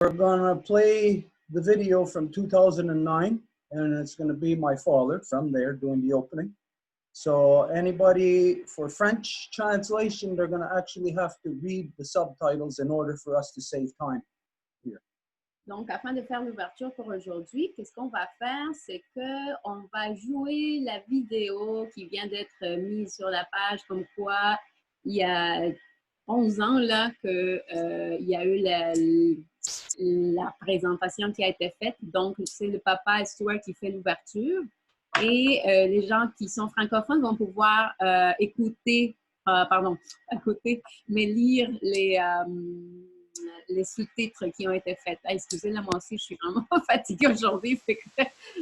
We're gonna play the video from 2009, and it's gonna be my father from there doing the opening. So anybody for French translation, they're gonna actually have to read the subtitles in order for us to save time here. Donc, afin de faire l'ouverture pour aujourd'hui, qu'est-ce qu'on va faire? C'est qu'on va jouer la vidéo qui vient d'être mise sur la page, comme quoi il y a 11 ans là, qu'il y a eu la présentation qui a été faite. Donc, c'est le papa Stuart qui fait l'ouverture. Et les gens qui sont francophones vont pouvoir écouter, mais lire les sous-titres qui ont été faits. Ah, excusez-moi, moi aussi, je suis vraiment fatiguée aujourd'hui.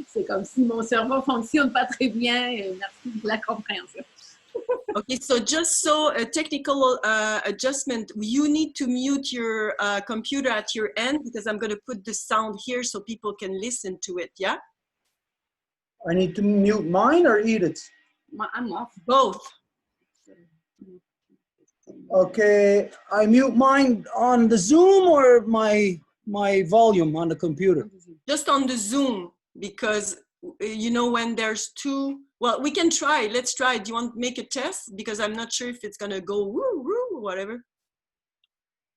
C'est comme si mon cerveau ne fonctionne pas très bien. Merci de la compréhension. Okay, so just so a technical adjustment, you need to mute your computer at your end because I'm going to put the sound here so people can listen to it, yeah? I need to mute mine or Edith's? I'm off. Both. Okay, I mute mine on the Zoom or my volume on the computer? Just on the Zoom, because you know when there's two, well, we can try, let's try. Do you want to make a test? Because I'm not sure if it's gonna go woo, woo, whatever.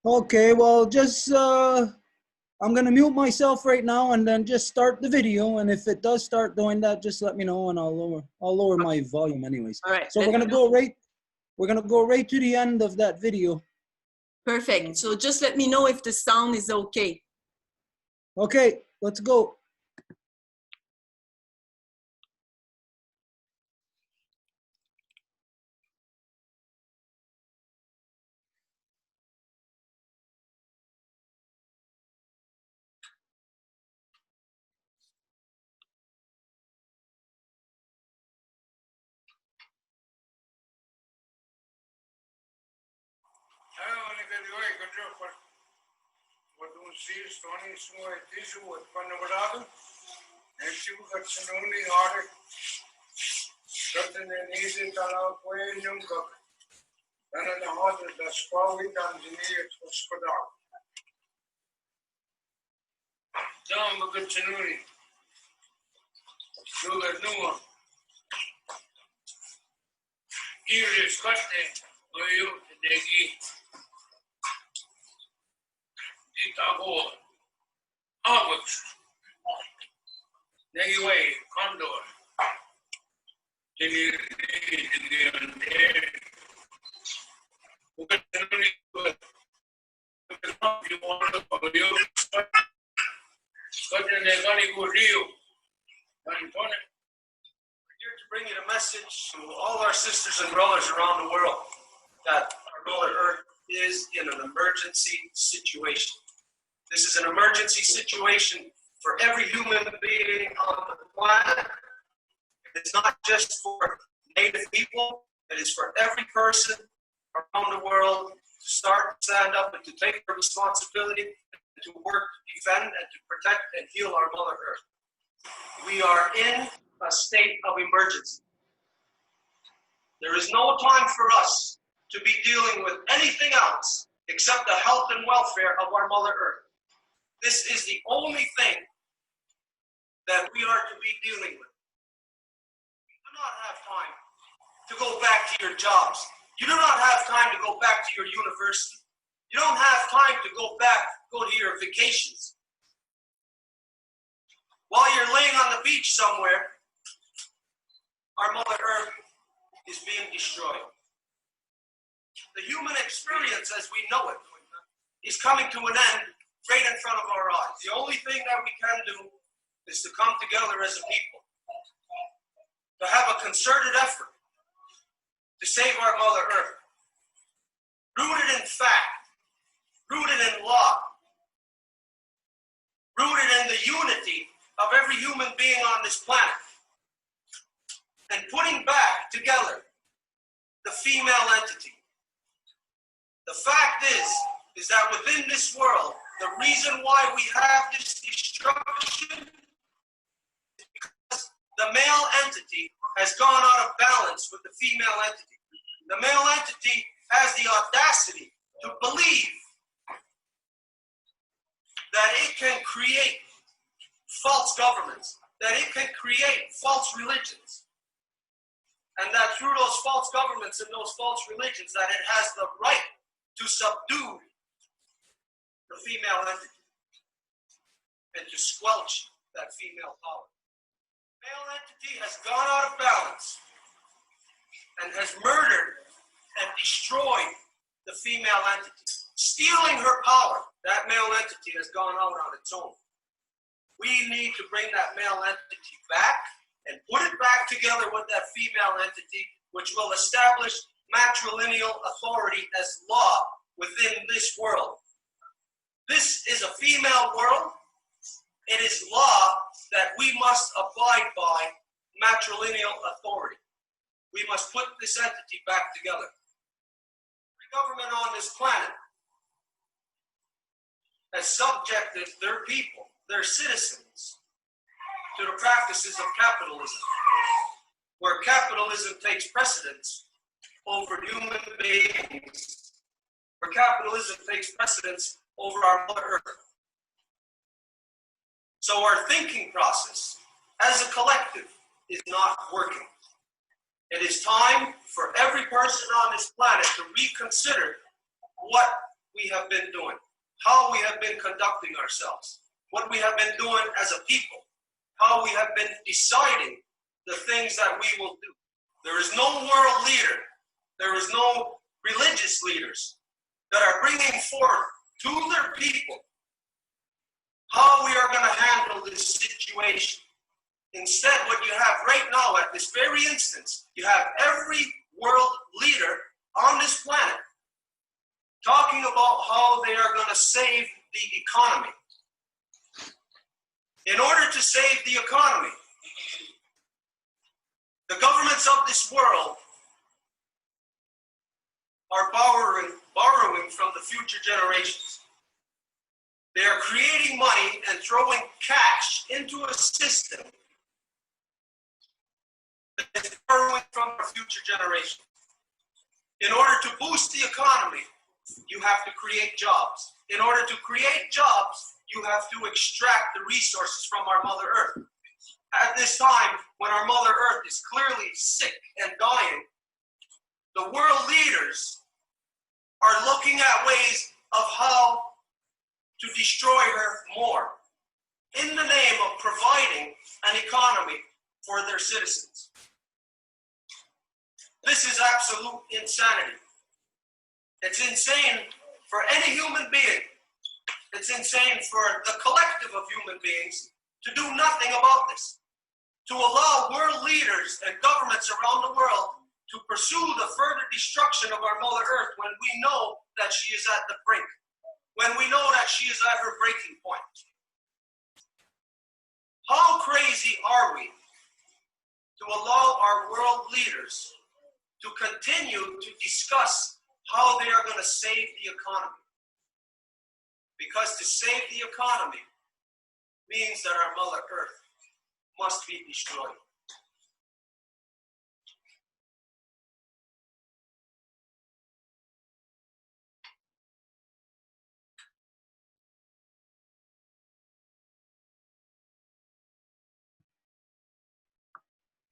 Okay, well, just, I'm gonna mute myself right now and then just start the video. And if it does start doing that, just let me know and I'll lower my volume anyways. All right. So we're gonna go right to the end of that video. Perfect. So just let me know if the sound is okay. Okay, let's go. Bring you a message to all our sisters and brothers around the world that our Mother Earth is in an emergency situation. This is an emergency situation for every human being on the planet. It's not just for Native people, it is for every person around the world to start, stand up, and to take their responsibility, and to work to defend and to protect and heal our Mother Earth. We are in a state of emergency. There is no time for us to be dealing with anything else except the health and welfare of our Mother Earth. This is the only thing that we are to be dealing with. You do not have time to go back to your jobs. You do not have time to go back to your university. You don't have time to go to your vacations. While you're laying on the beach somewhere, our Mother Earth is being destroyed. The human experience as we know it is coming to an end right in front of our eyes. The only thing that we can do is to come together as a people, to have a concerted effort to save our Mother Earth, rooted in fact, rooted in law, rooted in the unity of every human being on this planet, and putting back together the female entity. The fact is that within this world, the reason why we have this destruction is because the male entity has gone out of balance with the female entity. The male entity has the audacity to believe that it can create false governments, that it can create false religions, and that through those false governments and those false religions that it has the right to subdue the female entity and to squelch that female power. Male entity has gone out of balance and has murdered and destroyed the female entity, stealing her power. That male entity has gone out on its own. We need to bring that male entity back and put it back together with that female entity, which will establish matrilineal authority as law within this world. This is a female world. It is law that we must abide by matrilineal authority. We must put this entity back together. Every government on this planet has subjected their people, their citizens, to the practices of capitalism, where capitalism takes precedence over human beings, where capitalism takes precedence over our Mother Earth. So our thinking process as a collective is not working. It is time for every person on this planet to reconsider what we have been doing, how we have been conducting ourselves, what we have been doing as a people, how we have been deciding the things that we will do. There is no world leader, there is no religious leaders that are bringing forth to their people how we are going to handle this situation. Instead, what you have right now at this very instance, you have every world leader on this planet talking about how they are going to save the economy. In order to save the economy, the governments of this world are borrowing from the future generations. They are creating money and throwing cash into a system that is borrowing from our future generations. In order to boost the economy, you have to create jobs. In order to create jobs, you have to extract the resources from our Mother Earth. At this time, when our Mother Earth is clearly sick and dying, the world leaders are looking at ways of how to destroy her more in the name of providing an economy for their citizens. This is absolute insanity. It's insane for any human being. It's insane for the collective of human beings to do nothing about this. To allow world leaders and governments around the world to pursue the further destruction of our Mother Earth when we know that she is at the brink, when we know that she is at her breaking point. How crazy are we to allow our world leaders to continue to discuss how they are going to save the economy? Because to save the economy means that our Mother Earth must be destroyed.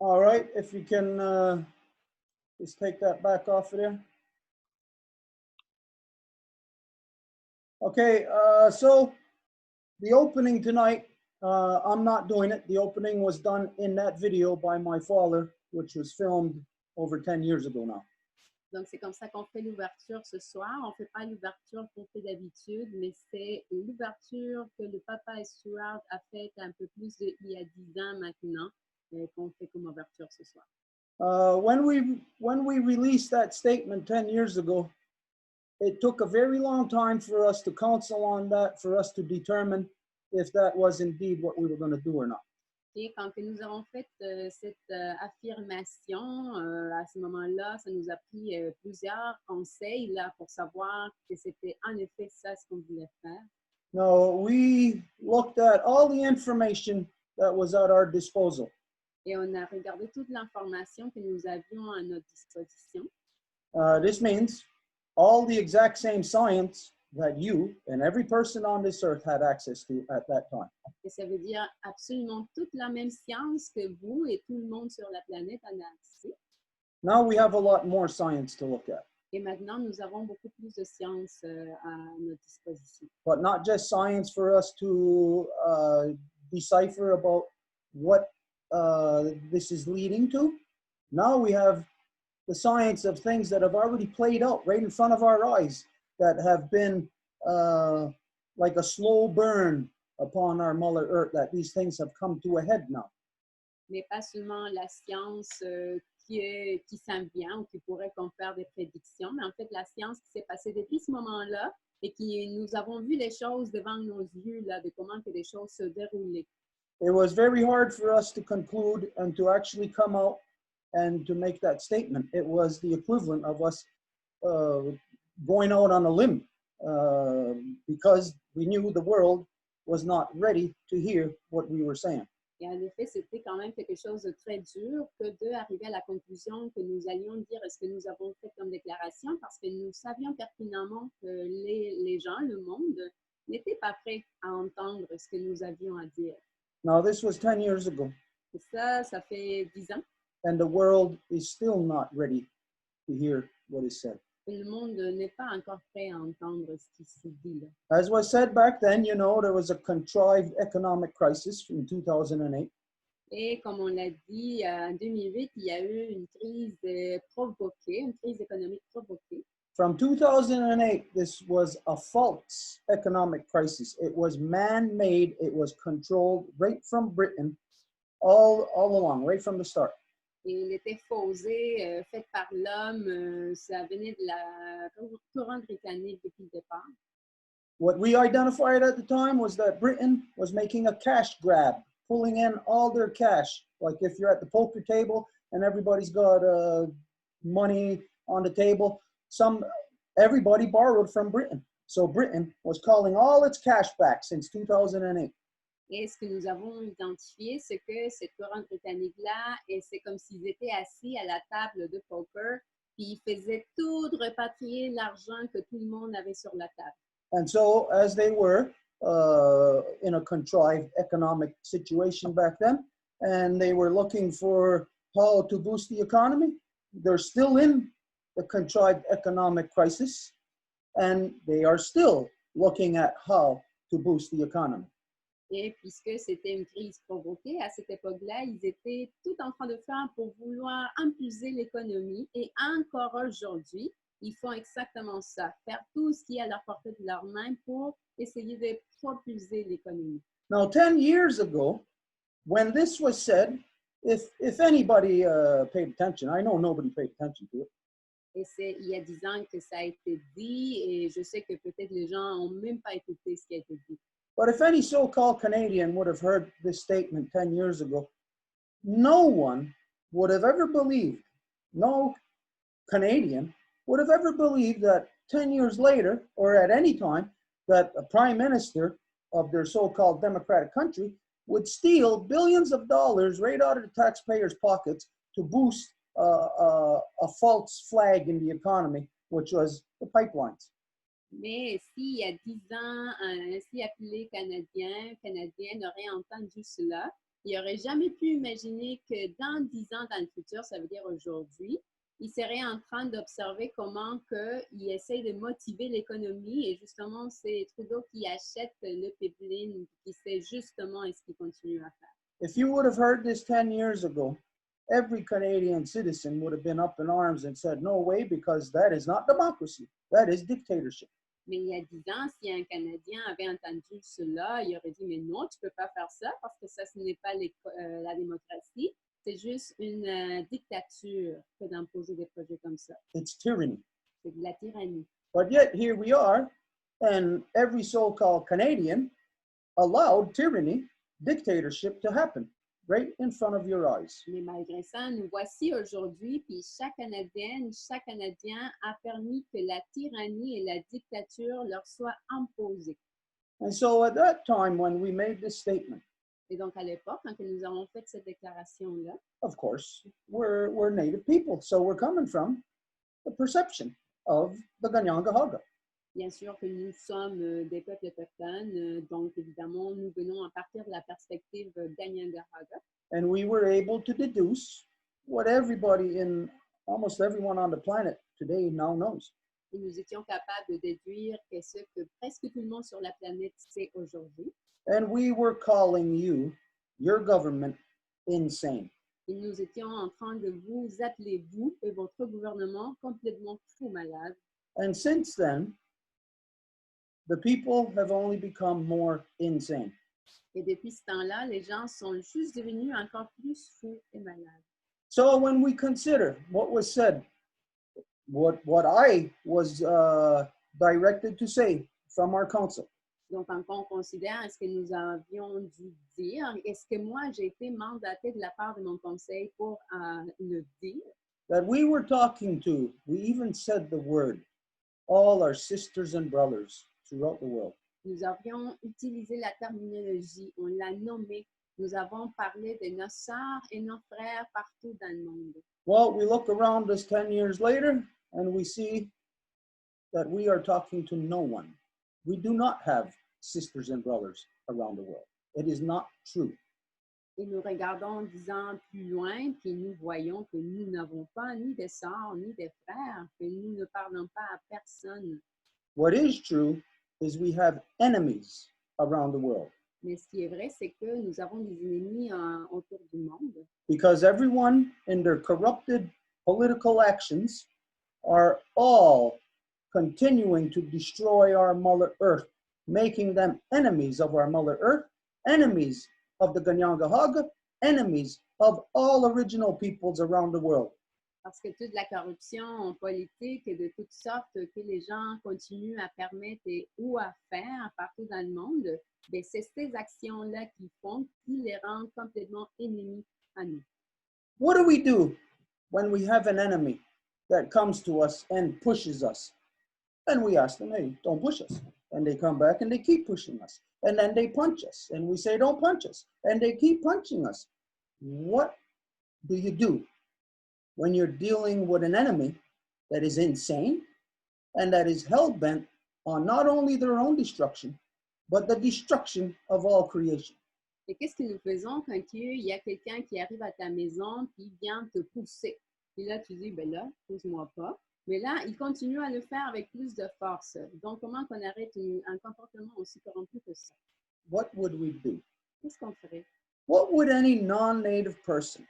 All right, if you can just take that back off of there. Okay, so the opening tonight, I'm not doing it. The opening was done in that video by my father, which was filmed over 10 years ago now. Donc, c'est comme ça qu'on fait l'ouverture ce soir. On ne fait pas l'ouverture qu'on fait d'habitude, mais c'est l'ouverture que le papa Stuart a faite un peu plus il y a 10 ans maintenant, qu'on fait comme ouverture ce soir. When we released that statement 10 years ago, it took a very long time for us to counsel on that, for us to determine if that was indeed what we were going to do or not. Et quand nous avons fait cette affirmation, à ce moment-là, ça nous a pris plusieurs conseils là, pour savoir que c'était en effet ça ce qu'on voulait faire. No, we looked at all the information that was at our disposal. Et on a regardé toute l'information que nous avions à notre disposition. This means all the exact same science that you and every person on this earth had access to at that time. Et ça veut dire absolument toute la même science que vous et tout le monde sur la planète en a accès. Now we have a lot more science to look at, Et maintenant, nous avons beaucoup plus de science à notre disposition. but not just science for us to decipher about what this is leading to. Now we have the science of things that have already played out right in front of our eyes, that have been like a slow burn upon our Mother Earth, that these things have come to a head now. Mais pas seulement la science qui s'en vient ou qui pourrait qu'on faire des prédictions, mais en fait la science qui s'est passée depuis ce moment-là et qui nous avons vu les choses devant nos yeux, là, de comment que les choses se déroulaient. It was very hard for us to conclude and to actually come out and to make that statement. It was the equivalent of us going out on a limb because we knew the world was not ready to hear what we were saying. Et en effet, c'était quand même quelque chose de très dur que d'arriver à la conclusion que nous allions dire ce que nous avons fait comme déclaration, parce que nous savions pertinemment que les gens, le monde, n'étaient pas prêts à entendre ce que nous avions à dire. Now, this was 10 years ago, Et ça fait 10 ans. and the world is still not ready to hear what is said. Le monde n'est pas encore prêt à entendre ce qui se dit là. As was said back then, you know, there was a contrived economic crisis in 2008. Et comme on l'a dit, en 2008, il y a eu une crise provoquée, une crise économique provoquée. From 2008, this was a false economic crisis. It was man-made. It was controlled right from Britain all along, right from the start. Et il était fausé, fait par l'homme, ça venait de la couronne britannique depuis le départ. What we identified at the time was that Britain was making a cash grab, pulling in all their cash. Like if you're at the poker table and everybody's got money on the table, everybody borrowed from Britain. So Britain was calling all its cash back since 2008. Et ce que nous avons identifié, c'est que cette couronne britannique-là, et c'est comme s'ils étaient assis à la table de poker, puis ils faisaient tout repatrier l'argent que tout le monde avait sur la table. And so as they were in a contrived economic situation back then, and they were looking for how to boost the economy, they're still in the contrived economic crisis, and they are still looking at how to boost the economy. Et puisque c'était une crise provoquée, à cette époque-là, ils étaient tout en train de faire pour vouloir impulser l'économie. Et encore aujourd'hui, ils font exactement ça, faire tout ce qui est à la portée de leurs mains pour essayer de propulser l'économie. Now, 10 years ago, when this was said, if anybody paid attention, I know nobody paid attention to it. Et c'est il y a 10 ans que ça a été dit, et je sais que peut-être les gens n'ont même pas écouté ce qui a été dit. But if any so-called Canadian would have heard this statement 10 years ago, no one would have ever believed, no Canadian would have ever believed that 10 years later, or at any time, that a prime minister of their so-called democratic country would steal billions of dollars right out of the taxpayers' pockets to boost a false flag in the economy, which was the pipelines. Mais s'il y a 10 ans, si appelé Canadienne aurait entendu cela, il n'aurait jamais pu imaginer que dans 10 ans dans le futur, ça veut dire aujourd'hui, il serait en train d'observer comment il essaie de motiver l'économie, et justement, c'est Trudeau qui achète le pipeline, qui sait justement ce qu'il continue à faire. If you would have heard this 10 years ago, every Canadian citizen would have been up in arms and said, no way, because that is not democracy, that is dictatorship. Mais il y a 10 ans, si un Canadien avait entendu cela, il aurait dit, mais non, tu ne peux pas faire ça parce que ça, ce n'est pas la démocratie. C'est juste une dictature que d'imposer des projets comme ça. It's tyranny. C'est de la tyrannie. But yet here we are, and every so-called Canadian allowed tyranny, dictatorship to happen right in front of your eyes. Mais malgré ça, nous voici aujourd'hui, puis chaque Canadienne, chaque Canadien a permis que la tyrannie et la dictature leur soient imposées. And so at that time when we made this statement, Et donc à l'époque, quand nous avons fait cette déclaration-là, of course, we're Native people, so we're coming from the perception of the Ganyangahaga. Bien sûr que nous sommes des peuples autochtones, donc évidemment, nous venons à partir de la perspective gagnant-gagnant. And we were able to deduce what everybody almost everyone on the planet today now knows. Et nous étions capables de déduire que ce que presque tout le monde sur la planète sait aujourd'hui. And we were calling you, your government, insane. Et nous étions en train de vous appeler, vous et votre gouvernement, complètement fou malade. And since then, the people have only become more insane. Et depuis ce temps-là, les gens sont juste devenus encore plus fous et malades. So when we consider what was said, what I was directed to say from our council, Donc, quand on considère ce que nous avions dû dire, est-ce que moi, j'ai été mandatée de la part de mon conseil pour le dire? that we were talking to, we even said the word, all our sisters and brothers throughout the world. Nous avions utilisé la terminologie, on l'a nommé. Nous avons parlé de nos sœurs et nos frères partout dans le monde. Well, we look around us 10 years later and we see that we are talking to no one. We do not have sisters and brothers around the world. It is not true. Et nous regardons 10 ans plus loin, puis nous voyons que nous n'avons pas ni de sœurs, ni de frères, que nous ne parlons pas à personne. What is true is we have enemies around the world Mais ce qui est vrai, c'est que nous avons des ennemis autour du monde. because everyone in their corrupted political actions are all continuing to destroy our Mother Earth, making them enemies of our Mother Earth, enemies of the Ganyangahaga, enemies of all original peoples around the world. Parce que toute la corruption politique et de toutes sortes que les gens continuent à permettre ou à faire partout dans le monde, ben c'est ces actions-là qui font, qui les rendent complètement ennemis à nous. What do we do when we have an enemy that comes to us and pushes us? And we ask them, hey, don't push us. And they come back and they keep pushing us. And then they punch us. And we say, don't punch us. And they keep punching us. What do you do when you're dealing with an enemy that is insane and that is hell-bent on not only their own destruction, but the destruction of all creation? Et qu'est-ce que nous faisons quand il y a quelqu'un qui arrive à ta maison puis vient te pousser? Puis là, tu dis, ben là, pousse-moi pas. Mais là, il continue à le faire avec plus de force. Donc, comment qu'on arrête un comportement aussi corrompu que ça? What would we do? Qu'est-ce qu'on ferait? What would any non-native person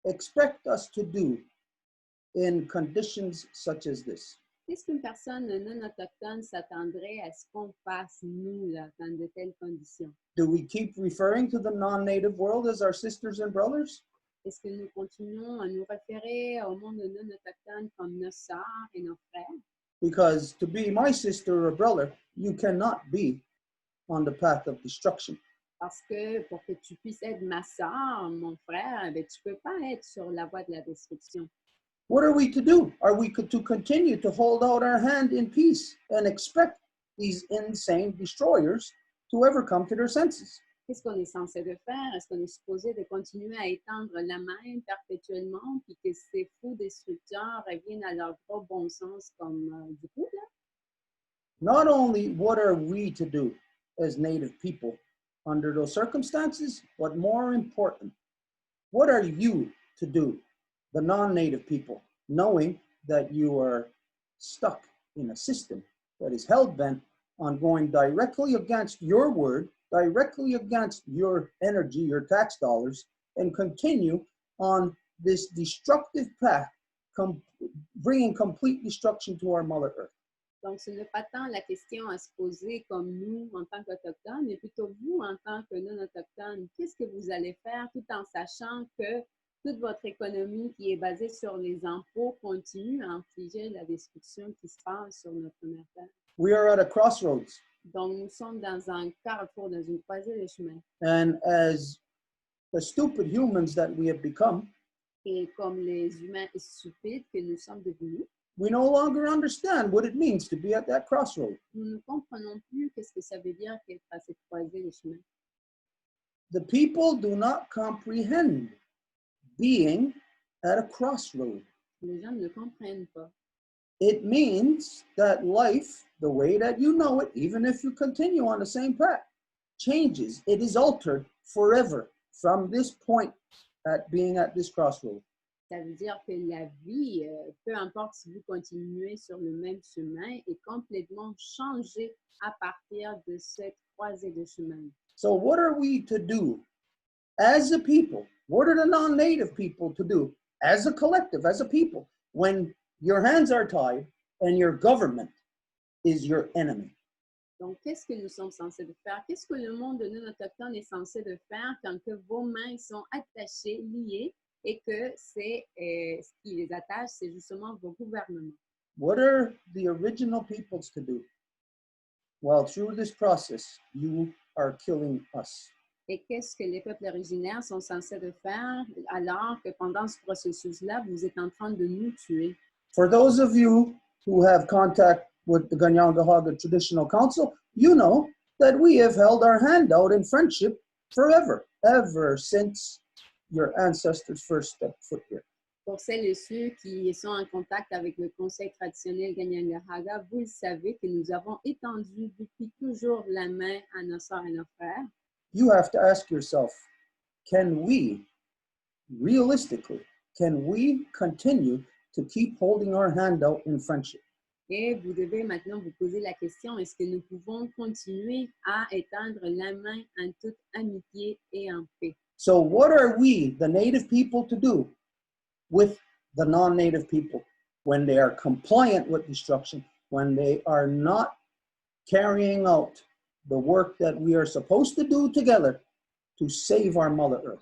expect us to do in conditions such as this? Qu'est-ce qu'une personne non autochtone s'attendrait à ce qu'on fasse, nous, là, dans de telles conditions? Do we keep referring to the non-native world as our sisters and brothers? Est-ce que nous continuons à nous référer au monde non autochtone comme nos sœurs et nos frères? Because to be my sister or brother, you cannot be on the path of destruction. Parce que pour que tu puisses être ma sœur, mon frère, ben, tu ne peux pas être sur la voie de la destruction. What are we to do? Are we to continue to hold out our hand in peace and expect these insane destroyers to ever come to their senses? Qu'est-ce qu'on est censé de faire? Est-ce qu'on est supposé de continuer à étendre la main perpétuellement puis que ces fous destructeurs reviennent à leur gros bon sens comme du coup, là? Not only what are we to do as Native people under those circumstances, but more important, what are you to do, the non-Native people, knowing that you are stuck in a system that is hell-bent on going directly against your word, directly against your energy, your tax dollars, and continue on this destructive path, bringing complete destruction to our Mother Earth? Donc, ce n'est pas tant la question à se poser comme nous en tant qu'Autochtones, mais plutôt vous en tant que non-Autochtones. Qu'est-ce que vous allez faire tout en sachant que toute votre économie qui est basée sur les impôts continue à infliger la destruction qui se passe sur notre mère terre? We are at a crossroads. Donc, nous sommes dans un carrefour, dans une croisée de chemin. And as the stupid humans that we have become, Et comme les humains stupides que nous sommes devenus, we no longer understand what it means to be at that crossroad. nous ne comprenons plus qu'est-ce que ça veut dire qu'être à cette croisée de chemin. The people do not comprehend being at a crossroad. Les gens ne comprennent pas. it means that life, the way that you know it, even if you continue on the same path, changes. It is altered forever from this point at being at this crossroad. Ça veut dire que la vie, peu importe si vous continuez sur le même chemin, est complètement changée à partir de cette croisée de chemin. So what are we to do as a people? What are the non-native people to do as a collective, as a people, when your hands are tied and your government is your enemy? Donc, qu'est-ce que nous sommes censés de faire? Qu'est-ce que le monde non autochtone est censé de faire quand que vos mains sont attachées, liées, et que c'est ce qui les attache, c'est justement vos gouvernements? What are the original peoples to do? Well, through this process, you are killing us. Et qu'est-ce que les peuples originaires sont censés de faire alors que pendant ce processus-là, vous êtes en train de nous tuer? For those of you who have contact with the Ganyangahaga Traditional Council, you know that we have held our hand out in friendship forever, ever since your ancestors first stepped foot here. Pour celles et ceux qui sont en contact avec le conseil traditionnel Ganyangahaga, vous le savez que nous avons étendu depuis toujours la main à nos sœurs et nos frères. You have to ask yourself, can we, realistically, can we continue to keep holding our hand out in friendship? Et vous devez maintenant vous poser la question, est-ce que nous pouvons continuer à étendre la main en toute amitié et en paix? So what are we, the native people, to do with the non-native people when they are compliant with destruction, when they are not carrying out the work that we are supposed to do together to save our Mother Earth?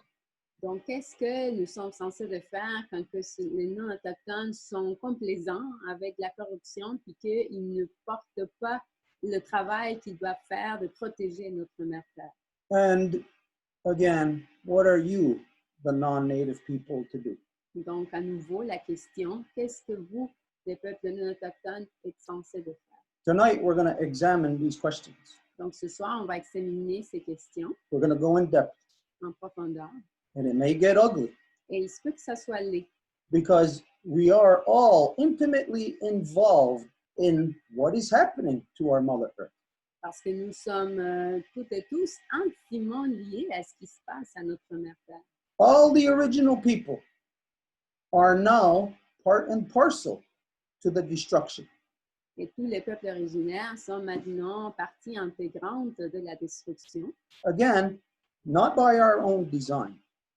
Donc, qu'est-ce que nous sommes censés de faire quand que les non-autochtones sont complaisants avec la corruption puis qu'ils ne portent pas le travail qu'ils doivent faire de protéger notre mère terre? And again, what are you, the non-native people, to do? Donc, à nouveau, la question, qu'est-ce que vous, les peuples non-autochtones, êtes censés de faire? Tonight, we're going to examine these questions. Donc, ce soir, on va examiner ces questions We're going to go in depth, en profondeur. and it may get ugly Et il se peut que ça soit laid. because we are all intimately involved in what is happening to our Mother Earth. Parce que nous sommes toutes et tous intimement liés à ce qui se passe à notre mère terre. All the original people are now part and parcel to the destruction. Et tous les peuples originaires sont maintenant partie intégrante de la destruction. Again, not by our own design.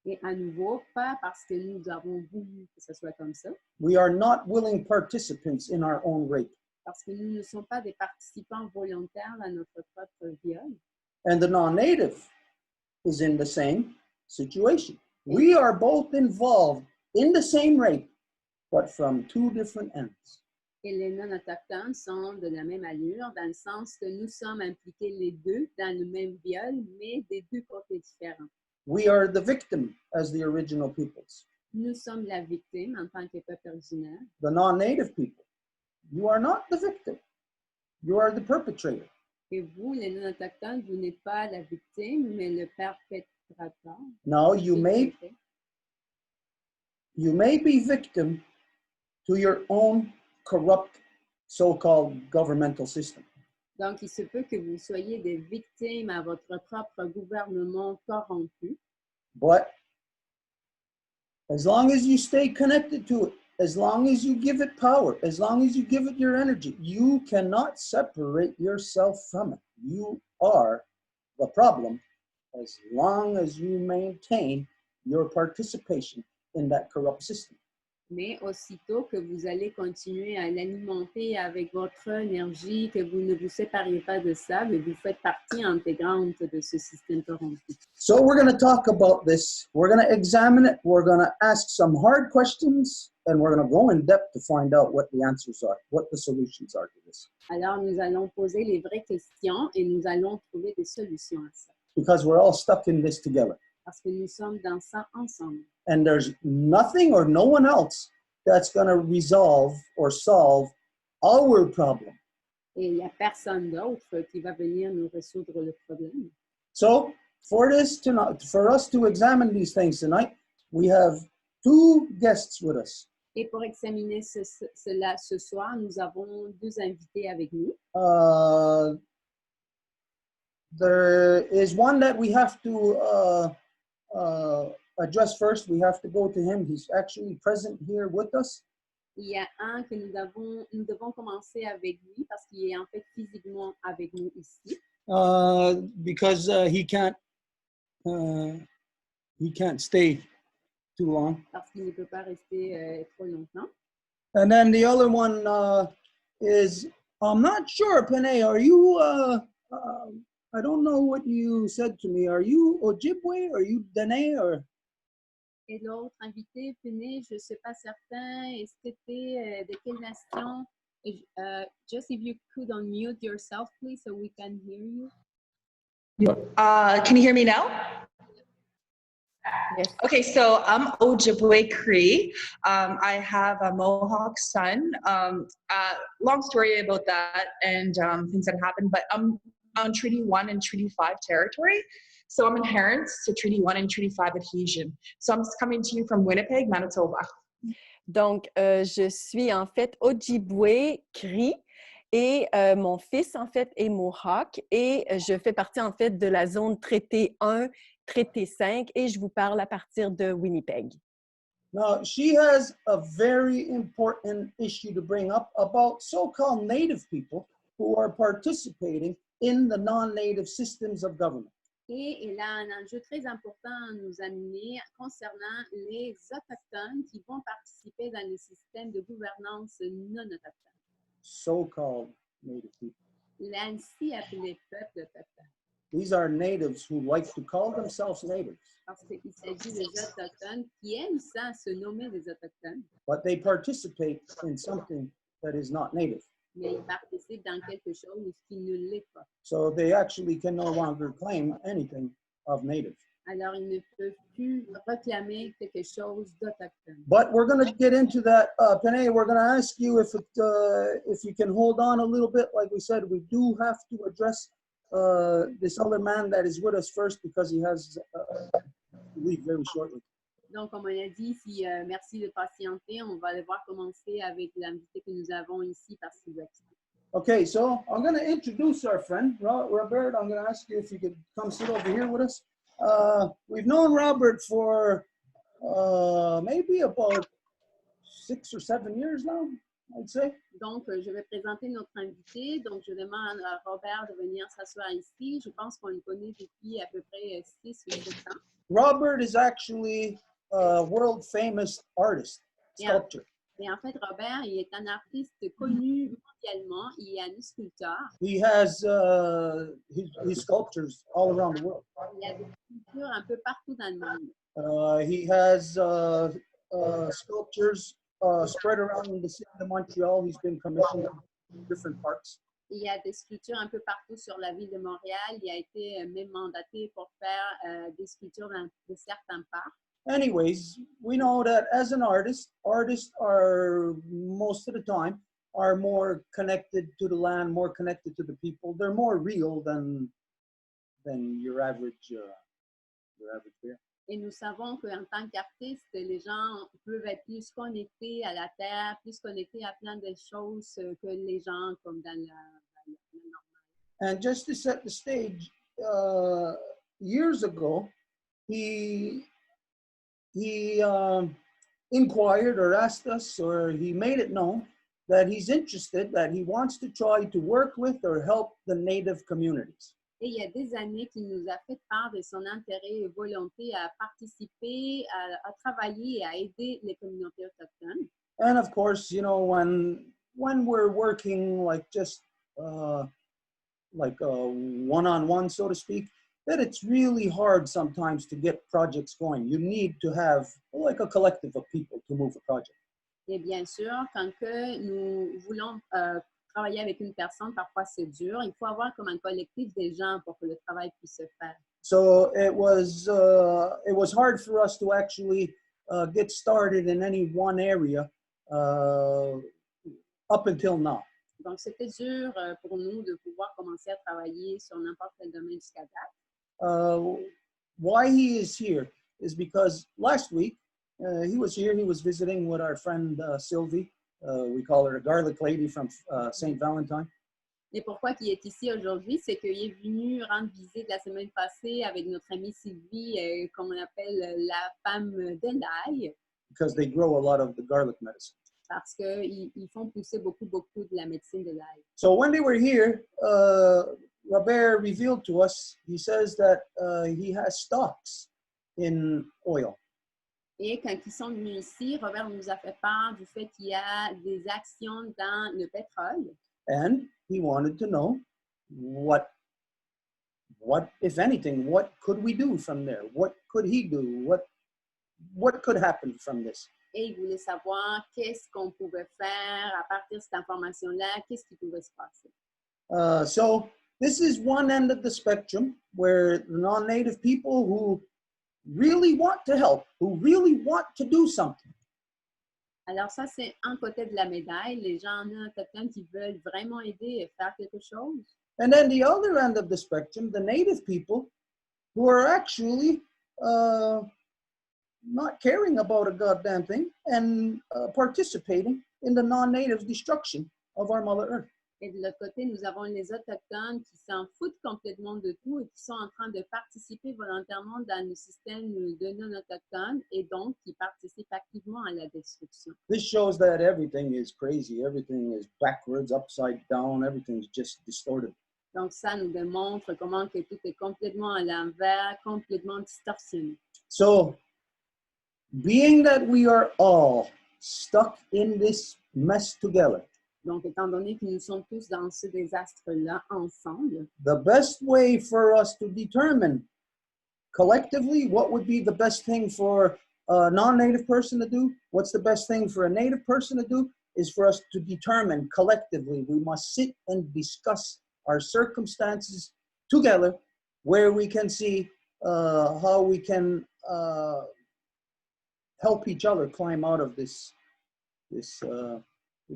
Et à nouveau, pas parce que nous avons voulu que ce soit comme ça, We are not willing participants in our own rape. parce que nous ne sommes pas des participants volontaires à notre propre viol. And the non-native is in the same situation. We are both involved in the same rape, but from two different ends. Et les non-autochtones sont de la même allure, dans le sens que nous sommes impliqués les deux dans le même viol, mais des deux côtés différents. We are the victim as the original peoples. Nous sommes la victime en tant que peuple originaire. The non-native people, you are not the victim. You are the perpetrator. Et vous, les non-autochtones, vous n'êtes pas la victime, mais le perpétrateur. Now, you may be victim to your own corrupt so-called governmental system. Donc, il se peut que vous soyez des victimes à votre propre gouvernement corrompu. But as long as you stay connected to it, as long as you give it power, as long as you give it your energy, you cannot separate yourself from it. You are the problem as long as you maintain your participation in that corrupt system. Mais aussitôt que vous allez continuer à l'alimenter avec votre énergie, que vous ne vous séparez pas de ça, mais vous faites partie intégrante de ce système corrompu. So we're going to talk about this. We're going to examine it. We're going to ask some hard questions, and we're going to go in depth to find out what the answers are, what the solutions are to this. Alors, nous allons poser les vraies questions et nous allons trouver des solutions à ça. Because we're all stuck in this together. Parce que nous sommes dans ça ensemble. And there's nothing or no one else that's going to resolve or solve our problem. Et il n'y a personne d'autre qui va venir nous résoudre le problème. So for this tonight, for us to examine these things tonight, we have two guests with us. Et pour examiner cela ce soir, nous avons deux invités avec nous. There is one that we have to address first. We have to go to him. He's actually present here with us. Il y a un que nous devons commencer avec lui parce qu'il est en fait physiquement avec nous ici. Because he can't stay too long. Parce qu'il ne peut pas rester trop longtemps. And then the other one is, I'm not sure, Panay, are you, I don't know what you said to me. Are you Ojibwe? Are you Dene? Or? Et l'autre invité, Pene, je ne suis pas certain. Est-ce que tu es de quelle nation? Just if you could unmute yourself, please, so we can hear you. Can you hear me now? Yes. Okay, so I'm Ojibwe Cree. I have a Mohawk son. Long story about that and things that happened, but I'm on Treaty 1 and Treaty 5 territory. So I'm inherent to Treaty 1 and Treaty 5 adhesion. So I'm coming to you from Winnipeg, Manitoba. Donc, je suis en fait Ojibwe Cree et mon fils, en fait, est Mohawk et je fais partie, en fait, de la zone traité 1, traité 5 et je vous parle à partir de Winnipeg. Now, she has a very important issue to bring up about so-called Native people who are participating in the non-Native systems of government. Et elle a un enjeu très important à nous amener concernant les Autochtones qui vont participer dans les systèmes de gouvernance non autochtones. So-called Native people. L'ainsi appelé peuple autochtone. These are natives who like to call themselves natives. Parce qu'il s'agit des Autochtones qui aiment ça, se nommer des Autochtones. But they participate in something that is not native. Mais ils participent dans quelque chose qui ne l'est pas. So they actually can no longer claim anything of native. Alors, ils ne peuvent plus réclamer quelque chose d'autochtone. But we're going to get into that, Panay. We're going to ask you if you can hold on a little bit. Like we said, we do have to address this other man that is with us first because he has to leave very shortly. Donc, comme on a dit, merci de patienter. On va devoir commencer avec l'invité que nous avons ici parce qu'il doit quitter. Okay, so I'm going to introduce our friend, Robert. I'm going to ask you if you could come sit over here with us. We've known Robert for maybe about 6 or 7 years now, I'd say. Donc, je vais présenter notre invité. Donc, je demande à Robert de venir s'asseoir ici. Je pense qu'on le connaît depuis à peu près 6 ou 7 ans. Robert is actually a world famous artist, sculptor. Et en fait, Robert, il est un artiste connu mondialement. Il est un sculpteur. He has his sculptures all around the world. Il y a des sculptures un peu partout dans le monde. He has sculptures spread around in the city of Montreal. He's been commissioned in different parts. Il y a des sculptures un peu partout sur la ville de Montréal. Il a été même mandaté pour faire des sculptures dans de certains parcs. Anyways, we know that as an artist, artists are most of the time are more connected to the land, more connected to the people. They're more real than your average bear. Et nous savons qu'en tant qu'artiste, les gens peuvent être plus connectés à la terre, plus connectés à plein de choses que les gens comme dans le normal. And just to set the stage, years ago, he inquired or asked us, or he made it known that he's interested, that he wants to try to work with or help the native communities. Et il y a des années qu'il nous a fait part de son intérêt et volonté à participer, à travailler et à aider les communautés autochtones. And of course, you know, when we're working like just like a one-on-one, so to speak, that it's really hard sometimes to get projects going. You need to have like a collective of people to move a project. Et bien sûr, quand que nous voulons travailler avec une personne, parfois c'est dur. Il faut avoir comme un collectif des gens pour que le travail puisse se faire. So it was hard for us to actually get started in any one area up until now. Donc c'était dur pour nous de pouvoir commencer à travailler sur n'importe quel domaine jusqu'à date. Why he is here is because last week he was here. He was visiting with our friend Sylvie. We call her a garlic lady from St. Valentine. Et pourquoi il est ici aujourd'hui, c'est qu'il est venu rendre visite la semaine passée avec notre amie Sylvie, comme on appelle la femme de l'ail. Because they grow a lot of the garlic medicine. Parce qu'ils font pousser beaucoup de la médecine de l'ail. So when they were here, Robert revealed to us, he says that he has stocks in oil. Et quand ils sont venus ici, Robert nous a fait part du fait qu'il y a des actions dans le pétrole. And he wanted to know what, if anything, what could we do from there? What could he do? What could happen from this? Et il voulait savoir qu'est-ce qu'on pouvait faire à partir de cette information-là, qu'est-ce qui pouvait se passer. So this is one end of the spectrum where the non-native people who really want to help, who really want to do something. Alors ça, c'est un côté de la médaille, les gens autochtones qui veulent vraiment aider et faire quelque chose. And then the other end of the spectrum, the native people who are actually not caring about a goddamn thing and participating in the non-natives' destruction of our Mother Earth. Et de l'autre côté, nous avons les autochtones qui s'en foutent complètement de tout et qui sont en train de participer volontairement dans le système de non-autochtones et donc qui participent activement à la destruction. This shows that everything is crazy, everything is backwards, upside down, everything's just distorted. Donc ça nous démontre comment que tout est complètement à l'envers, complètement distorsionné. So, being that we are all stuck in this mess together, Donc, étant donné que nous sommes tous dans ce désastre-là ensemble, the best way for us to determine collectively what would be the best thing for a non-native person to do, what's the best thing for a native person to do, is for us to determine collectively. We must sit and discuss our circumstances together where we can see how we can help each other climb out of this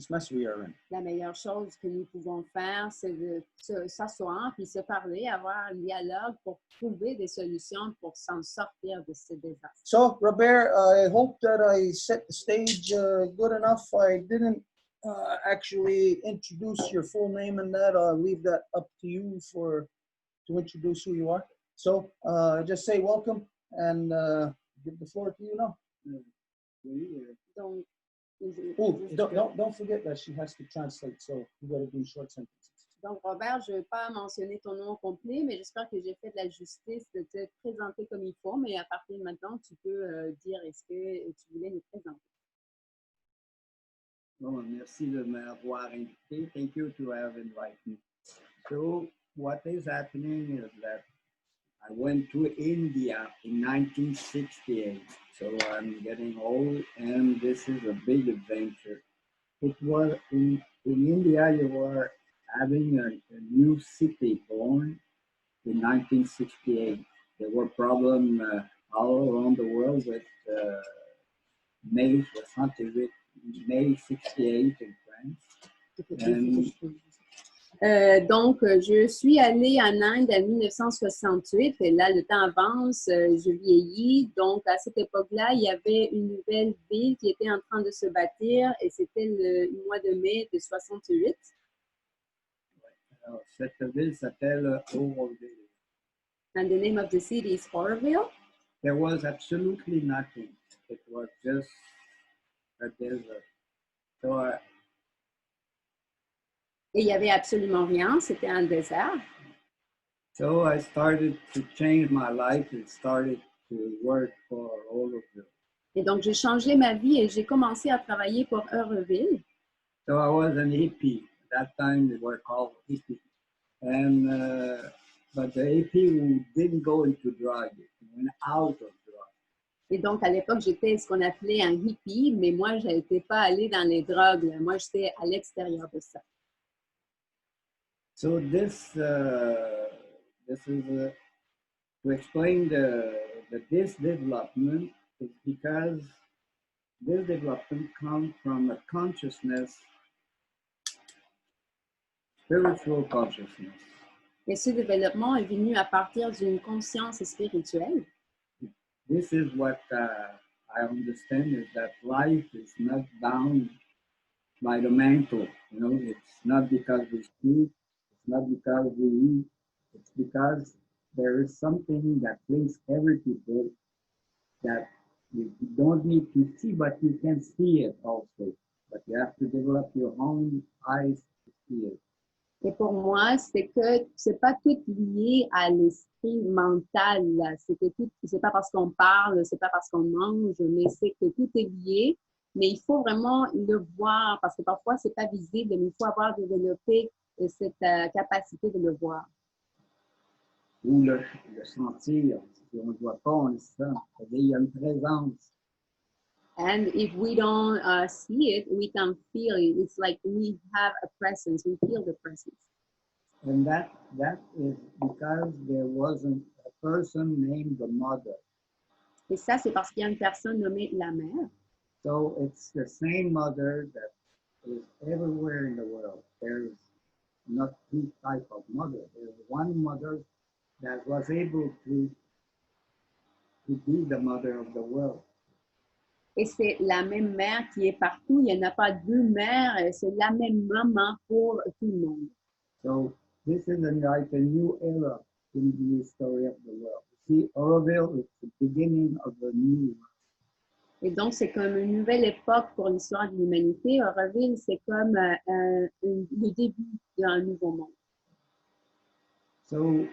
mess we are in. la meilleure chose que nous pouvons faire, c'est de s'asseoir puis se parler, avoir un dialogue pour trouver des solutions pour s'en sortir de ce désastre. So, Robert, I hope that I set the stage good enough. I didn't actually introduce your full name and that. I'll leave that up to you to introduce who you are. So, just say welcome and give the floor to you now. Donc, Oh, don't forget that she has to translate, so you got to do short sentences. donc, Robert, je ne vais pas mentionner ton nom complet, mais j'espère que j'ai fait de la justice de te présenter comme il faut, mais à partir de maintenant, tu peux dire est-ce que tu voulais nous présenter. Bon, merci de m'avoir invité. Thank you to have invited me. So what is happening is that I went to India in 1968. So I'm getting old and this is a big adventure. It was in India, you were having a new city born in 1968. There were problems all around the world with May 68 in France. And Donc, je suis allée en Inde en 1968 et là, le temps avance, je vieillis. Donc, à cette époque-là, il y avait une nouvelle ville qui était en train de se bâtir et c'était le mois de mai de 68. Alors, cette ville s'appelle Oroville. And the name of the city is Oroville. There was absolutely nothing. It was just a desert. So Et il n'y avait absolument rien, c'était un désert. So I started to change my life and started to work for Oroville. Et donc, j'ai changé ma vie et j'ai commencé à travailler pour Oroville. So I was an hippie. At that time they were called hippie. And but the hippie who didn't go into drugs, went out of drugs. Et donc, à l'époque, j'étais ce qu'on appelait un hippie, mais moi, je n'étais pas allée dans les drogues. Moi, j'étais à l'extérieur de ça. So this is to explain this development is because this development comes from a consciousness, spiritual consciousness. Et ce développement est venu à partir d'une conscience spirituelle. This is what I understand is that life is not bound by the mental. You know, it's not because we speak, it's not because we eat, it's because there is something that links every people that you don't need to see, but you can see it also. But you have to develop your own eyes to see it. Et pour moi, c'est que c'est pas tout lié à l'esprit mental. C'est que tout, c'est pas parce qu'on parle, c'est pas parce qu'on mange, mais c'est que tout est lié. Mais il faut vraiment le voir parce que parfois c'est pas visible, mais il faut avoir développé cette capacité de le voir. Ou le sentir. Si on ne voit pas, on le sent. Il y a une présence. And if we don't see it, we can feel it. It's like we have a presence. We feel the presence. And that is because there wasn't a person named the mother. Et ça, c'est parce qu'il y a une personne nommée la mère. So it's the same mother that is everywhere in the world. There's not two types of mother. There's one mother that was able to be the mother of the world. Et c'est la même mère qui est partout. Il n'y en a pas deux mères. C'est la même maman pour tout le monde. So this is like a new era in the history of the world. See, Oroville is the beginning of a new world. Et donc, c'est comme une nouvelle époque pour l'histoire de l'humanité. Oroville, c'est comme le début d'un nouveau monde. So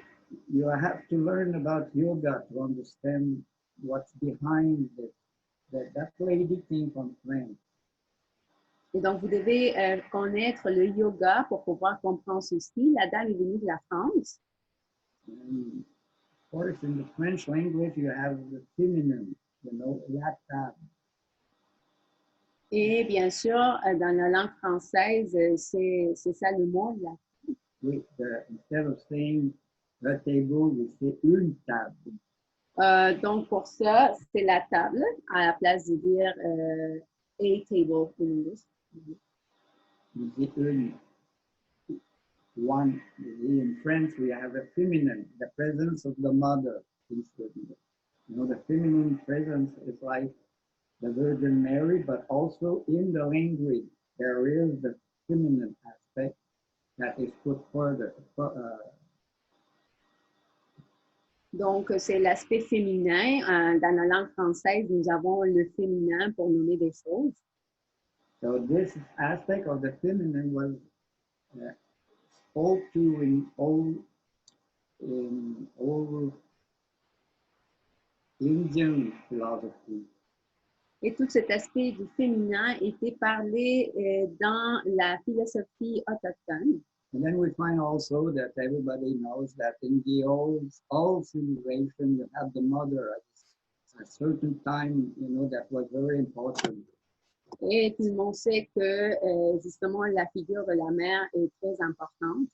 you have to learn about yoga to understand what's behind it. That lady came from France. Et donc, vous devez connaître le yoga pour pouvoir comprendre ceci. La dame est venue de la France. And of course, in the French language, you have the feminine, you know, la table. Et bien sûr, dans la langue française, c'est ça le mot, là. Instead of saying the table, we say une table. Donc, pour ça, c'est la table, à la place de dire a table in English. We say une. One, in French, we have a feminine, the presence of the mother. You know, the feminine presence is like the Virgin Mary, but also in the language, there is the feminine aspect that is put further. Donc, c'est l'aspect féminin. Dans la langue française, nous avons le féminin pour nommer des choses. So this aspect of the feminine was spoke to in old Indian philosophy. Et tout cet aspect du féminin était parlé dans la philosophie autochtone. And then we find also that everybody knows that in the old civilization, you have the mother at a certain time, you know, that was very important. Et tout le monde sait que justement la figure de la mère est très importante.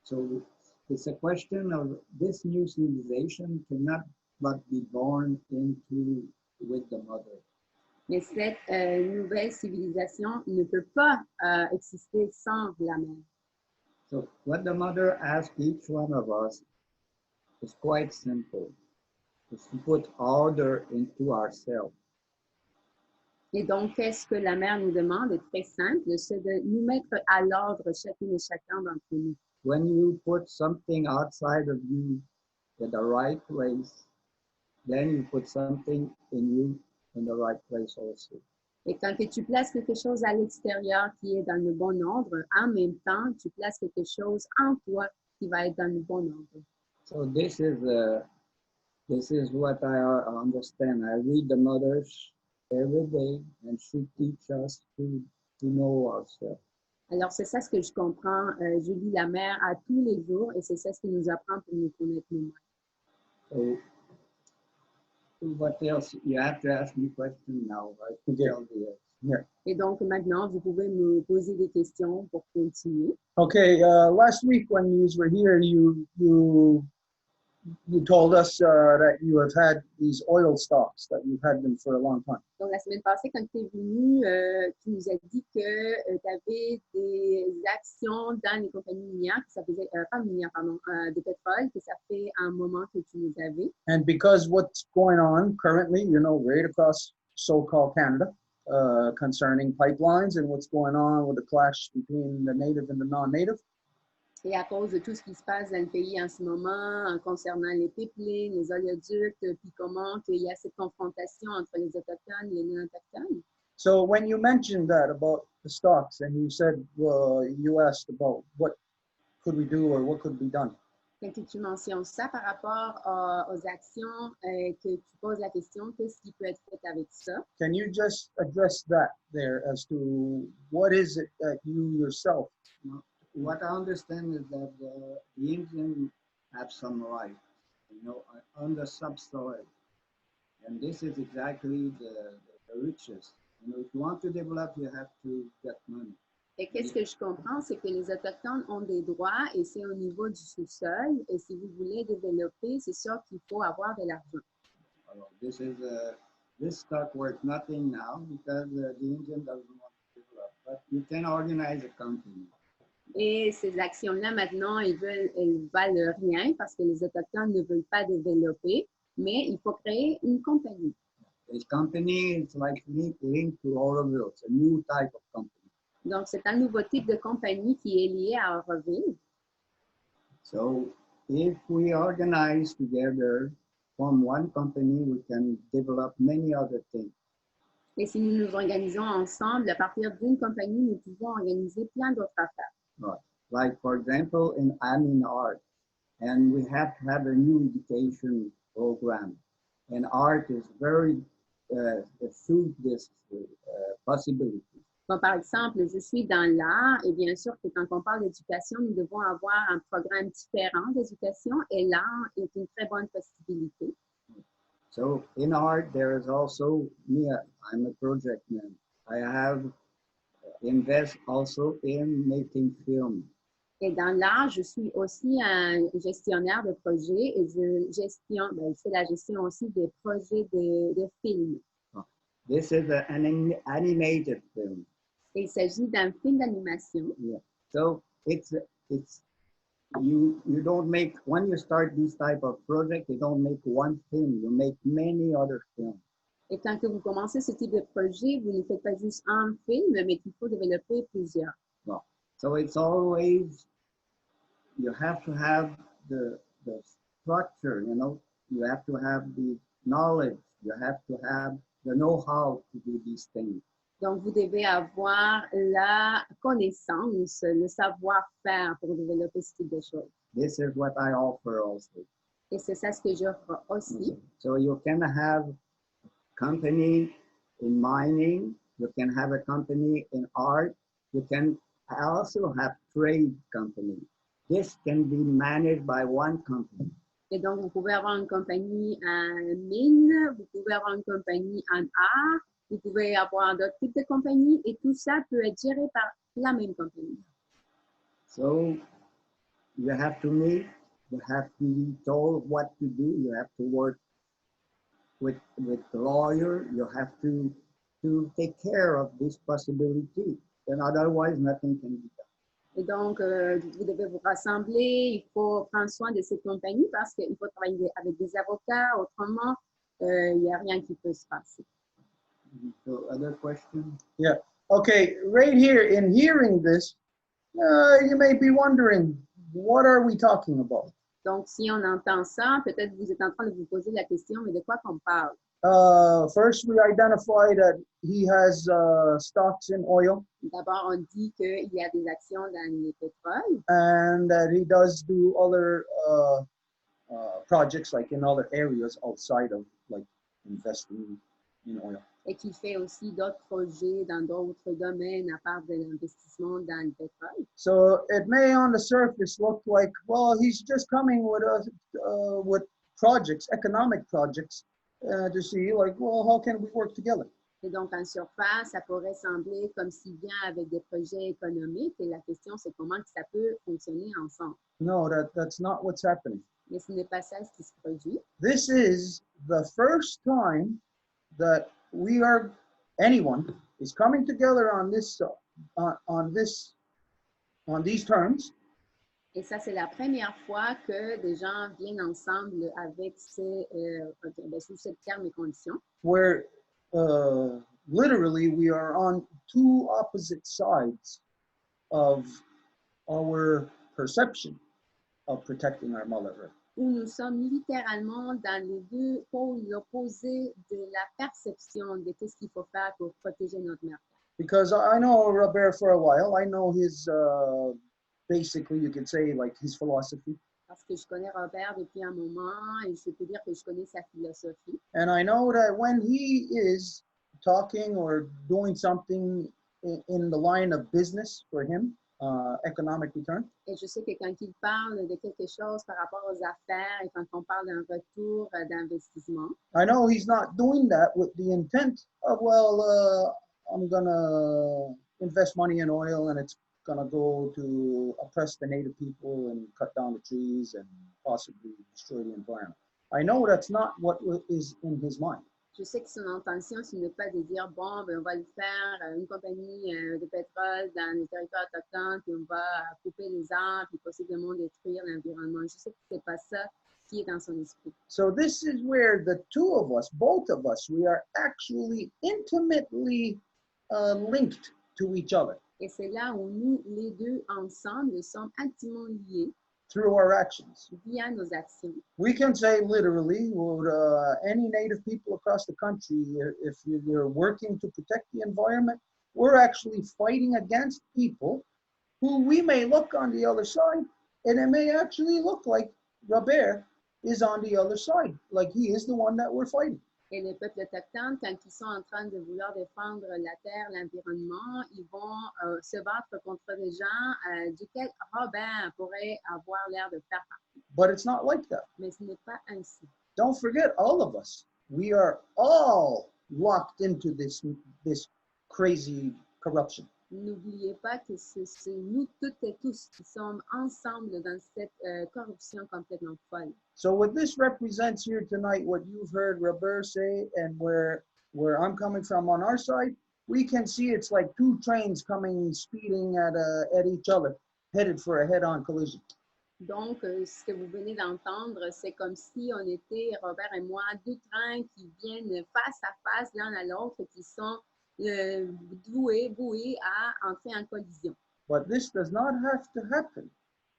So it's a question of this new civilization cannot but be born into with the mother. Mais cette nouvelle civilisation ne peut pas exister sans la mère. So what the mother asks each one of us is quite simple. Is to put order into ourselves. Et donc, qu'est-ce que la mère nous demande est très simple, c'est de nous mettre à l'ordre chacune et chacun d'entre nous. When you put something outside of you in the right place, then you put something in you in the right place also. Et quand tu places quelque chose à l'extérieur qui est dans le bon ordre, en même temps, tu places quelque chose en toi qui va être dans le bon ordre. So this is what I understand. I read the mothers every day, and she teach us to know ourselves. Alors, c'est ça ce que je comprends. Je lis la mère à tous les jours et c'est ça ce qui nous apprend pour nous connaître nous-mêmes. So, what else? You have to ask me questions now, right? Yeah. Et donc, maintenant, vous pouvez me poser des questions pour continuer. Okay, last week when you were here, you you told us that you have had these oil stocks, that you've had them for a long time. Donc, la semaine passée, quand tu es venu, tu nous as dit que tu avais des actions dans les compagnies minières, que ça faisait, pas minières, pardon, de pétrole, que ça fait un moment que tu les avais. And because what's going on currently, you know, right across so-called Canada, concerning pipelines and what's going on with the clash between the native and the non-native. Et à cause de tout ce qui se passe dans le pays en ce moment, concernant les pipelines, les oléoducs, puis comment qu'il y a cette confrontation entre les Autochtones et les non-Autochtones. So when you mentioned that about the stocks and you said, you asked about what could we do or what could be done. Quand tu mentionnes ça par rapport aux actions, que tu poses la question, qu'est-ce qui peut être fait avec ça? Can you just address that there as to what is it that you yourself? What I understand is that the Indians have some rights, you know, on the subsoil. And this is exactly the richest. You know, if you want to develop, you have to get money. Et qu'est-ce que je comprends, c'est que les Autochtones ont des droits et c'est au niveau du sous-sol. Et si vous voulez développer, c'est sûr qu'il faut avoir de l'argent. Alors, this stock worth nothing now because the Indian doesn't want to develop. But you can organize a company. Et ces actions-là, maintenant, elles valent rien parce que les Autochtones ne veulent pas développer, mais il faut créer une compagnie. This company is like linked to Oroville. It's a new type of company. Donc, c'est un nouveau type de compagnie qui est lié à Auroville. So, if we organize together from one company, we can develop many other things. Et si nous nous organisons ensemble, à partir d'une compagnie, nous pouvons organiser plein d'autres affaires. Right. Like, for example, I'm in art, and we have to have a new education program. And art is very suit this possibility. Bon, par exemple, je suis dans l'art et bien sûr que quand on parle d'éducation, nous devons avoir un programme différent d'éducation et l'art est une très bonne possibilité. So in art, there is also me. I'm a project man. I have invest also in making film. Et dans l'art, je suis aussi un gestionnaire de projets et je fais la gestion aussi des projets de films. This is an animated film. Et il s'agit d'un film d'animation. Yeah. So it's you don't make, when you start this type of project, you don't make one film, you make many other films. Et quand que vous commencez ce type de projet, vous ne faites pas juste un film, mais qu'il faut développer plusieurs. No. So it's always, you have to have the structure, you know, you have to have the knowledge, you have to have the know-how to do these things. Donc, vous devez avoir la connaissance, le savoir-faire pour développer ce type de choses. This is what I offer also. Et c'est ça ce que j'offre aussi. Okay. So you can have company in mining, you can have a company in art, you can also have trade company. This can be managed by one company. Et donc, vous pouvez avoir une compagnie en mine, vous pouvez avoir une compagnie en art, vous pouvez avoir d'autres types de compagnies et tout ça peut être géré par la même compagnie. So you have to meet, you have to be told what to do, you have to work with the lawyer, you have to take care of this possibility, and otherwise nothing can be done. Et donc, vous devez vous rassembler, il faut prendre soin de cette compagnie parce qu'il faut travailler avec des avocats, autrement, il n'y a rien qui peut se passer. So other questions? Yeah. Okay, right here, in hearing this, you may be wondering, what are we talking about? Donc, si on entend ça, peut-être vous êtes en train de vous poser la question, mais de quoi qu'on parle? First, we identify that he has stocks in oil. D'abord, on dit qu'il y a des actions dans les pétroles. And that he does do other projects like in other areas outside of like investing in oil. Et qu'il fait aussi d'autres projets dans d'autres domaines à part de l'investissement dans le pétrole. So it may on the surface look like, well, he's just coming with projects, economic projects, to see like, well, how can we work together? Et donc, en surface, ça pourrait sembler comme s'il vient avec des projets économiques. Et la question, c'est comment que ça peut fonctionner ensemble. No, that's not what's happening. Mais ce n'est pas ça ce qui se produit. This is the first time that anyone is coming together on these terms. Et ça, c'est la première fois que des gens viennent ensemble avec sous ces termes et conditions. Where literally we are on two opposite sides of our perception of protecting our Mother Earth. Où nous sommes littéralement dans les deux pôles opposés de la perception de ce qu'il faut faire pour protéger notre mère. Because I know Robert for a while. I know his, basically you could say like his philosophy. Parce que je connais Robert depuis un moment et je peux dire que je connais sa philosophie. And I know that when he is talking or doing something in the line of business for him, economic return. Et je sais que quand il parle de quelque chose par rapport aux affaires et quand on parle d'un retour d'investissement, I know he's not doing that with the intent of, I'm going to invest money in oil and it's going to go to oppress the native people and cut down the trees and possibly destroy the environment. I know that's not what is in his mind. Je sais que son intention, ce n'est pas de dire, bon, ben, on va le faire une compagnie de pétrole dans les territoires autochtones, puis on va couper les arbres, puis possiblement détruire l'environnement. Je sais que ce n'est pas ça qui est dans son esprit. So this is where the two of us, both of us, we are actually intimately linked to each other. Et c'est là où nous, les deux, ensemble, sommes intimement liés through our actions. via nos actions. We can say literally, would any native people across the country, if you're working to protect the environment, we're actually fighting against people who we may look on the other side, and it may actually look like Robert is on the other side, like he is the one that we're fighting. Et les peuples autochtones, quand ils sont en train de vouloir défendre la terre, l'environnement, ils vont se battre contre des gens duquel Robert pourrait avoir l'air de faire partie. But it's not like that. Mais ce n'est pas ainsi. Don't forget, all of us, we are all locked into this crazy corruption. N'oubliez pas que c'est nous toutes et tous qui sommes ensemble dans cette corruption complètement folle. So what this represents here tonight, what you've heard Robert say, and where I'm coming from on our side, we can see it's like two trains coming speeding at each other, headed for a head-on collision. Donc, ce que vous venez d'entendre, c'est comme si on était, Robert et moi, deux trains qui viennent face à face l'un à l'autre et qui sont voués à entrer en collision. But this does not have to happen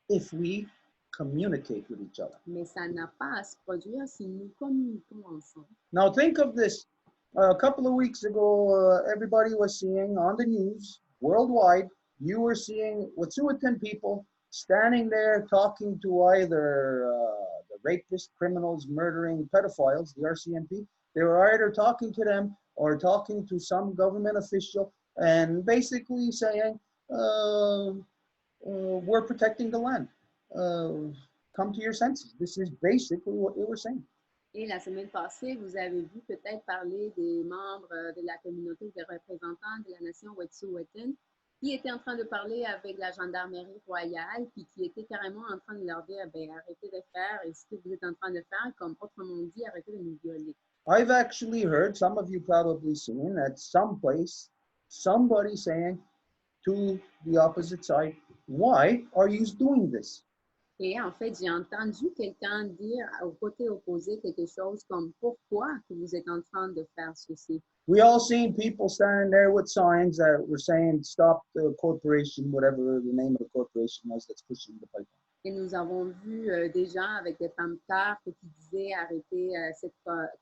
if we communicate with each other. Mais ça n'a pas à se produire si nous communiquons ensemble. Now think of this. A couple of weeks ago, everybody was seeing on the news worldwide, you were seeing Wet'suwet'en people standing there talking to either the rapists, criminals, murdering pedophiles, the RCMP. They were either talking to them or talking to some government official and basically saying, we're protecting the land. Come to your senses. This is basically what they were saying. Et la semaine passée, vous avez vu peut-être parler des membres de la communauté des représentants de la nation Wet'suwet'en qui étaient en train de parler avec la gendarmerie royale puis qui étaient carrément en train de leur dire, ben, arrêtez de faire ce que vous êtes en train de faire, comme autrement dit, arrêtez de nous violer. I've actually heard, some of you probably seen, at some place, somebody saying to the opposite side, why are you doing this? Et en fait, j'ai entendu quelqu'un dire au côté opposé quelque chose comme « Pourquoi que vous êtes en train de faire ceci? » We all seen people standing there with signs that were saying, stop the corporation, whatever the name of the corporation was that's pushing the pipeline. Et nous avons vu des gens avec des pancartes qui disaient arrêter cette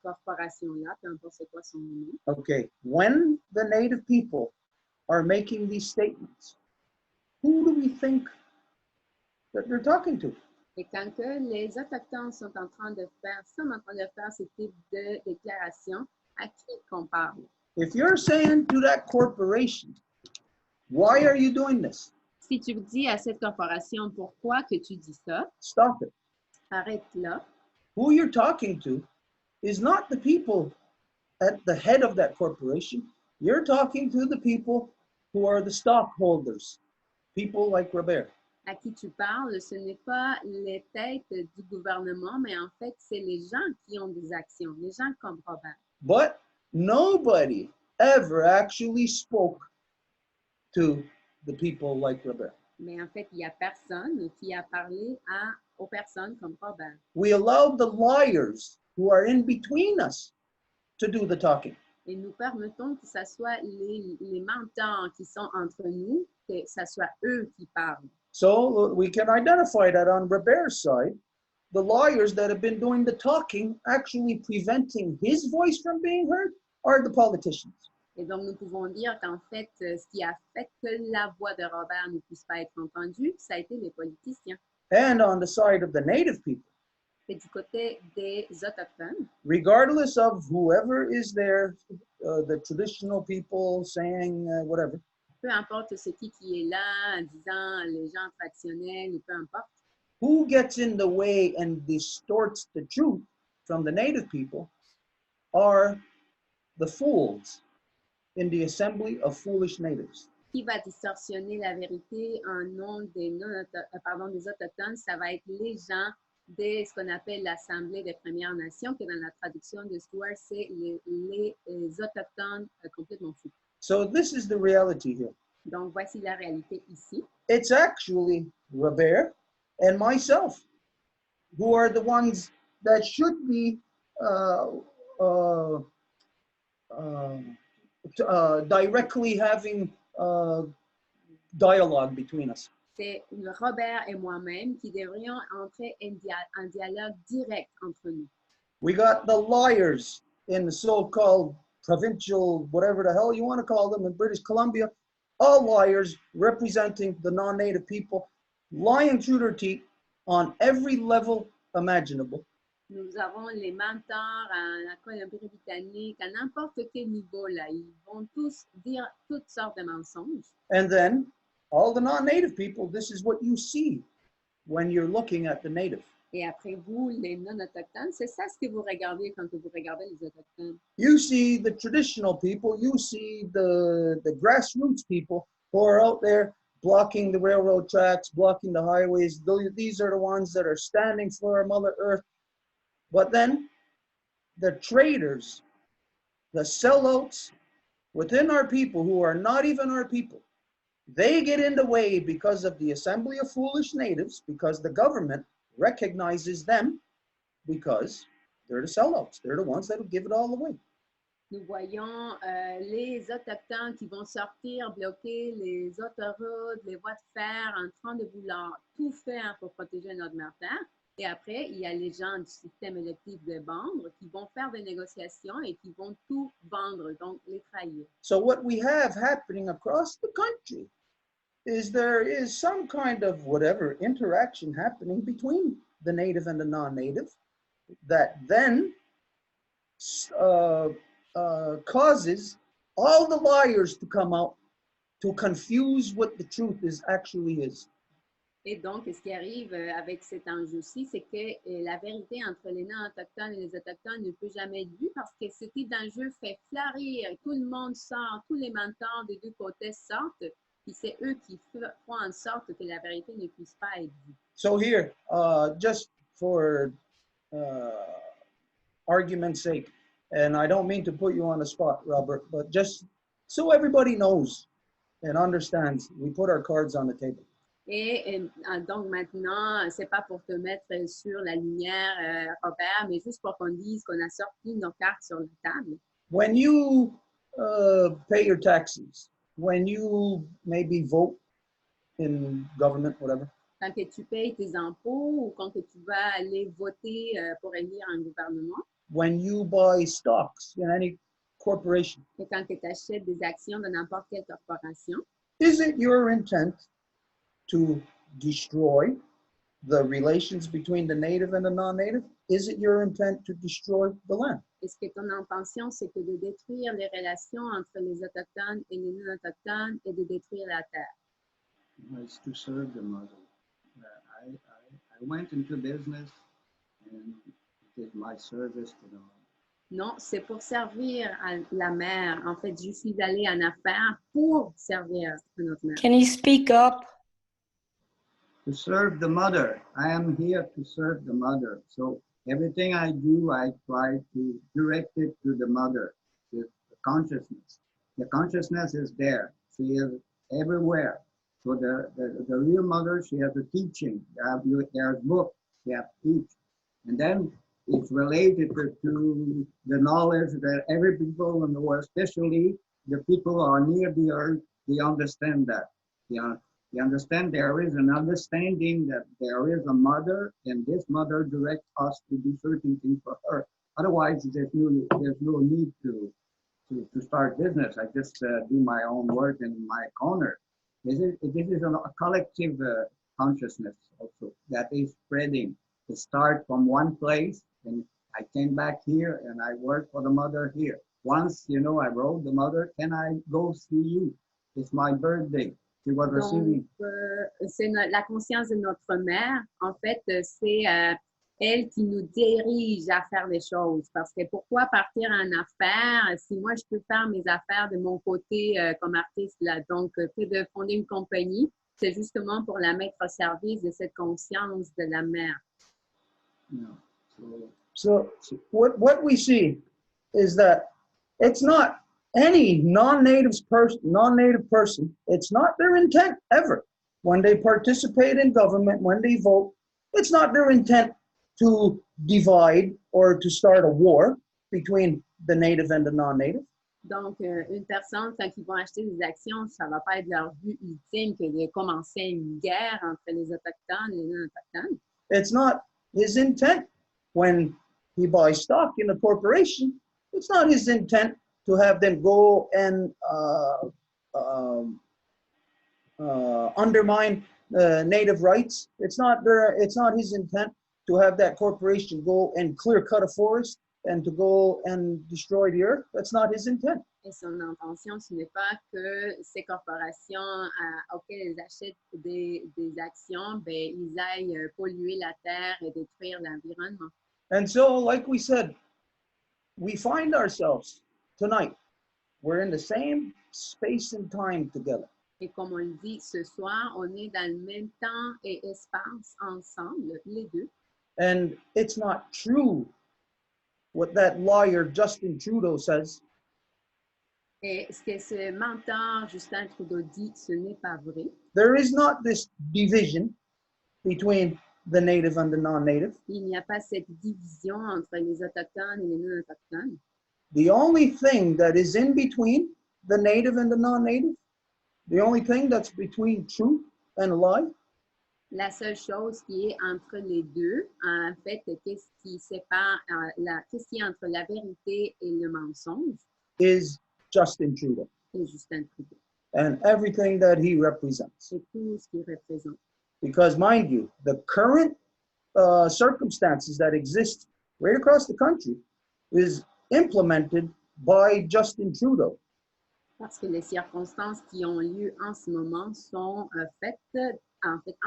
corporation-là, peu importe c'est quoi son nom. Okay, when the native people are making these statements, who do we think that they're talking to? Et quand que les Autochtones sont en train de faire ce type de déclaration, à qui qu'on parle? If you're saying to that corporation, why are you doing this? Si tu dis à cette corporation, pourquoi que tu dis ça? Stop it. Arrête là. Who you're talking to is not the people at the head of that corporation. You're talking to the people who are the stockholders, people like Robert. à qui tu parles, ce n'est pas les têtes du gouvernement, mais en fait, c'est les gens qui ont des actions, les gens comme Robert. But nobody ever actually spoke to the people like Robert. Mais en fait, il n'y a personne qui a parlé aux personnes comme Robert. We allowed the liars who are in between us to do the talking. Et nous permettons que ce soit les menteurs qui sont entre nous, que ce soit eux qui parlent. So we can identify that on Robert's side, the lawyers that have been doing the talking, actually preventing his voice from being heard, are the politicians. Et donc, nous pouvons dire qu'en fait, ce qui a fait que la voix de Robert ne puisse pas être entendue, ça a été les politiciens. And on the side of the native people, Et du côté des autochtones, regardless of whoever is there, the traditional people saying whatever, peu importe ce qui est là, en disant les gens traditionnels, peu importe, who gets in the way and distorts the truth from the native people are the fools in the assembly of foolish natives. qui va distorsionner la vérité en nom des autochtones, ça va être les gens de ce qu'on appelle l'Assemblée des Premières Nations, que dans la traduction de Stuart, c'est les autochtones complètement fous. So this is the reality here. Donc, voici la réalité ici. It's actually Robert and myself who are the ones that should be directly having dialogue between us. C'est Robert et moi-même qui devrions entrer en dialogue direct entre nous. We got the liars in the so-called provincial, whatever the hell you want to call them, in British Columbia, all liars representing the non-native people, lying through their teeth on every level imaginable. Nous avons les menteurs en la Colombie-Britannique, à n'importe quel niveau, là. Ils vont tous dire toutes sortes de mensonges. And then all the non-native people, this is what you see when you're looking at the native. Et après vous, les non-autochtones, c'est ça ce que vous regardez quand vous regardez les autochtones. You see the traditional people, you see the grassroots people who are out there blocking the railroad tracks, blocking the highways. These are the ones that are standing for our Mother Earth. But then the traitors, the sellouts within our people who are not even our people, they get in the way because of the Assembly of Foolish Natives, because the government recognizes them, because they're the sellouts. They're the ones that will give it all away. Nous voyons les autochtones qui vont sortir, bloquer les autoroutes, les voies de fer, en train de vouloir tout faire pour protéger notre mère terre. Et après, il y a les gens du système électif de vendre qui vont faire des négociations et qui vont tout vendre, donc les trahir. So what we have happening across the country is there is some kind of whatever interaction happening between the native and the non-native that then causes all the liars to come out to confuse what the truth is actually is. Et donc, ce qui arrive avec cet enjeu-ci, c'est que la vérité entre les non-autochtones et les autochtones ne peut jamais être vue parce que ce type d'enjeu fait fleurir. Tout le monde sort, tous les menteurs des deux côtés sortent, puis c'est eux qui font en sorte que la vérité ne puisse pas être vue. So here, just for argument's sake, and I don't mean to put you on the spot, Robert, but just so everybody knows and understands, we put our cards on the table. Et donc maintenant, c'est pas pour te mettre sur la lumière, Robert, mais juste pour qu'on dise qu'on a sorti nos cartes sur la table. When you pay your taxes, when you maybe vote in government, whatever, Quand que tu payes tes impôts ou quand que tu vas aller voter pour élire un gouvernement, when you buy stocks in any corporation, et quand que tu achètes des actions de n'importe quelle corporation, is it your intent to destroy the relations between the native and the non-native? Is it your intent to destroy the land? est-ce que ton intention, c'est que de détruire les relations entre les autochtones et les non-autochtones et de détruire la terre? It's to serve the mother. I went into business and did my service to the mother. Non, c'est pour servir à la mère. En fait, je suis allée en affaires pour servir à notre mère. Can you speak up? to serve the mother. I am here to serve the mother. So everything I do, I try to direct it to the mother, the consciousness. The consciousness is there. She is everywhere. So the real mother, she has a teaching. There's book, she has to teach. And then it's related to the knowledge that every people in the world, especially the people who are near the earth, they understand that. They understand there is an understanding that there is a mother, and this mother directs us to do certain things for her. Otherwise, there's no need to start business. I just do my own work in my corner. This is a collective consciousness also that is spreading. It starts from one place, and I came back here and I work for the mother here. Once, I wrote the mother, can I go see you? It's my birthday. She was receiving. C'est la conscience de notre mère. En fait, c'est elle qui nous dirige à faire les choses. Parce que pourquoi partir en affaires si moi, je peux faire mes affaires de mon côté comme artiste là? Donc, que de fonder une compagnie, c'est justement pour la mettre au service de cette conscience de la mère. So what we see is that it's not any non-native person, it's not their intent ever. When they participate in government, when they vote, it's not their intent to divide or to start a war between the native and the non-native. Donc, une personne, quand ils vont acheter des actions, ça ne va pas être leur but ultime que de commencer une guerre entre les Autochtones et les non-Autochtones. It's not his intent when he buys stock in a corporation. It's not his intent to have them go and undermine native rights. It's not his intent to have that corporation go and clear cut a forest and to go and destroy the earth. That's not his intent. Et son intention, ce n'est pas que ces corporations auxquelles ils achètent des actions, ben, ils aillent polluer la terre et détruire l'environnement. And so, like we said, we find ourselves tonight, we're in the same space and time together. Et comme on le dit, ce soir, on est dans le même temps et espace ensemble, les deux. And it's not true what that lawyer Justin Trudeau says. Et ce que ce menteur Justin Trudeau dit, ce n'est pas vrai. There is not this division between the native and the non-native. Il n'y a pas cette division entre les Autochtones et les non-Autochtones. The only thing that is in between the native and the non-native, the only thing that's between truth and a lie, La seule chose qui est entre les deux, en fait, qu'est-ce qui sépare, qu'est-ce qui est entre la vérité et le mensonge, is Justin Trudeau c'est Justin Trudeau. and everything that he represents. C'est tout ce qu'il représente. Because mind you, the current circumstances that exist right across the country is implemented by Justin Trudeau. Parce que les circonstances qui ont lieu en ce moment sont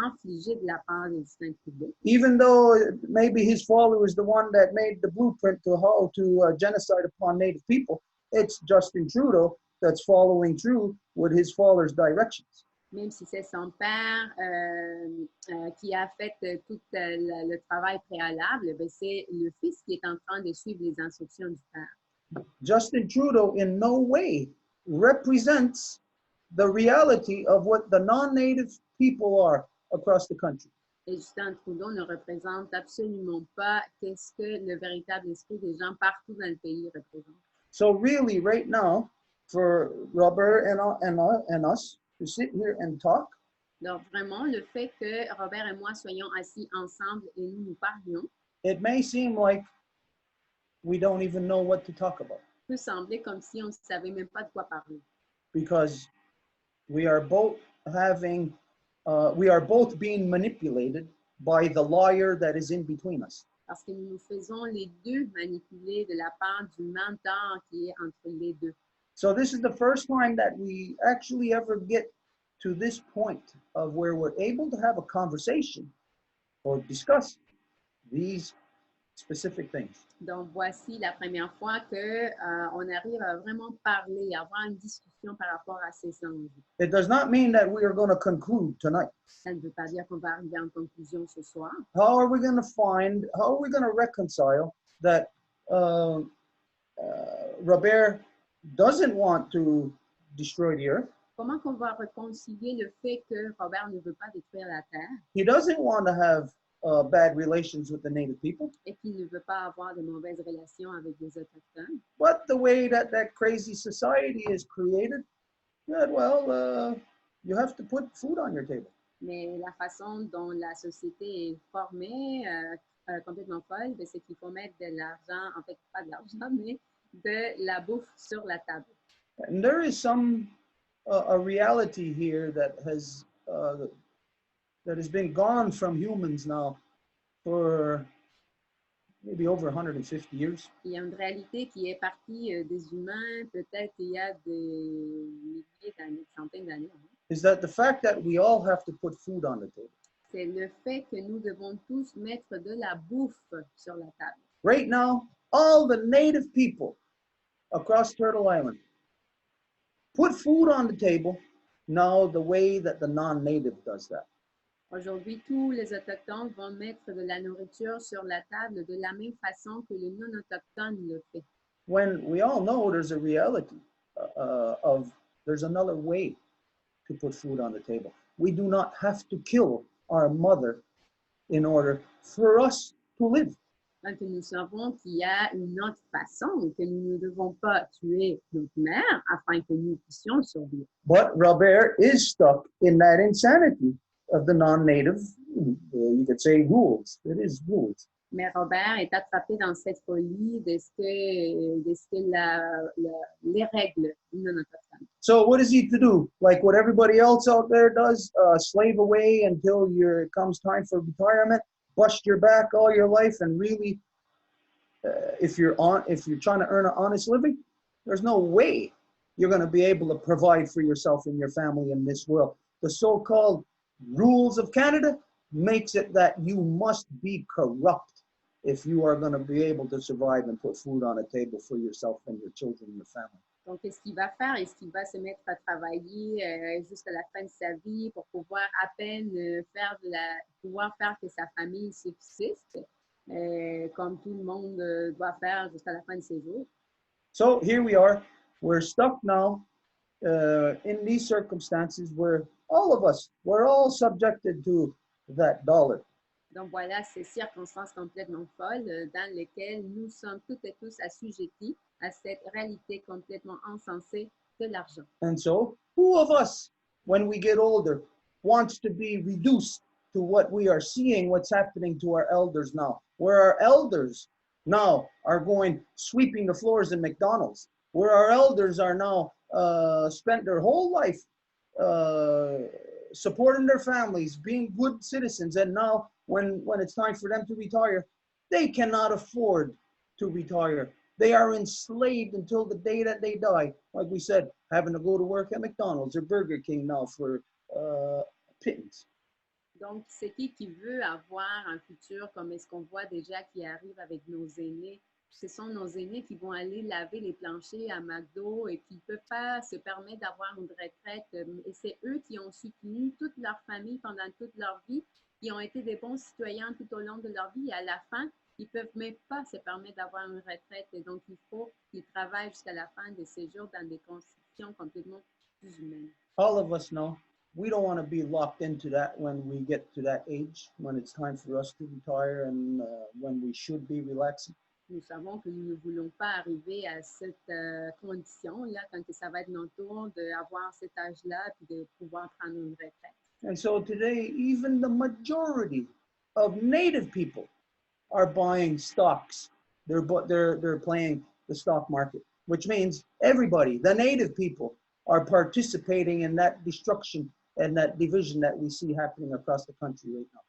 infligées de la part de Justin Trudeau. Even though maybe his father was the one that made the blueprint to how to genocide upon Native people, it's Justin Trudeau that's following through with his father's directions. Même si c'est son père qui a fait tout le travail préalable, ben c'est le fils qui est en train de suivre les instructions du père. Justin Trudeau in no way represents the reality of what the non-native people are across the country. Et Justin Trudeau ne représente absolument pas qu'est-ce que le véritable esprit des gens partout dans le pays représente. So really, right now, for Robert and us to sit here and talk, Donc vraiment, le fait que Robert et moi soyons assis ensemble et nous parlions, it may seem like we don't even know what to talk about peut sembler comme si on ne savait même pas de quoi parler. because we are both being manipulated by the liar that is in between us. Parce que nous nous faisons les deux manipuler de la part du menteur qui est entre les deux. So this is the first time that we actually ever get to this point of where we're able to have a conversation or discuss these specific things. Donc, voici la première fois que on arrive à vraiment parler, à avoir une discussion par rapport à ces enjeux. It does not mean that we are going to conclude tonight. Ça ne veut pas dire qu'on va arriver à une conclusion ce soir. How are we going to reconcile that Robert doesn't want to destroy the earth? Comment qu'on va réconcilier le fait que Robert ne veut pas détruire la terre He doesn't want to have bad relations with the native people. et qu'il ne veut pas avoir de mauvaises relations avec les autochtones? But the way that crazy society is created, that, well, you have to put food on your table. Mais la façon dont la société est formée, complètement folle, ben, c'est qu'il faut mettre de l'argent, en fait, pas de l'argent, mais de la bouffe sur la table. And there is a reality here that has been gone from humans now for maybe over 150 years. Il y a une réalité qui est partie des humains, peut-être il y a des milliers d'années, centaines d'années. Is that the fact that we all have to put food on the table. C'est le fait que nous devons tous mettre de la bouffe sur la table. Right now, all the native people across Turtle Island put food on the table now the way that the non-native does that. Aujourd'hui, tous les autochtones vont mettre de la nourriture sur la table de la même façon que le non-autochtone le fait. When we all know there's a reality there's another way to put food on the table. We do not have to kill our mother in order for us to live. Donc, nous savons qu'il y a une autre façon, que nous ne devons pas tuer notre mère afin que nous puissions survivre. But Robert is stuck in that insanity of the non-native, you could say, rules. It is rules. Mais Robert est attrapé dans cette folie de ce que les règles non autochtones. So what is he to do? Like what everybody else out there does, slave away until it comes time for retirement, bust your back all your life, and really, if you're trying to earn an honest living, there's no way you're going to be able to provide for yourself and your family in this world. The so-called rules of Canada makes it that you must be corrupt if you are going to be able to survive and put food on a table for yourself and your children and your family. Donc, qu'est-ce qu'il va faire? Est-ce qu'il va se mettre à travailler jusqu'à la fin de sa vie pour pouvoir à peine pouvoir faire que sa famille subsiste, comme tout le monde doit faire jusqu'à la fin de ses jours? So here we are. We're stuck now in these circumstances where all of us, we're all subjected to that dollar. Donc voilà ces circonstances complètement folles dans lesquelles nous sommes toutes et tous assujettis à cette réalité complètement insensée de l'argent. And so, who of us, when we get older, wants to be reduced to what we are seeing, what's happening to our elders now, where our elders now are going sweeping the floors in McDonald's, where our elders are now spent their whole life supporting their families, being good citizens, and now when it's time for them to retire, they cannot afford to retire. They are enslaved until the day that they die. Like we said, having to go to work at McDonald's or Burger King now for pittance. Donc, c'est qui veut avoir un futur comme est-ce qu'on voit déjà qui arrive avec nos aînés? Ce sont nos aînés qui vont aller laver les planchers à McDo et qui ne peuvent pas se permettre d'avoir une retraite. Et c'est eux qui ont soutenu toute leur famille pendant toute leur vie, qui ont été des bons citoyens tout au long de leur vie. Et à la fin, ils ne peuvent même pas se permettre d'avoir une retraite. Et donc, il faut qu'ils travaillent jusqu'à la fin de ces jours dans des conditions complètement plus humaines. All of us know we don't want to be locked into that when we get to that age, when it's time for us to retire and when we should be relaxing. Nous savons que nous ne voulons pas arriver à cette condition-là quand ça va être notre tour d'avoir cet âge-là et de pouvoir prendre une retraite. And so today, even the majority of native people are buying stocks. They're playing the stock market, which means everybody, the native people, are participating in that destruction and that division that we see happening across the country right now.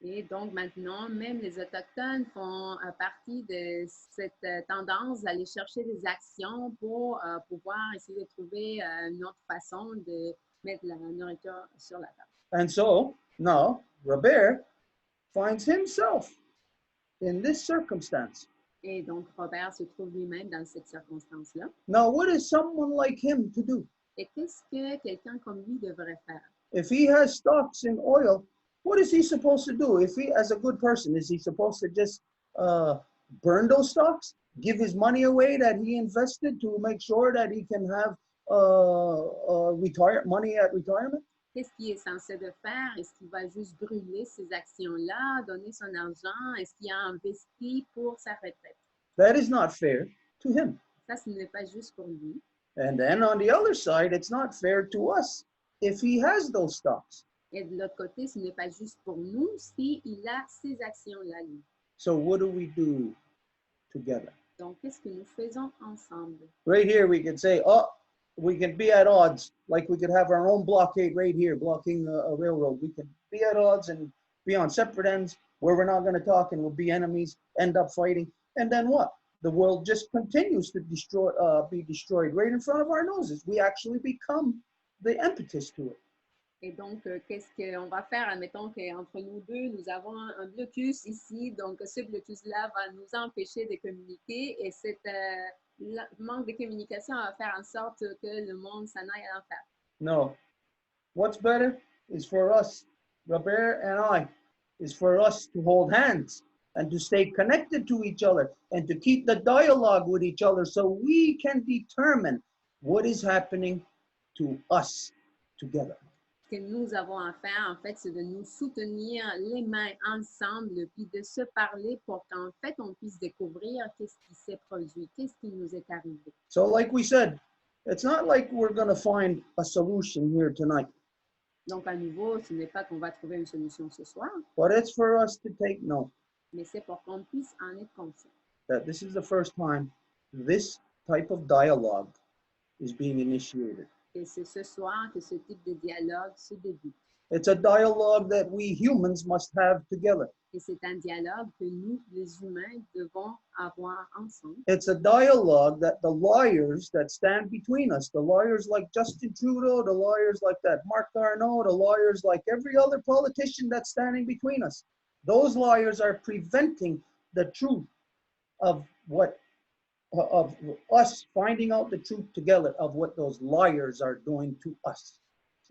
Et donc maintenant, même les Autochtones font partie de cette tendance d'aller chercher des actions pour pouvoir essayer de trouver une autre façon de mettre la nourriture sur la table. And so now Robert finds himself in this circumstance. Et donc, Robert se trouve lui-même dans cette circonstance-là. Now, what is someone like him to do? Et qu'est-ce que quelqu'un comme lui devrait faire? If he has stocks in oil, what is he supposed to do? If he, as a good person, is he supposed to just burn those stocks, give his money away that he invested to make sure that he can have money at retirement? Qu'est-ce qu'il est censé de faire? Est-ce qu'il va juste brûler ses actions-là, donner son argent? Est-ce qu'il a investi pour sa retraite? That is not fair to him. Ça, ce n'est pas juste pour lui. And then on the other side, it's not fair to us if he has those stocks. Et de l'autre côté, ce n'est pas juste pour nous s'il a ces actions-là, lui. So what do we do together? Donc, qu'est-ce que nous faisons ensemble? Right here, we can say, oh, we can be at odds, like we could have our own blockade right here, blocking a railroad. We can be at odds and be on separate ends where we're not going to talk and we'll be enemies, end up fighting. And then what? The world just continues to be destroyed right in front of our noses. We actually become the impetus to it. Et donc, qu'est-ce qu'on va faire? Admettons qu'entre nous deux, nous avons un blocus ici. Donc, ce blocus-là va nous empêcher de communiquer. Et cet manque de communication va faire en sorte que le monde s'en aille à l'enfer. No. What's better is for us, Robert and I, is for us to hold hands and to stay connected to each other and to keep the dialogue with each other so we can determine what is happening to us together. Ce que nous avons à faire, en fait, c'est de nous soutenir les mains ensemble, puis de se parler pour qu'en fait, on puisse découvrir qu'est-ce qui s'est produit, qu'est-ce qui nous est arrivé. So like we said, it's not like we're going to find a solution here tonight, Donc, à nouveau, ce n'est pas qu'on va trouver une solution ce soir, but it's for us to take note mais c'est pour qu'on puisse en être conscient. that this is the first time this type of dialogue is being initiated. Et c'est ce soir que ce type de dialogue se débute. It's a dialogue that we humans must have together. Et c'est un dialogue que nous, les humains, devons avoir ensemble. It's a dialogue that the lawyers that stand between us, the lawyers like Justin Trudeau, the lawyers like that Mark Garneau, the lawyers like every other politician that's standing between us, those lawyers are preventing the truth of us finding out the truth together of what those liars are doing to us.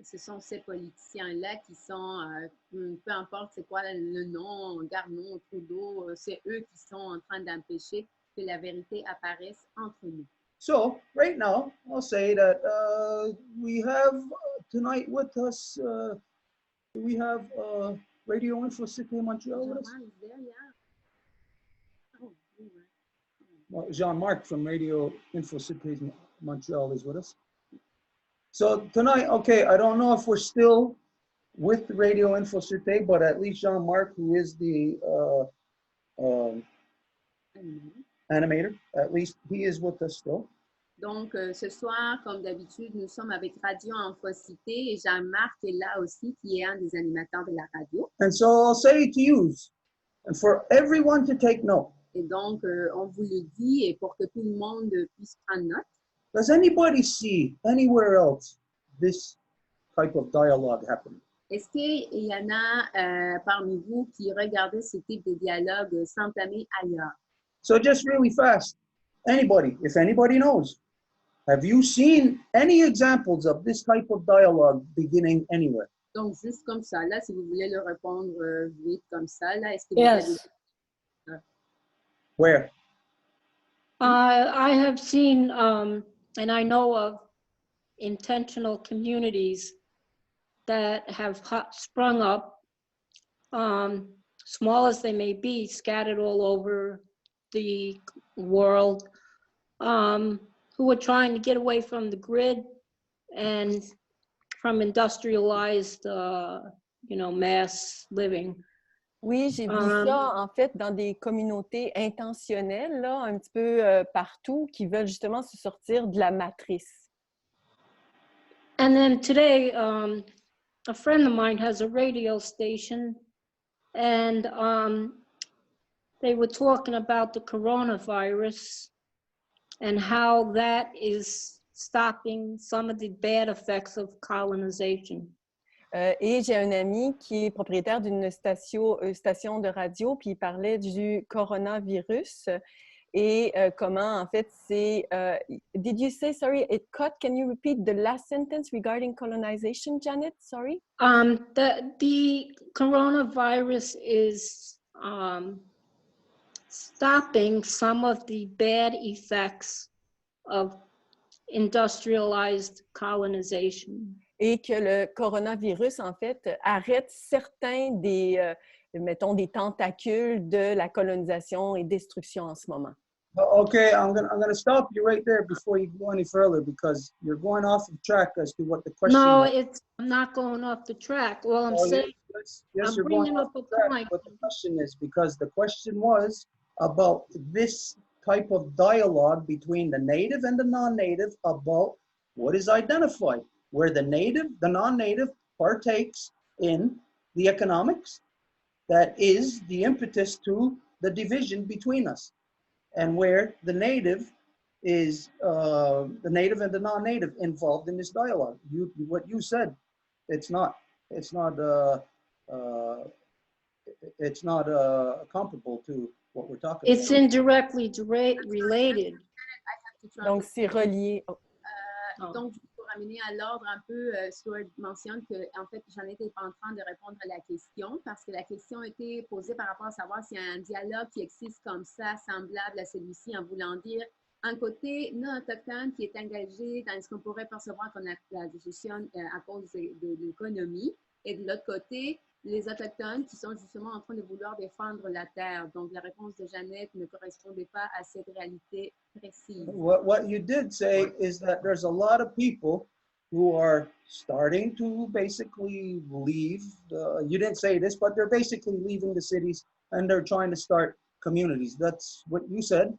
Ce sont ces politiciens-là qui sont, peu importe c'est quoi le nom, Garneau, Trudeau, c'est eux qui sont en train d'empêcher que la vérité apparaisse entre nous. So right now, I'll say that we have tonight with us, we have Radio Info Cité Montreal with us. Jean-Marc is there, yeah. Oh, anyway. Well, Jean-Marc from Radio Info Cité Montreal is with us. So tonight, okay, I don't know if we're still with Radio Info Cité, but at least Jean-Marc, who is the animator, at least he is with us still. Donc, ce soir, comme d'habitude, nous sommes avec Radio Infocité et Jean-Marc est là aussi, qui est un des animateurs de la radio. And so I'll say to you, and for everyone to take note. Et donc, on vous le dit, et pour que tout le monde puisse prendre note. Does anybody see anywhere else this type of dialogue happening? Est-ce qu'il y en a parmi vous qui regardaient ce type de dialogue s'entamer ailleurs? So just really fast, anybody, if anybody knows, have you seen any examples of this type of dialogue beginning anywhere? Donc, juste comme ça, là, si vous voulez le répondre vite comme ça, là, est-ce que vous avez... Where? I have seen, and I know of intentional communities that have sprung up, small as they may be, scattered all over the world, who are trying to get away from the grid and from industrialized, mass living. Oui, j'ai vu ça, en fait, dans des communautés intentionnelles, là, un petit peu partout, qui veulent justement se sortir de la matrice. And then today, a friend of mine has a radio station, and they were talking about the coronavirus and how that is stopping some of the bad effects of colonization. Et j'ai un ami qui est propriétaire d'une station de radio, puis il parlait du coronavirus et comment, en fait, c'est... did you say, sorry, it cut? Can you repeat the last sentence regarding colonization, Janet? Sorry? The coronavirus is stopping some of the bad effects of industrialized colonization. Et que le coronavirus, en fait, arrête certains des, mettons, des tentacules de la colonisation et destruction en ce moment. Okay, I'm gonna stop you right there before you go any further because you're going off of track as to what the question No, is. I'm not going off the track. Well, I'm Oh, saying, yes, I'm you're going bringing off up a track point. what the question is because the question was about this type of dialogue between the native and the non-native about what is identified, where the native, the non-native partakes in the economics that is the impetus to the division between us, and where the native is the native and the non-native involved in this dialogue. What you said, it's not comparable to what we're talking It's about. indirectly related. Donc, c'est relié. Oh. Donc, pour ramener à l'ordre un peu, Stuart mentionne que, en fait, j'en étais pas en train de répondre à la question parce que la question était posée par rapport à savoir s'il y a un dialogue qui existe comme ça, semblable à celui-ci, en voulant dire un côté non autochtone qui est engagé dans ce qu'on pourrait percevoir comme la discussion à cause de l'économie, et de l'autre côté, les autochtones qui sont justement en train de vouloir défendre la terre. Donc, la réponse de Jeannette ne correspondait pas à cette réalité précise. What you did say is that there's a lot of people who are starting to basically leave. You didn't say this, but they're basically leaving the cities and they're trying to start communities. That's what you said.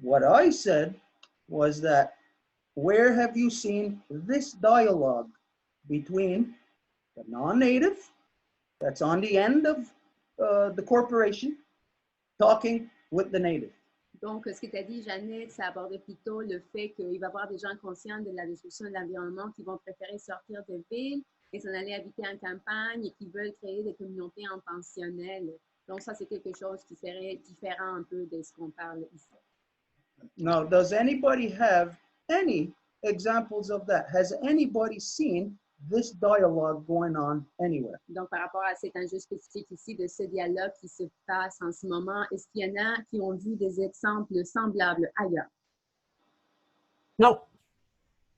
What I said was that where have you seen this dialogue between the non-native that's on the end of the corporation talking with the native? Donc, ce que tu as dit, Jeannette, ça abordait plutôt le fait qu'il va y avoir des gens conscients de la destruction de l'environnement qui vont préférer sortir de ville et s'en aller habiter en campagne et qui veulent créer des communautés en pensionnel. Donc, ça, c'est quelque chose qui serait différent un peu de ce qu'on parle ici. Now, does anybody have any examples of that? Has anybody seen this dialogue going on anywhere? Donc, par rapport à cet enjeu spécifique ici de ce dialogue qui se passe en ce moment, est-ce qu'il y en a qui ont vu des exemples semblables ailleurs? Non.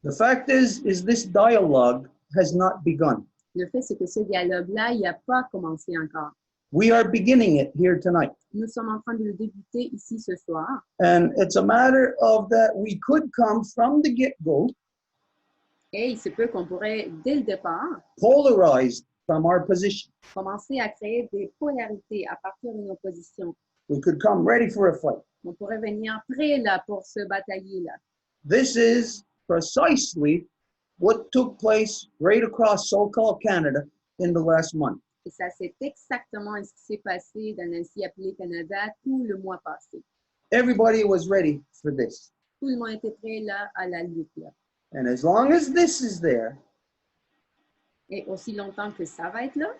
The fact is this dialogue has not begun. Le fait, c'est que ce dialogue-là, il n'a pas commencé encore. We are beginning it here tonight. Nous sommes en train de le débuter ici ce soir. And it's a matter of that we could come from the get-go Et il se peut qu'on pourrait, dès le départ, polarized from our position. commencer à créer des polarités à partir de nos positions. We could come ready for a fight. On pourrait venir prêt là pour se batailler là. This is precisely what took place right across so-called Canada in the last month. Et ça, c'est exactement ce qui s'est passé dans l'ainsi appelé Canada tout le mois passé. Everybody was ready for this. Tout le monde était prêt là à la lutte là. And as long as this is there, Et aussi longtemps que ça va être là,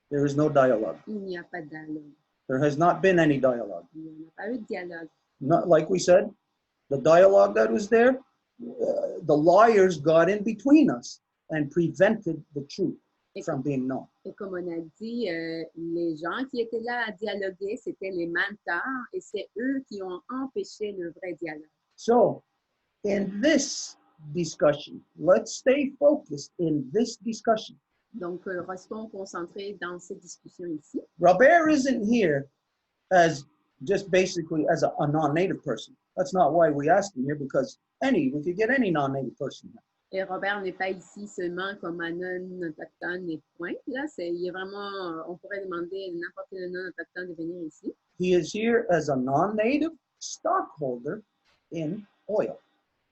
there is no dialogue. il n'y a pas de dialogue. There has not been any dialogue. Il n'y a pas eu de dialogue. Not like we said, the dialogue that was there, the liars got in between us and prevented the truth from being known. Et comme on a dit, les gens qui étaient là à dialoguer, c'était les menteurs et c'est eux qui ont empêché le vrai dialogue. So, in this discussion, let's stay focused in this discussion. Donc, restons concentrés dans cette discussion ici. Robert isn't here as just basically as a non-native person. That's not why we asked him here, because we could get any non-native person here. Et Robert n'est pas ici seulement comme un non-autochtone et point. Là, il est vraiment, on pourrait demander à n'importe quel non-autochtone de venir ici. He is here as a non-native stockholder in oil.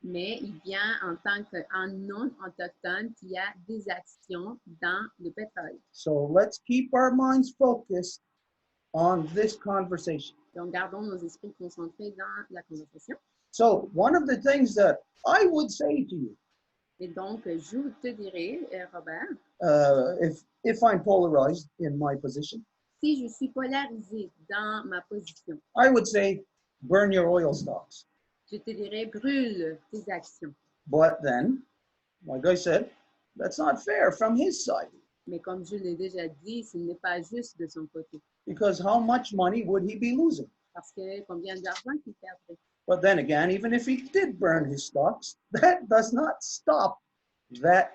Mais il vient en tant qu'un non-autochtone qui a des actions dans le pétrole. So let's keep our minds focused on this conversation. Donc, gardons nos esprits concentrés dans la conversation. So one of the things that I would say to you Et donc, je te dirais, Robert, if I'm polarized in my position, si je suis polarisée dans ma position, I would say burn your oil stocks. je te dirais brûle tes actions. But then, like I said, that's not fair from his side. Mais comme je l'ai déjà dit, ce n'est pas juste de son côté. Because how much money would he be losing? Parce que combien d'argent qu'il perdrait? But then again, even if he did burn his stocks, that does not stop that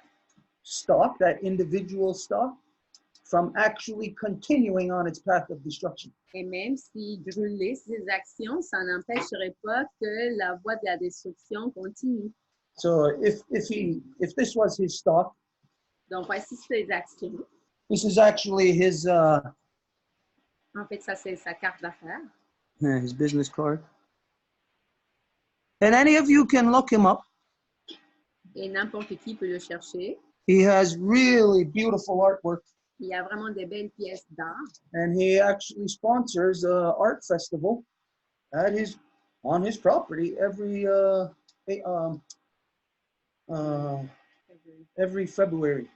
stock, that individual stock, from actually continuing on its path of destruction. Et même s'il brûlait ses actions, ça n'empêcherait pas que la voie de la destruction continue. So if this was his stock, Donc, voici ses actions. this is actually his En fait, ça, c'est sa carte d'affaires. his business card. And any of you can look him up. Et n'importe qui peut le chercher. He has really beautiful artwork, Il y a vraiment des belles pièces d'art. and he actually sponsors a art festival at on his property every February.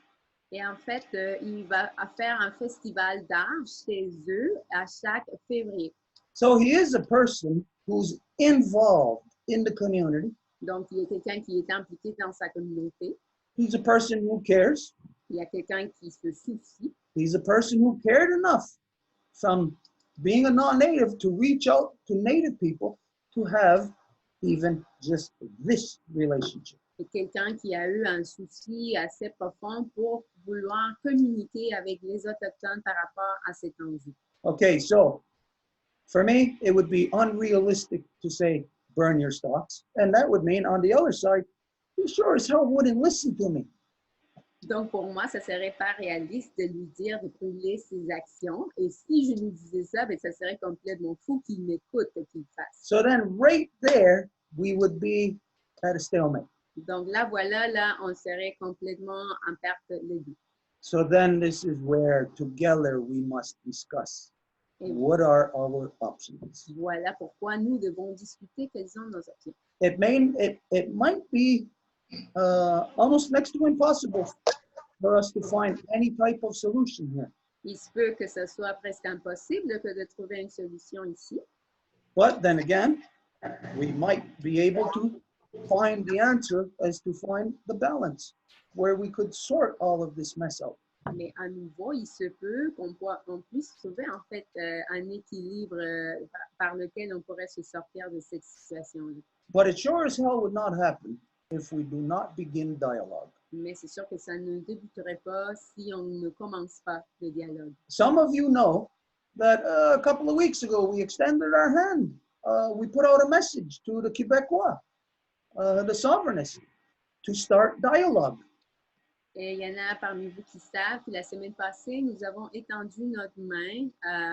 Et en fait, il va faire un festival d'art chez eux à chaque février. So he is a person who's involved in the community. Donc, il y a quelqu'un qui est impliqué dans sa communauté. He's a person who cares. Il y a quelqu'un qui se soucie. He's a person who cared enough from being a non-native to reach out to native people to have even just this relationship. C'est quelqu'un qui a eu un souci assez profond pour vouloir communiquer avec les Autochtones par rapport à cet enjeu. Okay, so for me, it would be unrealistic to say, burn your stocks. And that would mean on the other side, he sure as hell wouldn't listen to me. Donc, pour moi, ça serait pas réaliste de lui dire de brûler ses actions. Et si je lui disais ça, ben, ça serait complètement fou qu'il m'écoute et qu'il fasse. So then right there, we would be at a stalemate. Donc là, voilà, là, on serait complètement en perte les deux. So then this is where together we must discuss Et what are our options. voilà pourquoi nous devons discuter quelles sont nos options. It might be almost next to impossible for us to find any type of solution here. Il se peut que ce soit presque impossible que de trouver une solution ici. But then again, we might be able to find the answer as to find the balance where we could sort all of this mess out. Mais à nouveau, il se peut qu'on puisse trouver en fait un équilibre par lequel on pourrait se sortir de cette situation-là. But it sure as hell would not happen if we do not begin dialogue. Mais c'est sûr que ça ne débuterait pas si on ne commence pas le dialogue. Some of you know that a couple of weeks ago we extended our hand. We put out a message to the Quebecois, the sovereignty, to start dialogue. Et il y en a parmi vous qui savent que la semaine passée, nous avons étendu notre main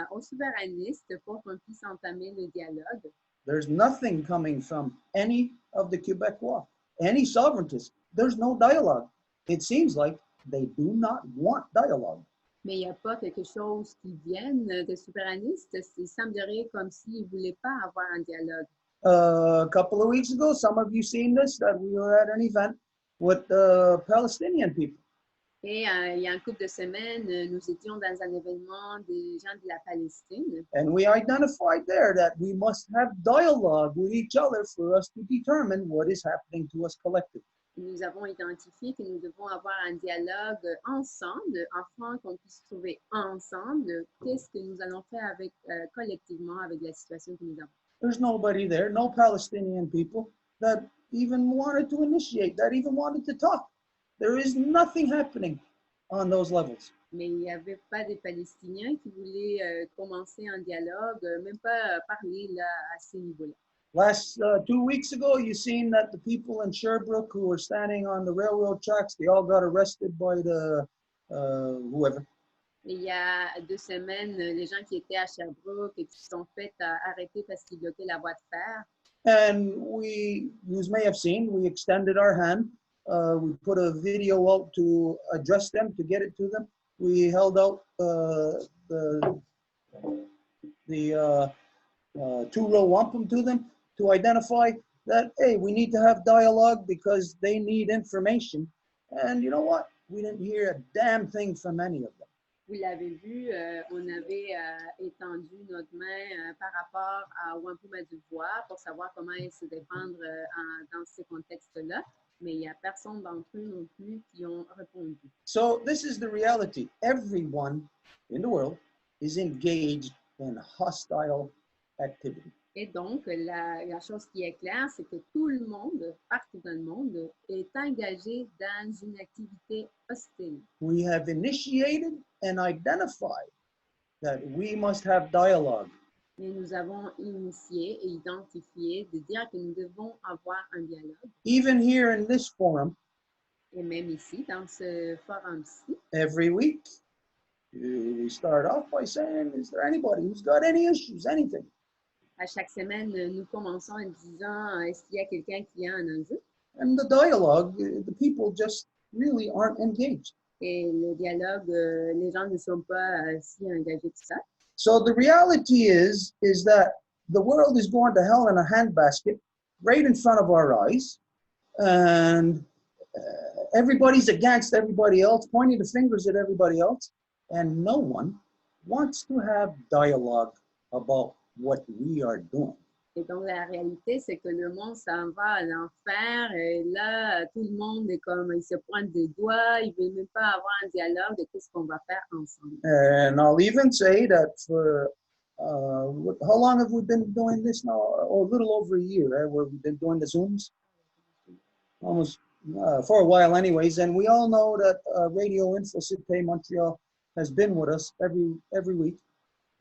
aux souverainistes pour qu'on puisse entamer le dialogue. There's nothing coming from any of the Quebecois, any sovereigntists. There's no dialogue. It seems like they do not want dialogue. Mais il n'y a pas quelque chose qui vienne des souverainistes. Il semblerait comme s'ils ne voulaient pas avoir un dialogue. A couple of weeks ago, some of you seen this, that we were at an event with the Palestinian people. Et il y a un couple de semaines, nous étions dans un événement des gens de la Palestine. And we identified there that we must have dialogue with each other for us to determine what is happening to us collectively. Nous avons identifié que nous devons avoir un dialogue ensemble, afin qu'on puisse trouver ensemble qu'est-ce que nous allons faire avec, collectivement avec la situation que nous avons. There's nobody there, no Palestinian people that even wanted to initiate, that even wanted to talk. There is nothing happening on those levels. Mais il n'y avait pas des Palestiniens qui voulaient commencer un dialogue, même pas parler là, à ces niveaux-là. Last 2 weeks ago, you seen that the people in Sherbrooke who were standing on the railroad tracks, they all got arrested by the whoever. Et il y a 2 semaines, les gens qui étaient à Sherbrooke et qui se sont fait arrêter parce qu'ils bloquaient la voie de fer. And you may have seen, we extended our hand. We put a video out to address them, to get it to them. We held out the Two Row Wampum to them to identify that, hey, we need to have dialogue because they need information. And you know what? We didn't hear a damn thing from any of them. Vous l'avez vu, on avait étendu notre main par rapport à Wampum à Deux Voies pour savoir comment se défendre dans ces contextes-là, mais il n'y a personne d'entre eux non plus qui ont répondu. So this is the reality. Everyone in the world is engaged in hostile activity. Et donc, la chose qui est claire, c'est que tout le monde, partout dans le monde, est engagé dans une activité hostile. We have initiated and identified that we must have dialogue. Et nous avons initié et identifié de dire que nous devons avoir un dialogue. Even here in this forum, Et même ici, dans ce forum-ci, every week, we start off by saying, is there anybody who's got any issues, anything? à chaque semaine, nous commençons en disant est-ce qu'il y a quelqu'un qui a un enjeu? And the dialogue, the people just really aren't engaged. Et le dialogue, les gens ne sont pas si engagés que ça. So the reality is that the world is going to hell in a handbasket right in front of our eyes. And everybody's against everybody else, pointing the fingers at everybody else. And no one wants to have dialogue about what we are doing. Et donc, la réalité, c'est que le monde s'en va à l'enfer. Et là, tout le monde est comme, il se pointe des doigts. Il ne veut même pas avoir un dialogue de qu'est-ce qu'on va faire ensemble. And I'll even say that for, how long have we been doing this now? Oh, a little over a year, right? Where we've been doing the Zooms. Almost for a while anyways. And we all know that Radio Infocité Montreal has been with us every week.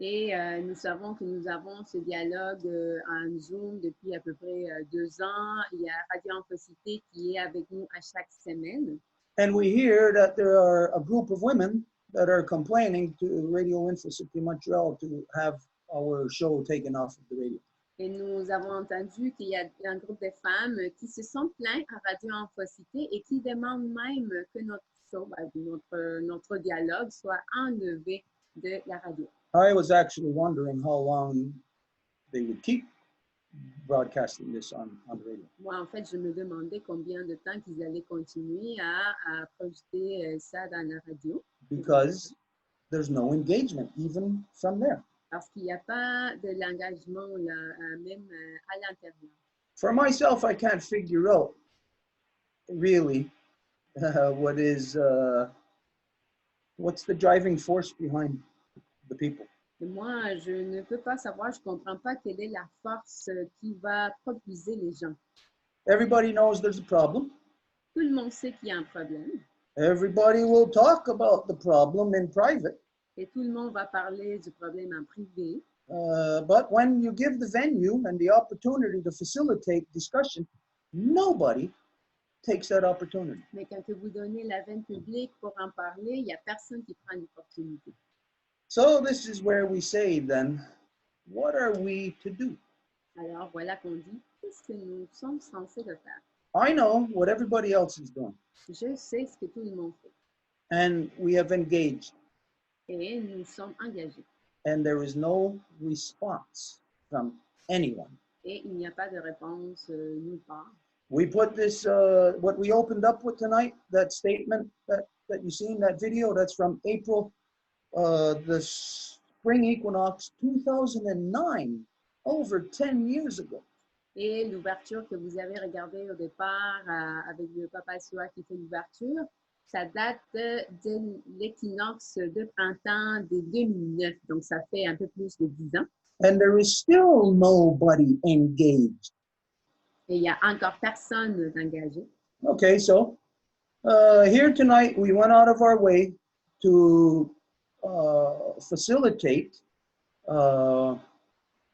Et nous savons que nous avons ce dialogue en Zoom depuis à peu près 2 ans. Il y a Radio Infocité qui est avec nous à chaque semaine. And we hear that there are a group of women that are complaining to Radio Infocité Montreal to have our show taken off of the radio. Et nous avons entendu qu'il y a un groupe de femmes qui se sont plaintes à Radio Infocité et qui demandent même que notre show, notre dialogue soit enlevé de la radio. I was actually wondering how long they would keep broadcasting this on the radio. Moi, en fait, je me demandais combien de temps qu'ils allaient continuer à projeter ça dans la radio. Because there's no engagement even from there. Parce qu'il n'y a pas de l'engagement même à l'intérieur. For myself, I can't figure out really what's the driving force behind the people. Et moi, je ne peux pas savoir, je ne comprends pas quelle est la force qui va propulser les gens. Everybody knows there's a problem. Tout le monde sait qu'il y a un problème. Everybody will talk about the problem in private. Et tout le monde va parler du problème en privé. But when you give the venue and the opportunity to facilitate discussion, nobody takes that opportunity. Mais quand vous donnez la veine publique pour en parler, il n'y a personne qui prend l'opportunité. So this is where we say then, what are we to do? Alors voilà qu'on dit, qu'est-ce que nous sommes censés de faire? I know what everybody else is doing. Je sais ce que tout le monde fait. And we have engaged. Et nous sommes engagés. And there is no response from anyone. Et il n'y a pas de réponse nulle part. We put this, what we opened up with tonight, that statement that you see in that video, that's from April, the spring equinox 2009, over 10 years ago. Et l'ouverture que vous avez regardée au départ avec le Papa Soa qui fait l'ouverture, ça date de l'équinoxe de printemps de 2009, donc ça fait un peu plus de 10 ans. And there is still nobody engaged. Et il y a encore personne d'engagé. Okay, so here tonight we went out of our way to facilitate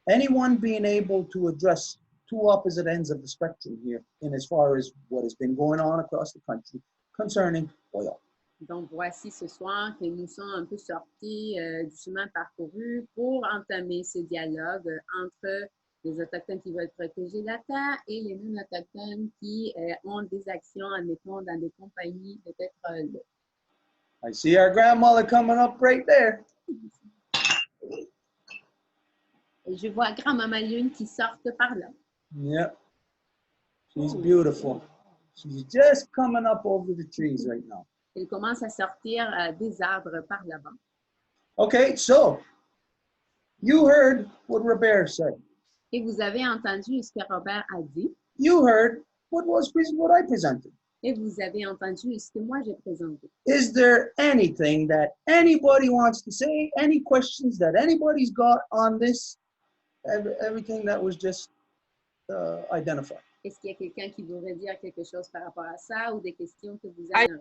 anyone being able to address two opposite ends of the spectrum here in as far as what has been going on across the country concerning oil. Donc voici ce soir que nous sommes un peu sortis du chemin parcouru pour entamer ce dialogue entre les Autochtones qui veulent protéger la terre et les non-autochtones qui ont des actions, admettons, dans des compagnies de pétrole. I see our grandmother coming up right there. Et je vois grand-maman Lune qui sortent par là. Yeah. She's beautiful. She's just coming up over the trees right now. Elle commence à sortir des arbres par là-bas. Okay, so you heard what Robert said. Et vous avez entendu ce que Robert a dit. You heard what I presented. Et vous avez entendu ce que moi j'ai présenté. Is there anything that anybody wants to say? Any questions that anybody's got on this? Everything that was just identified. Est-ce qu'il y a quelqu'un qui voudrait dire quelque chose par rapport à ça ou des questions que vous avez?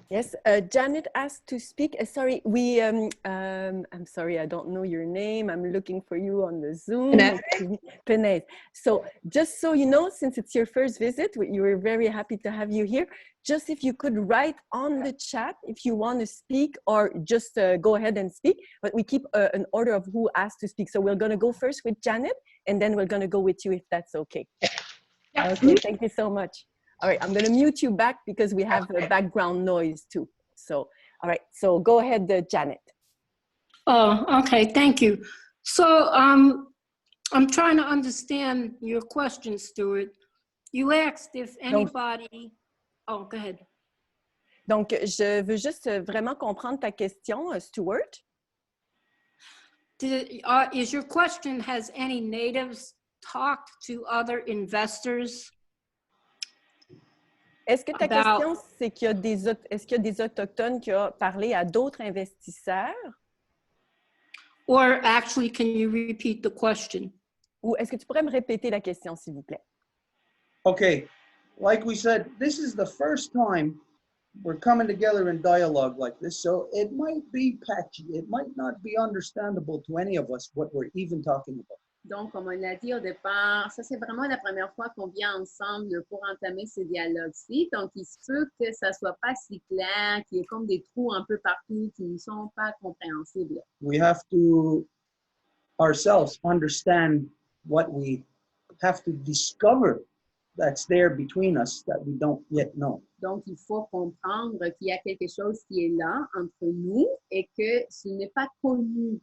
Yes, Janet asked to speak. Sorry, I'm sorry, I don't know your name. I'm looking for you on the Zoom. Penez. So just so you know, since it's your first visit, we were very happy to have you here. Just if you could write on the chat if you want to speak or just go ahead and speak, but we keep an order of who asked to speak. So we're going to go first with Janet, and then we're going to go with you if that's okay. Okay, thank you so much. All right, I'm going to mute you back because we have the background noise too. So, all right, so go ahead, Janet. Oh, okay, thank you. So I'm trying to understand your question, Stuart. You asked if anybody... Oh, go ahead. Donc, je veux juste vraiment comprendre ta question, Stuart. Is your question, has any natives talked to other investors? Est-ce que ta question, c'est qu'il y a des Autochtones qui ont parlé à d'autres investisseurs? Or actually, can you repeat the question? Ou est-ce que tu pourrais me répéter la question, s'il vous plaît? Okay, like we said, this is the first time we're coming together in dialogue like this, so it might be patchy. It might not be understandable to any of us what we're even talking about. Donc, comme on l'a dit au départ, ça c'est vraiment la première fois qu'on vient ensemble pour entamer ces dialogues-ci. Donc, il se peut que ça soit pas si clair, qu'il y ait comme des trous un peu partout qui ne sont pas compréhensibles. We have to ourselves understand what we have to discover that's there between us that we don't yet know. Donc, il faut comprendre qu'il y a quelque chose qui est là entre nous et que ce n'est pas connu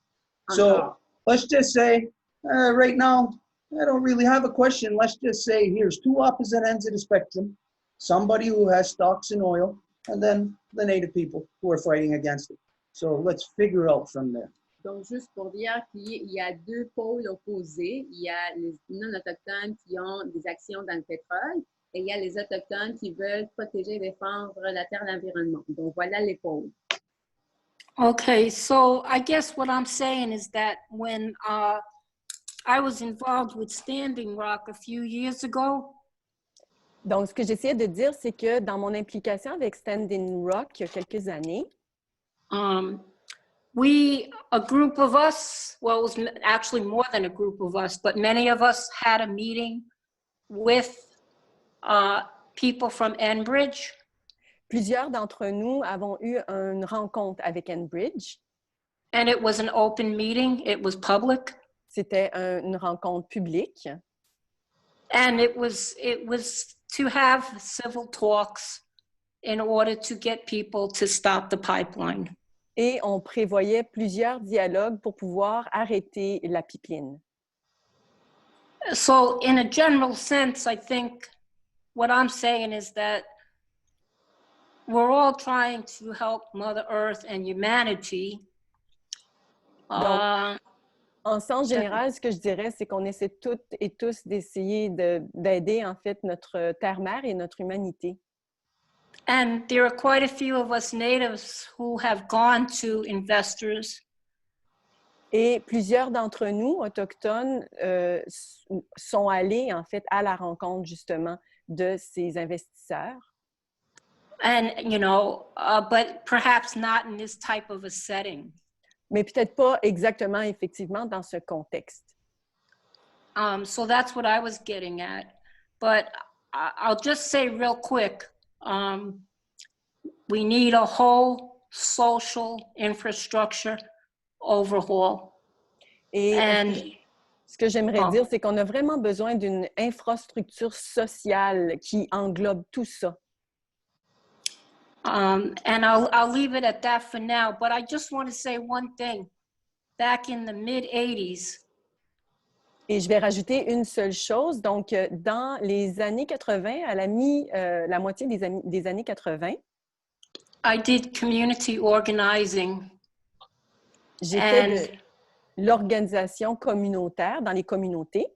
encore. So, let's just say, right now, I don't really have a question. Let's just say here's two opposite ends of the spectrum. Somebody who has stocks in oil, and then the native people who are fighting against it. So let's figure out from there. Donc, juste pour dire qu'il y a deux pôles opposés. Il y a les non-autochtones qui ont des actions dans le pétrole et il y a les autochtones qui veulent protéger et défendre la terre et l'environnement. Donc, voilà les pôles. Okay, so I guess what I'm saying is that when I was involved with Standing Rock a few years ago. Donc, ce que j'essayais de dire, c'est que dans mon implication avec Standing Rock, il y a quelques années, a group of us, well, it was actually more than a group of us, but many of us had a meeting with people from Enbridge. Plusieurs d'entre nous avons eu une rencontre avec Enbridge. And it was an open meeting, it was public. C'était une rencontre publique. And it was to have civil talks in order to get people to stop the pipeline. Et on prévoyait plusieurs dialogues pour pouvoir arrêter la pipeline. So in a general sense, I think what I'm saying is that we're all trying to help Mother Earth and humanity. Donc, en sens général, ce que je dirais, c'est qu'on essaie toutes et tous d'essayer d'aider en fait notre terre-mère et notre humanité. And there are quite a few of us natives who have gone to investors. Et plusieurs d'entre nous, autochtones, sont allés en fait à la rencontre justement de ces investisseurs. And but perhaps not in this type of a setting. Mais peut-être pas exactement, effectivement, dans ce contexte. So that's what I was getting at. But I'll just say real quick, we need a whole social infrastructure overhaul. Et ce que j'aimerais dire, c'est qu'on a vraiment besoin d'une infrastructure sociale qui englobe tout ça. And I'll leave it at that for now, but I just want to say one thing. Back in the mid-'80s, Et je vais rajouter une seule chose. Donc, dans les années 80, à la moitié des années 80, I did community organizing j'ai fait and, de l'organisation communautaire dans les communautés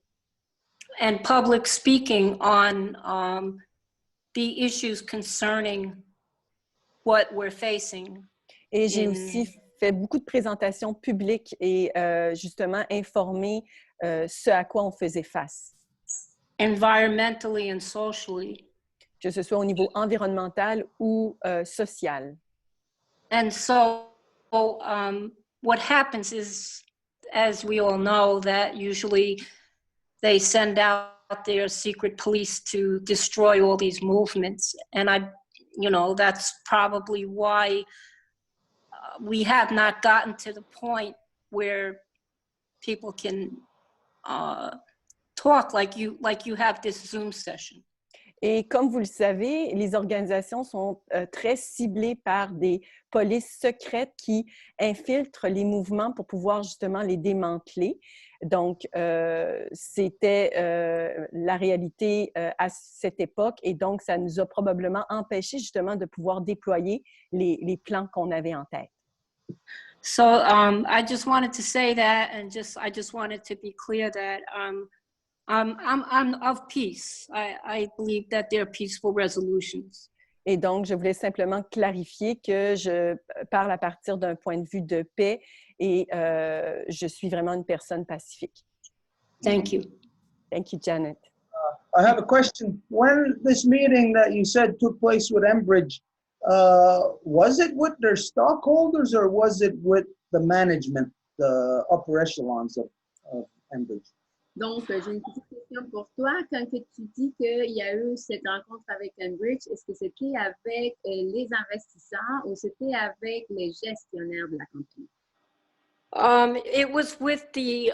and public speaking on the issues concerning what we're facing. et j'ai in- aussi fait beaucoup de présentations publiques et justement informé ce à quoi on faisait face, environmentally and socially. que ce soit au niveau environnemental ou social. And so what happens is, as we all know, that usually they send out their secret police to destroy all these movements. And that's probably why we have not gotten to the point where people can talk like you have this Zoom session. Et comme vous le savez, les organisations sont très ciblées par des polices secrètes qui infiltrent les mouvements pour pouvoir justement les démanteler. Donc, c'était la réalité à cette époque et donc ça nous a probablement empêché justement de pouvoir déployer les plans qu'on avait en tête. So I just wanted to say that, and I just wanted to be clear that I'm of peace. I believe that there are peaceful resolutions. Et donc, je voulais simplement clarifier que je parle à partir d'un point de vue de paix et je suis vraiment une personne pacifique. Thank you. Thank you, Janet. I have a question. When this meeting that you said took place with Enbridge, was it with their stockholders or was it with the management, the upper echelons of Enbridge? Donc, j'ai une petite question pour toi. Quand que tu dis qu'il y a eu cette rencontre avec Enbridge, est-ce que c'était avec les investisseurs ou c'était avec les gestionnaires de la compagnie? It was with the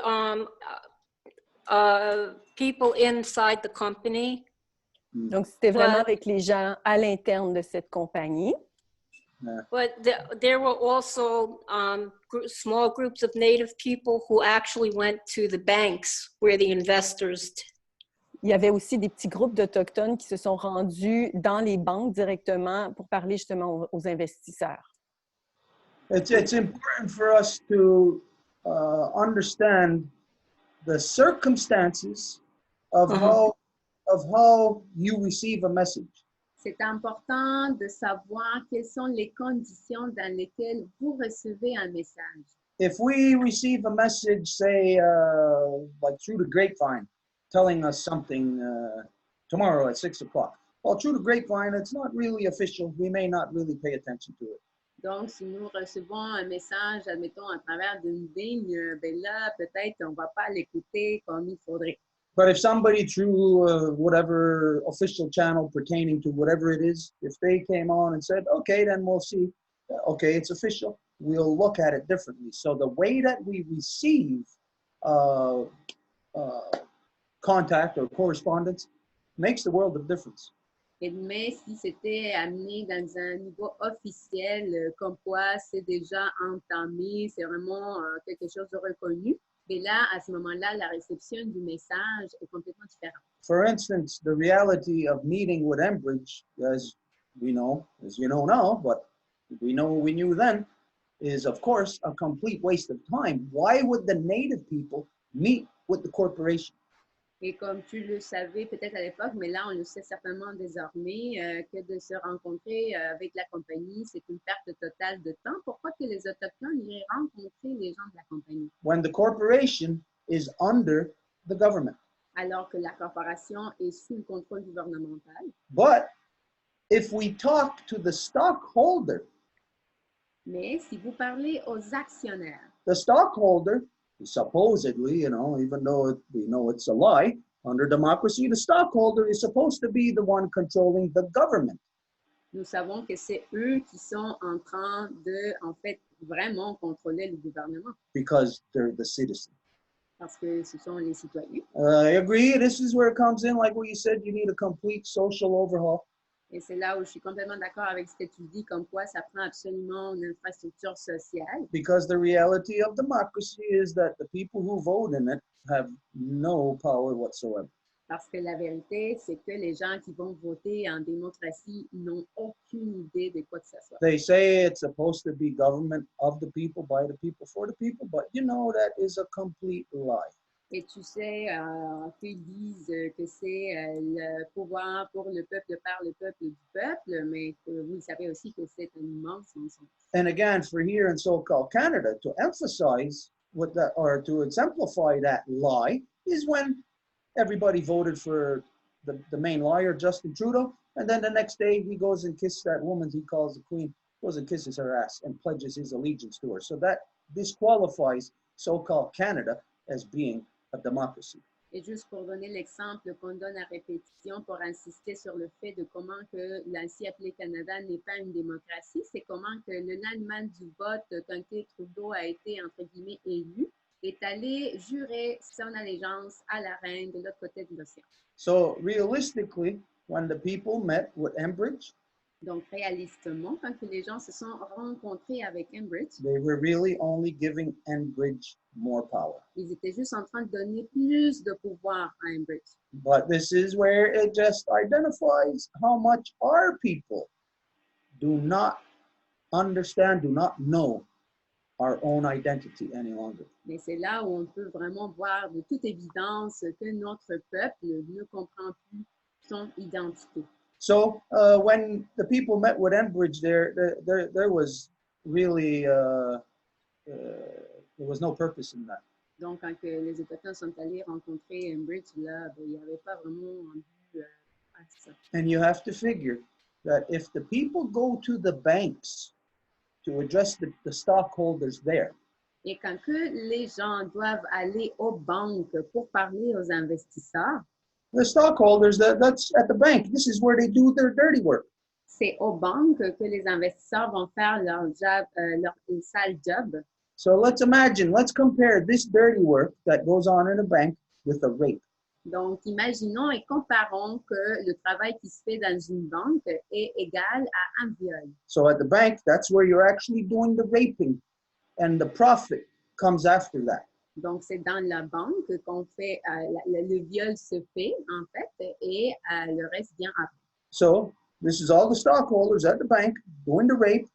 people inside the company. Donc, c'était vraiment avec les gens à l'interne de cette compagnie. But there were also small groups of Native people who actually went to the banks where the investors. Il y avait aussi des petits groupes d'Autochtones qui se sont rendus dans les banques directement pour parler justement aux investisseurs. It's important for us to understand the circumstances of how you receive a message. C'est important de savoir quelles sont les conditions dans lesquelles vous recevez un message. If we receive a message, say, like through the grapevine, telling us something tomorrow at 6 o'clock, well, through the grapevine, it's not really official. We may not really pay attention to it. Donc, si nous recevons un message, admettons, à travers d'une ligne, ben là, peut-être on ne va pas l'écouter comme il faudrait. But if somebody through whatever official channel pertaining to whatever it is, if they came on and said, okay, then we'll see, okay, it's official, we'll look at it differently. So the way that we receive contact or correspondence makes the world of difference. Mais si c'était amené dans un niveau officiel, comme quoi c'est déjà entamé, c'est vraiment quelque chose de reconnu, et là, à ce moment-là, la réception du message est complètement différente. For instance, the reality of meeting with Enbridge, as you know now, but we knew then, is of course a complete waste of time. Why would the Native people meet with the corporation? Et comme tu le savais peut-être à l'époque, mais là, on le sait certainement désormais, que de se rencontrer avec la compagnie, c'est une perte totale de temps. Pourquoi que les Autochtones iraient rencontrer les gens de la compagnie? When the corporation is under the government. Alors que la corporation est sous le contrôle gouvernemental. But if we talk to the stockholder, mais si vous parlez aux actionnaires, the stockholder, supposedly, even though we know it's a lie, under democracy, the stockholder is supposed to be the one controlling the government. Nous savons que c'est eux qui sont en train de, en fait, vraiment contrôler le gouvernement. Because they're the citizen. Parce que ce sont les citoyens. I agree. This is where it comes in, like what you said, you need a complete social overhaul. Et c'est là où je suis complètement d'accord avec ce que tu dis, comme quoi ça prend absolument une infrastructure sociale. Because the reality of democracy is that the people who vote in it have no power whatsoever. Parce que la vérité, c'est que les gens qui vont voter en démocratie n'ont aucune idée de quoi que ce soit. They say it's supposed to be government of the people, by the people, for the people, but you know that is a complete lie. Et tu sais qu'ils disent que c'est le pouvoir pour le peuple, par le peuple, du peuple, mais que vous savez aussi que c'est un immense mensonge. And again, for here in so-called Canada, to emphasize what that, or to exemplify that lie, is when everybody voted for the main liar, Justin Trudeau, and then the next day he goes and kisses that woman he calls the queen, goes and kisses her ass and pledges his allegiance to her. So that disqualifies so-called Canada as being a democracy. Et juste pour donner l'exemple qu'on donne à répétition pour insister sur le fait de comment que l'ainsi appelé Canada n'est pas une démocratie, c'est comment que le lendemain du vote, quand Trudeau a été, entre guillemets, élu, est allé jurer son allégeance à la reine de l'autre côté de l'océan. So realistically, when the people met with Enbridge, Donc, réalistement, quand que les gens se sont rencontrés avec Enbridge, they were really only giving Enbridge more power. ils étaient juste en train de donner plus de pouvoir à Enbridge. But this is where it just identifies how much our people do not understand, do not know our own identity any longer. Mais c'est là où on peut vraiment voir de toute évidence que notre peuple ne comprend plus son identité. So when the people met with Enbridge, there was really there was no purpose in that. Donc, quand que les Autochtones sont allés rencontrer Enbridge, là, ben, il n'y avait pas vraiment un but à ça. And you have to figure that if the people go to the banks to address the stockholders there, Et quand que les gens doivent aller aux banques pour parler aux investisseurs, the stockholders, that's at the bank. This is where they do their dirty work. c'est aux banques que les investisseurs vont faire leur job, leur sale job. So let's imagine, let's compare this dirty work that goes on in a bank with a rape. Donc, imaginons et comparons que le travail qui se fait dans une banque est égal à un viol. So at the bank, that's where you're actually doing the raping, and the profit comes after that. Donc, c'est dans la banque qu'on fait, le viol se fait, en fait, et le reste vient après. So this is all the stockholders at the bank doing the rape.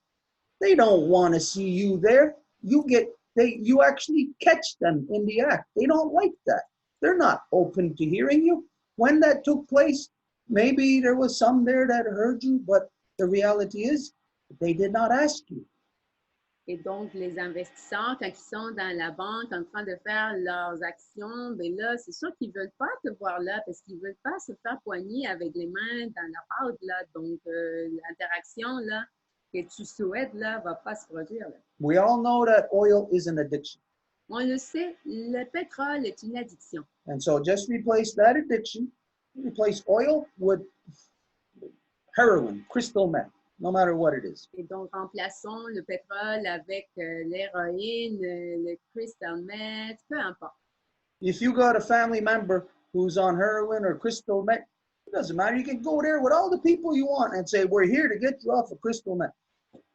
They don't want to see you there. You actually catch them in the act. They don't like that. They're not open to hearing you. When that took place, maybe there was some there that heard you, but the reality is they did not ask you. Et donc, les investisseurs, quand ils sont dans la banque en train de faire leurs actions, ben là, c'est sûr qu'ils ne veulent pas te voir là parce qu'ils ne veulent pas se faire poigner avec les mains dans la pâte, là. Donc, l'interaction, là, que tu souhaites, là, ne va pas se produire, là. We all know that oil is an addiction. On le sait, le pétrole est une addiction. And so just replace that addiction, replace oil with heroin, crystal meth, no matter what it is. Et donc, remplaçons le pétrole avec l'héroïne, le crystal meth, peu importe. If you got a family member who's on heroin or crystal meth, it doesn't matter. You can go there with all the people you want and say, we're here to get you off of crystal meth.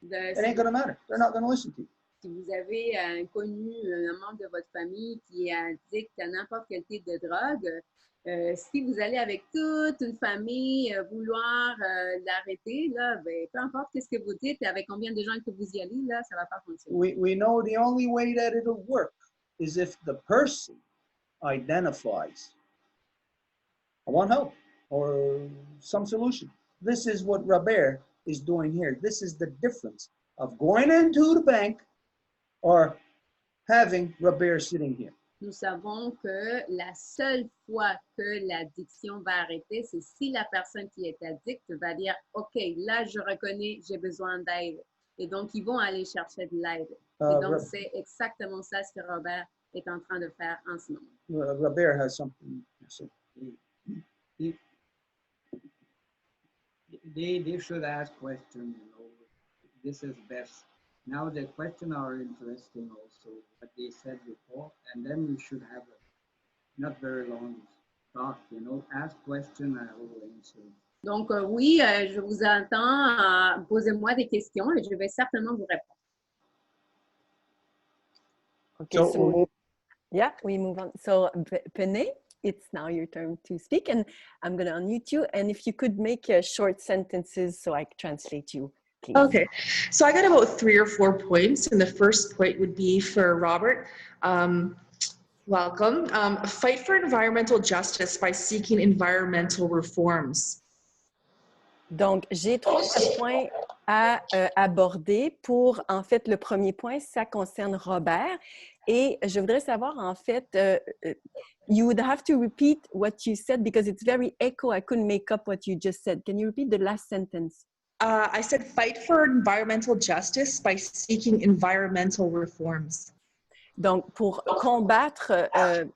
It ain't going to matter. They're not going to listen to you. Si vous avez un connu, un membre de votre famille qui est addict à n'importe quel type de drogue, si vous allez avec toute une famille vouloir l'arrêter, là, ben, peu importe ce que vous dites et avec combien de gens que vous y allez, là, ça ne va pas fonctionner. We know the only way that it'll work is if the person identifies, I want help or some solution. This is what Robert is doing here. This is the difference of going into the bank or having Robert sitting here. Nous savons que la seule fois que l'addiction va arrêter, c'est si la personne qui est addicte va dire « OK, là, je reconnais, j'ai besoin d'aide. » Et donc, ils vont aller chercher de l'aide. Et donc, c'est exactement ça ce que Robert est en train de faire en ce moment. Robert has something to say. They should ask questions, you know. This is best. Now the questions are interesting also, what they said before, and then we should have a not very long talk, you know, ask question, I will answer. Donc, oui, je vous entends. Posez-moi des questions et je vais certainement vous répondre. Okay, So, so yeah, we move on. So, Pene, it's now your turn to speak, and I'm going to unmute you. And if you could make short sentences so I can translate you, please. Okay, so I got about 3 or 4 points, and the first point would be for Robert. Welcome. Fight for environmental justice by seeking environmental reforms. Donc, j'ai 3 points à aborder. Pour, en fait, le premier point, ça concerne Robert. Et je voudrais savoir, en fait, you would have to repeat what you said because it's very echo. I couldn't make up what you just said. Can you repeat the last sentence? I said fight for environmental justice by seeking environmental reforms. Donc, pour combattre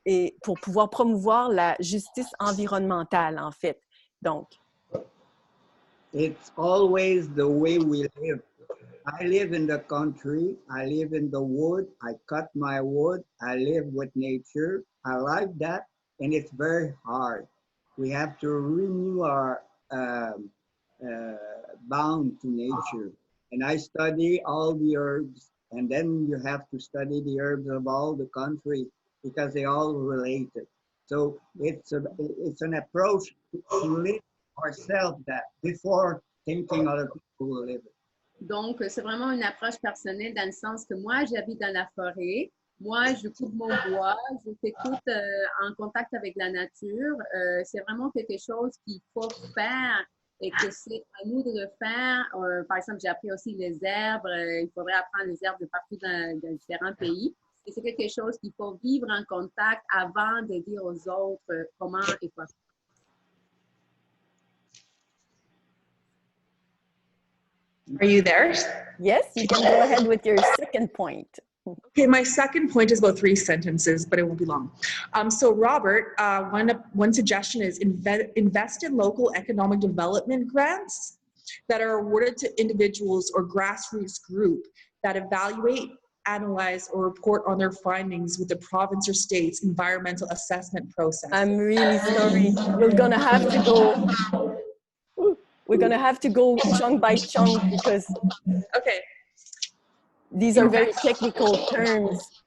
et pour pouvoir promouvoir la justice environnementale, en fait. Donc, It's always the way we live. I live in the country. I live in the wood. I cut my wood. I live with nature. I like that. And it's very hard. We have to renew our bound to nature. And I study all the herbs. And then you have to study the herbs of all the country because they all related. So it's an approach to live ourselves that before thinking other people will live it. Donc, c'est vraiment une approche personnelle dans le sens que moi, j'habite dans la forêt. Moi, je coupe mon bois, je fais tout en contact avec la nature. C'est vraiment quelque chose qu'il faut faire et que c'est à nous de le faire. Par exemple, j'ai appris aussi les herbes. Il faudrait apprendre les herbes de partout dans différents pays. Et c'est quelque chose qu'il faut vivre en contact avant de dire aux autres comment et quoi. Are you there? yes, you can go ahead with your second point. Okay, my second point is about 3 sentences, but it won't be long. So Robert, one suggestion is invest in local economic development grants that are awarded to individuals or grassroots group that evaluate, analyze, or report on their findings with the province or state's environmental assessment process. I'm really sorry. We're going to have to go... We're going to have to go chunk by chunk because Okay. these are very technical terms.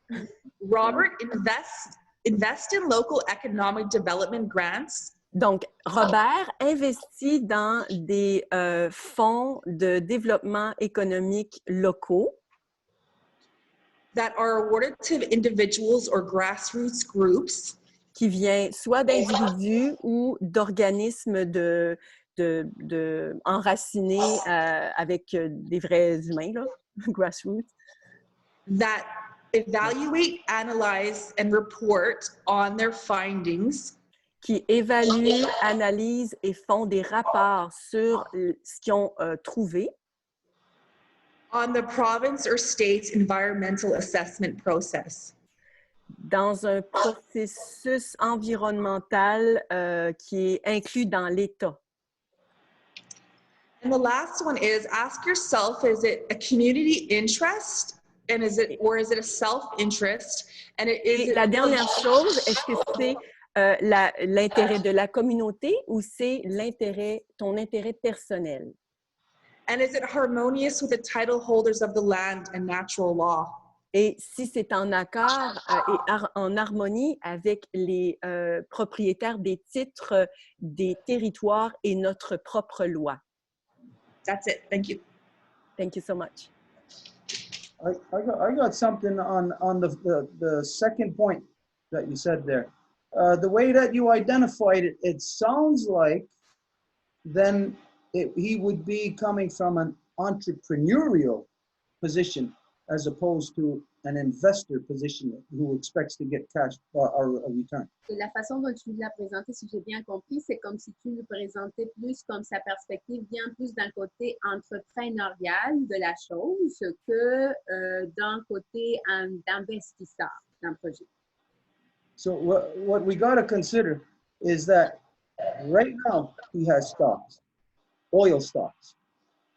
Robert, invest in local economic development grants. Donc, Robert investit dans des fonds de développement économique locaux That are awarded to individuals or grassroots groups. Qui vient soit d'individus ou d'organismes enracinés avec des vrais humains, là, grassroots. That evaluate, analyze, and report on their findings. Qui évaluent, analysent et font des rapports sur ce qu'ils ont trouvé. On the province or state's environmental assessment process. Dans un processus environnemental qui est inclus dans l'État. And the last one is ask yourself, is it a community interest and is it a self-interest? And Et la dernière chose, est-ce que c'est l'intérêt de la communauté ou c'est ton intérêt personnel? And is it harmonious with the title holders of the land and natural law? Et si c'est en accord et en harmonie avec les propriétaires des titres des territoires et notre propre loi. That's it. Thank you. Thank you so much. I got something on the second point that you said there. The way that you identified it, it sounds like then he would be coming from an entrepreneurial position as opposed to an investor position who expects to get cash or a return. Et la façon dont tu l'as présenté, si j'ai bien compris, c'est comme si tu le présentais plus comme sa perspective vient plus d'un côté entrepreneurial de la chose que d'un côté d'investisseur d'un projet. So what we got to consider is that right now he has stocks, oil stocks.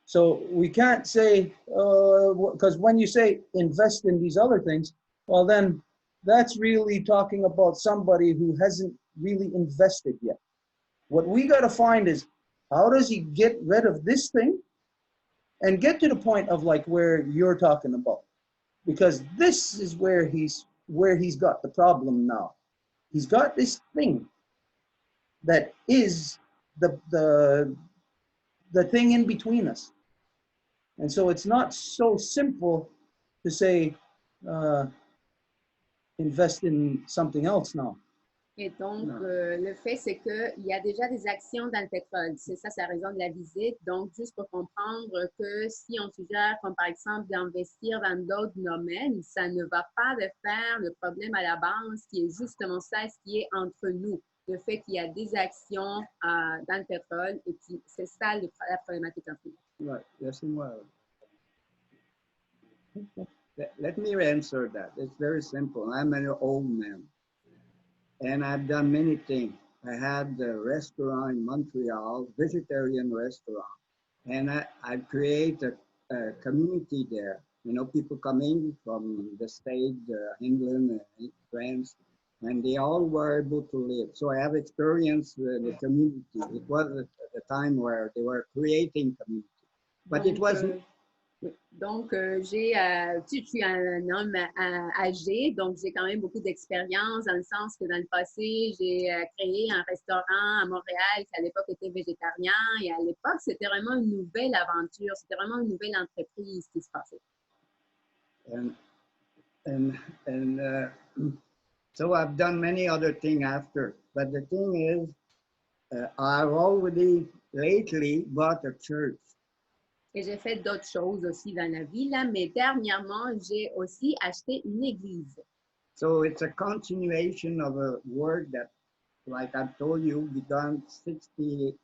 So we can't say, because when you say invest in these other things, well then that's really talking about somebody who hasn't really invested yet. What we got to find is How does he get rid of this thing and get to the point of like where you're talking about? Because this is where he's got the problem now. He's got this thing that is the thing in between us. And so it's not so simple to say, invest in something else now. Et donc, Non. le fait, c'est qu'il y a déjà des actions dans le pétrole. C'est ça, c'est la raison de la visite. Donc, juste pour comprendre que si on suggère, comme par exemple, d'investir dans d'autres domaines, ça ne va pas de faire le problème à la base, qui est justement ça, ce qui est entre nous. Le fait qu'il y a des actions dans le pétrole, et puis c'est ça la problématique entre nous. Right. Laissez-moi. Let me answer that. It's very simple. I'm an old man, and I've done many things. I had a restaurant in Montreal, vegetarian restaurant, and I created a community there. You know, people coming from the state, England, France, and they all were able to live. So I have experience with the community. It was at the time where they were creating community, but it wasn't. Donc, je suis un homme âgé, donc j'ai quand même beaucoup d'expérience dans le sens que dans le passé, j'ai créé un restaurant à Montréal qui à l'époque était végétarien et à l'époque, c'était vraiment une nouvelle aventure, c'était vraiment une nouvelle entreprise qui se passait. So I've done many other things after, but the thing is, I've already lately bought a church. Et j'ai fait d'autres choses aussi dans la vie, là, mais dernièrement, j'ai aussi acheté une église. So it's a continuation of a work that, like I told you, began 68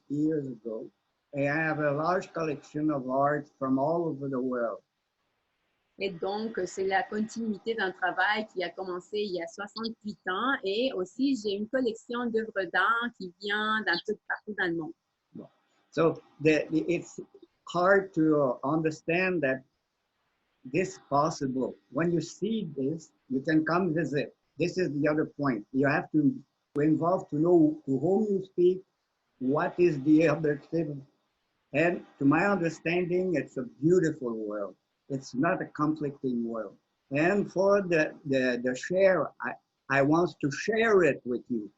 years ago. And I have a large collection of art from all over the world. Et donc, c'est la continuité d'un travail qui a commencé il y a 68 ans. Et aussi, j'ai une collection d'œuvres d'art qui vient partout dans le monde. So it's hard to understand that this is possible. When you see this, you can come visit. This is the other point. You have to involve to know to whom you speak, what is the objective. And to my understanding, it's a beautiful world. It's not a conflicting world. And for the share, I want to share it with you.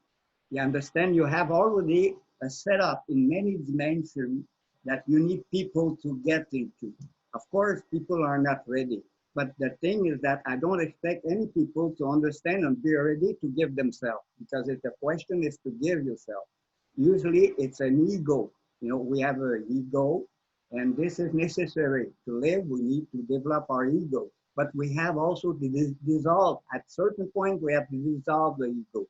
You understand? You have already a setup in many dimensions that you need people to get into. Of course, people are not ready. But the thing is that I don't expect any people to understand and be ready to give themselves, because if the question is to give yourself, usually it's an ego. You know, we have an ego, and this is necessary to live. We need to develop our ego, but we have also to dissolve. At certain point, we have to dissolve the ego.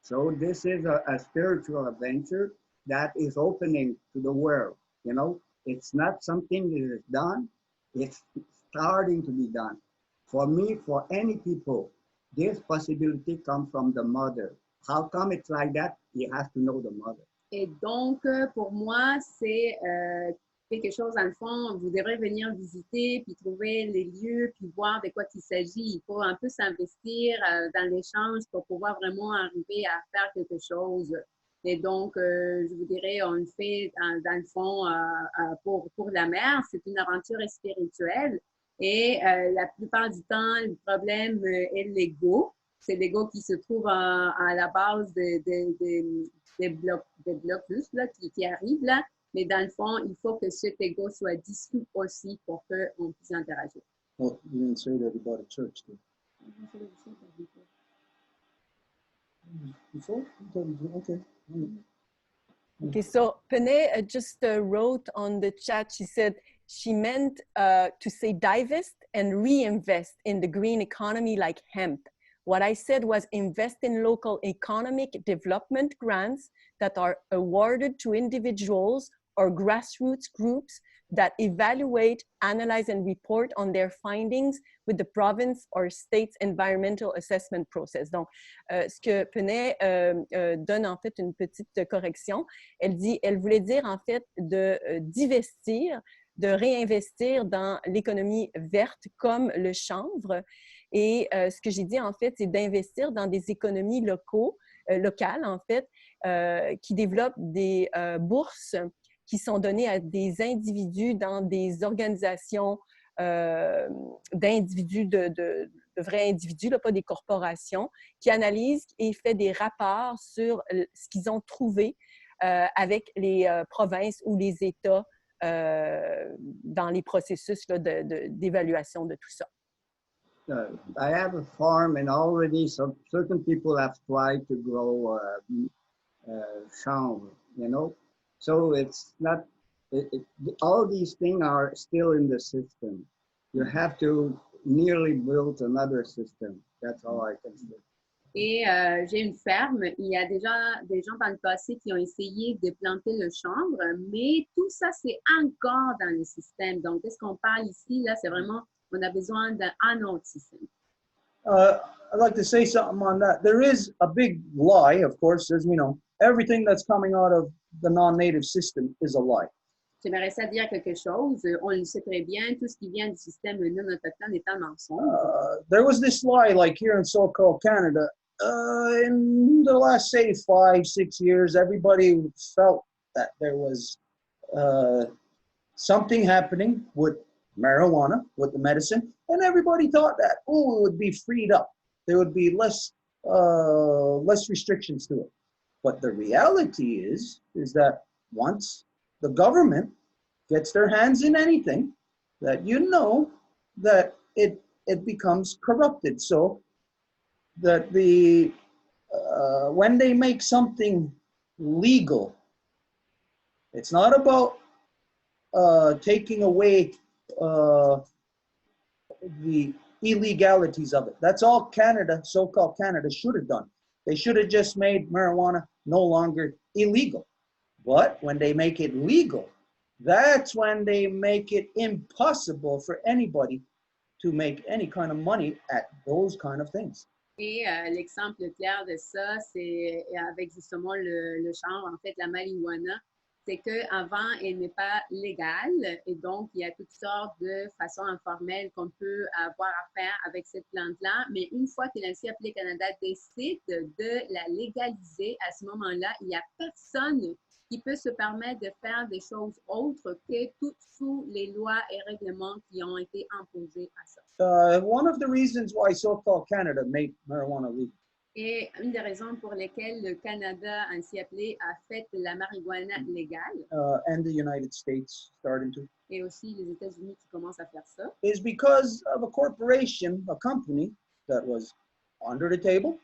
So this is a spiritual adventure that is opening to the world. You know, it's not something that is done. It's starting to be done. For me, for any people, this possibility comes from the mother. How come it's like that? You have to know the mother. Et donc, pour moi, c'est quelque chose, dans le fond, vous devrez venir visiter, puis trouver les lieux, puis voir de quoi il s'agit. Il faut un peu s'investir dans l'échange pour pouvoir vraiment arriver à faire quelque chose. Et donc, je vous dirais, on le fait dans le fond pour la mer. C'est une aventure spirituelle. Et la plupart du temps, le problème est l'ego. C'est l'ego qui se trouve à la base des blocus là, qui arrivent là. Mais dans le fond, il faut que cet ego soit dissous aussi pour qu'on puisse interagir. Well, you didn't say that about a church, though. Before? Okay. Okay, so Penay just wrote on the chat, she said she meant to say divest and reinvest in the green economy like hemp. What I said was invest in local economic development grants that are awarded to individuals or grassroots groups that evaluate, analyze, and report on their findings with the province or state's environmental assessment process. Donc, ce que Penay donne en fait une petite correction. Elle voulait dire en fait de divestir, de réinvestir dans l'économie verte comme le chanvre. Et ce que j'ai dit en fait, c'est d'investir dans des économies locaux locales, en fait, qui développent des bourses qui sont données à des individus dans des organisations d'individus, de vrais individus, là, pas des corporations, qui analysent et font des rapports sur ce qu'ils ont trouvé avec les provinces ou les États dans les processus là, d'évaluation de tout ça. I have a farm and already some certain people have tried to grow chanvre, you know. So it's not, all these things are still in the system. You have to nearly build another system. That's all I can say. Et j'ai une ferme. Il y a déjà des gens dans le passé qui ont essayé de planter le chanvre, mais tout ça, c'est encore dans le système. Donc, qu'est-ce qu'on parle ici? Là, c'est vraiment, on a besoin d'un autre système. I'd like to say something on that. There is a big lie, of course, as we know. Everything that's coming out of the non-native system is a lie. J'aimerais ça dire quelque chose. On le sait très bien, tout ce qui vient du système non autochtone est un mensonge. There was this lie, like here in so-called Canada, in the last, say, 5-6 years, everybody felt that there was something happening with marijuana, with the medicine, and everybody thought that, oh, it would be freed up. There would be less restrictions to it. But the reality is that once the government gets their hands in anything, that you know that it becomes corrupted. So that when they make something legal, it's not about taking away the illegalities of it. That's all Canada, so-called Canada, should have done. They should have just made marijuana no longer illegal. But when they make it legal, that's when they make it impossible for anybody to make any kind of money at those kind of things. Et l'exemple clair de ça, c'est avec justement le chanvre, en fait, la marijuana, c'est qu'avant, elle n'est pas légale et donc il y a toutes sortes de façons informelles qu'on peut avoir à faire avec cette plante-là. Mais une fois que l'Institut appelé Canada décide de la légaliser, à ce moment-là, il n'y a personne qui peut se permettre de faire des choses autres que tout sous les lois et règlements qui ont été imposés à ça. One of the reasons why so-called Canada made marijuana legal. Et une des raisons pour lesquelles le Canada, ainsi appelé, a fait la marijuana légale, and the United States starting to, et aussi les États-Unis qui commencent à faire ça, is because of a corporation, a company that was under the table,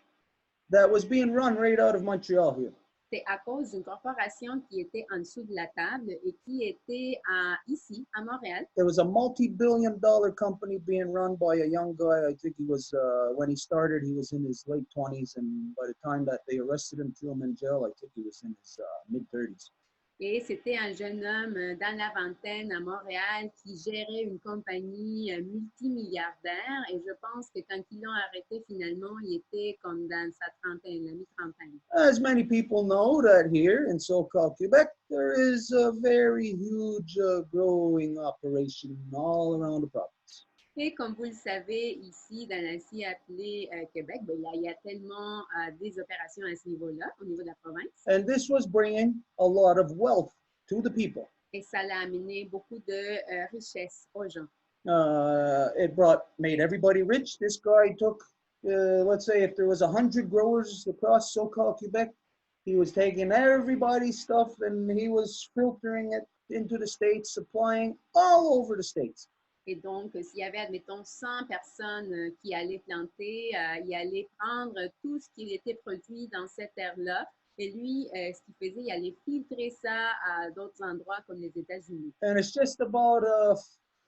that was being run right out of Montreal here. c'est à cause d'une corporation qui était en dessous de la table et qui était ici, à Montréal. There was a multi-billion-dollar company being run by a young guy. I think he was, when he started, he was in his late 20s, and by the time that they arrested him, threw him in jail, I think he was in his mid-30s. Et c'était un jeune homme dans la vingtaine à Montréal qui gérait une compagnie multimilliardaire. Et je pense que quand ils l'ont arrêté, finalement, il était comme dans sa trentaine, la mi-trentaine. As many people know that here in so-called Quebec, there is a very huge growing operation all around the province. Et comme vous le savez, ici, dans l'ainsi appelé Québec, ben, il y a tellement des opérations à ce niveau-là, au niveau de la province. And this was bringing a lot of wealth to the people. Et ça l'a amené beaucoup de richesse aux gens. It made everybody rich. This guy took, let's say, if there was 100 growers across so-called Quebec, he was taking everybody's stuff and he was filtering it into the States, supplying all over the States. Et donc, s'il y avait, admettons, 100 personnes qui allaient planter, il allait prendre tout ce qui était produit dans cette terre-là. Et lui, ce qu'il faisait, il allait filtrer ça à d'autres endroits comme les États-Unis. And it's just about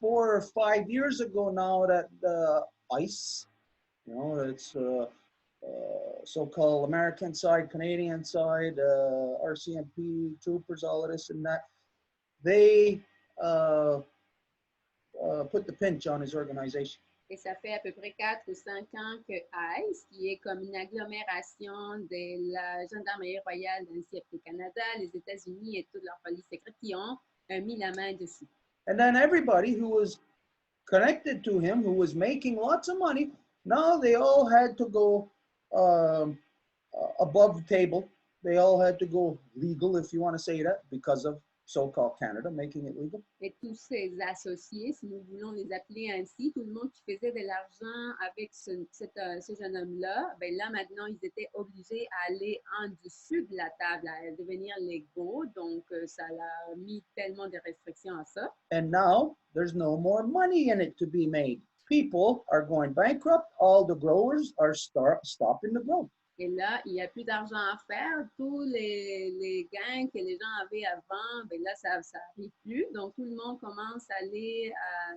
4 or 5 years ago now that the ICE, you know, it's so-called American side, Canadian side, RCMP, troopers, all of this and that, they put the pinch on his organization. Et ça fait à peu près 4 ou 5 ans que ICE, qui est comme une agglomération de la Gendarmerie royale d'Ainsi appelé Canada, les États-Unis et toute leur police secrète, qui ont mis la main dessus. And then everybody who was connected to him, who was making lots of money, now they all had to go above the table. They all had to go legal, if you want to say that, because of so-called Canada making it legal. Et tous ces associés, si nous voulons les appeler ainsi, tout le monde qui faisait de l'argent avec ce jeune homme-là, ben là maintenant, ils étaient obligés à aller en dessous de la table, à devenir légaux. Donc, ça a mis tellement de restrictions à ça. And now there's no more money in it to be made. People are going bankrupt. All the growers are stopping the growth. Et là, il n'y a plus d'argent à faire. Tous les gains que les gens avaient avant, ben là, ça n'arrive plus. Donc, tout le monde commence à aller à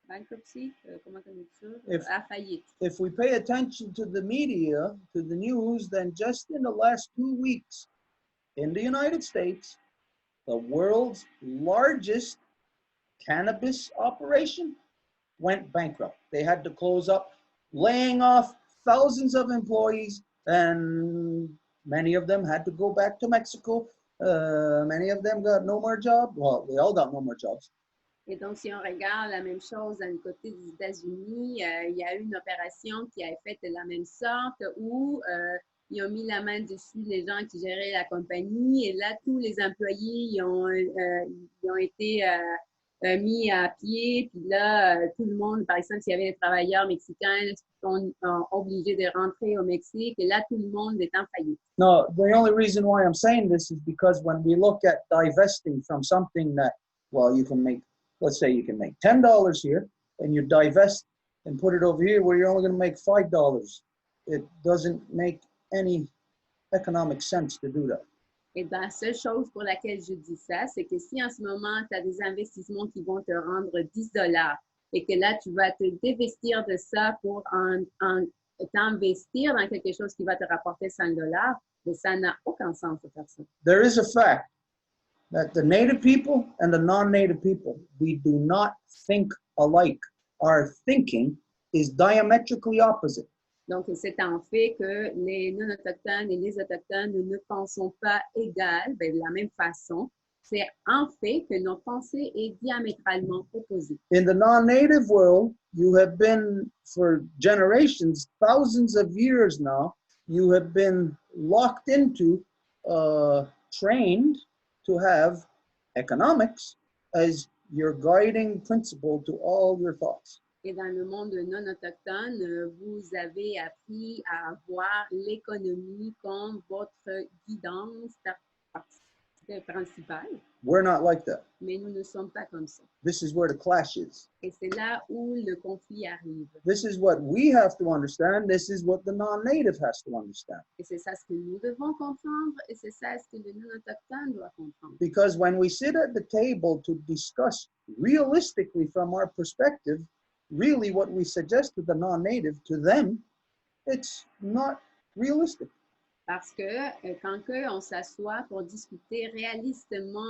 bankruptcy, comment on dit ça? À faillite. If we pay attention to the media, to the news, then just in the last 2 weeks in the United States, the world's largest cannabis operation went bankrupt. They had to close up, laying off thousands of employees, and many of them had to go back to Mexico. Many of them got no more jobs. Well, they all got no more jobs. Et donc, si on regarde la même chose du côté des États-Unis, il y a eu une opération qui a été faite de la même sorte où ils ont mis la main dessus les gens qui géraient la compagnie et là, tous les employés ils ont été mis à pied. Puis là, tout le monde, par exemple, s'il y avait des travailleurs mexicains qui sont obligés de rentrer au Mexique et là, tout le monde est en faillite. No, the only reason why I'm saying this is because when we look at divesting from something that, well, you can make, let's say you can make $10 here and you divest and put it over here where you're only going to make $5. It doesn't make any economic sense to do that. Et bien, la seule chose pour laquelle je dis ça, c'est que si en ce moment, tu as des investissements qui vont te rendre $10 et que là, tu vas te dévestir de ça pour t'investir dans quelque chose qui va te rapporter $100, mais ça n'a aucun sens de faire ça. There is a fact that the native people and the non-native people, we do not think alike. Our thinking is diametrically opposite. Donc, c'est un fait que les non-autochtones et les autochtones ne pensons pas égal, ben, de la même façon. C'est un fait que notre pensée est diamétralement opposée. In the non-native world, you have been, for generations, thousands of years now, you have been locked into, trained to have economics as your guiding principle to all your thoughts. Et dans le monde non autochtone, vous avez appris à avoir l'économie comme votre guidance principale. We're not like that. Mais nous ne sommes pas comme ça. This is where the clash is. Et c'est là où le conflit arrive. This is what we have to understand. This is what the non-native has to understand. Et c'est ça ce que nous devons comprendre et c'est ça ce que le non-autochtone doit comprendre. Because when we sit at the table to discuss realistically from our perspective, really what we suggest to the non-native, to them, it's not realistic. Parce que quand on s'assoit pour discuter réalistement,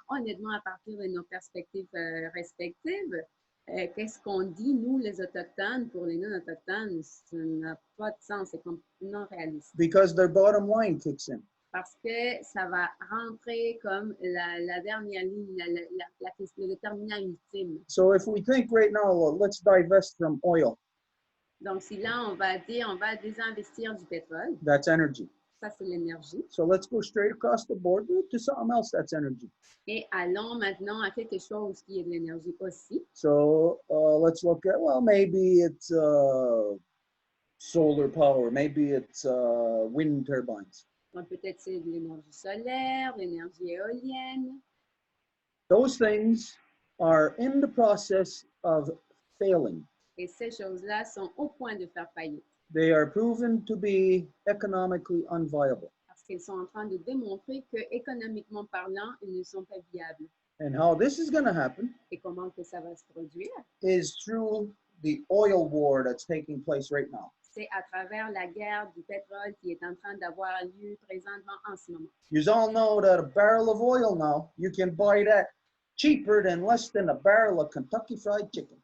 honnêtement, à partir de nos perspectives respectives, qu'est-ce qu'on dit, nous, les Autochtones, pour les non-Autochtones, ça n'a pas de sens, c'est complètement réaliste. Because their bottom line kicks in. Parce que ça va rentrer comme la dernière ligne, le déterminant ultime. So if we think right now, well, let's divest from oil. Donc, si là, on va dire, on va désinvestir du pétrole. That's energy. Ça, c'est l'énergie. So let's go straight across the board to something else that's energy. Et allons maintenant à quelque chose qui est de l'énergie aussi. So let's look at, well, maybe it's solar power, maybe it's wind turbines. Donc, peut-être c'est de l'énergie solaire, de l'énergie éolienne. Those things are in the process of failing. Et ces choses-là sont au point de faire faillite. They are proven to be economically unviable. Parce qu'ils sont en train de démontrer que, économiquement parlant, ils ne sont pas viables. And how this is going to happen Et comment que ça va se produire? is through the oil war that's taking place right now. C'est à travers la guerre du pétrole qui est en train d'avoir lieu présentement en ce moment. You all know that a barrel of oil now, you can buy that cheaper than less than a barrel of Kentucky Fried Chicken.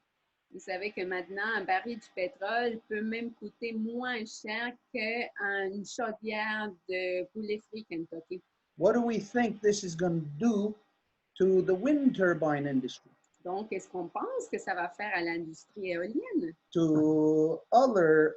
Vous savez que maintenant, un baril du pétrole peut même coûter moins cher qu'une chaudière de poulet frit Kentucky. What do we think this is going to do to the wind turbine industry? Donc, est-ce qu'on pense que ça va faire à l'industrie éolienne? To other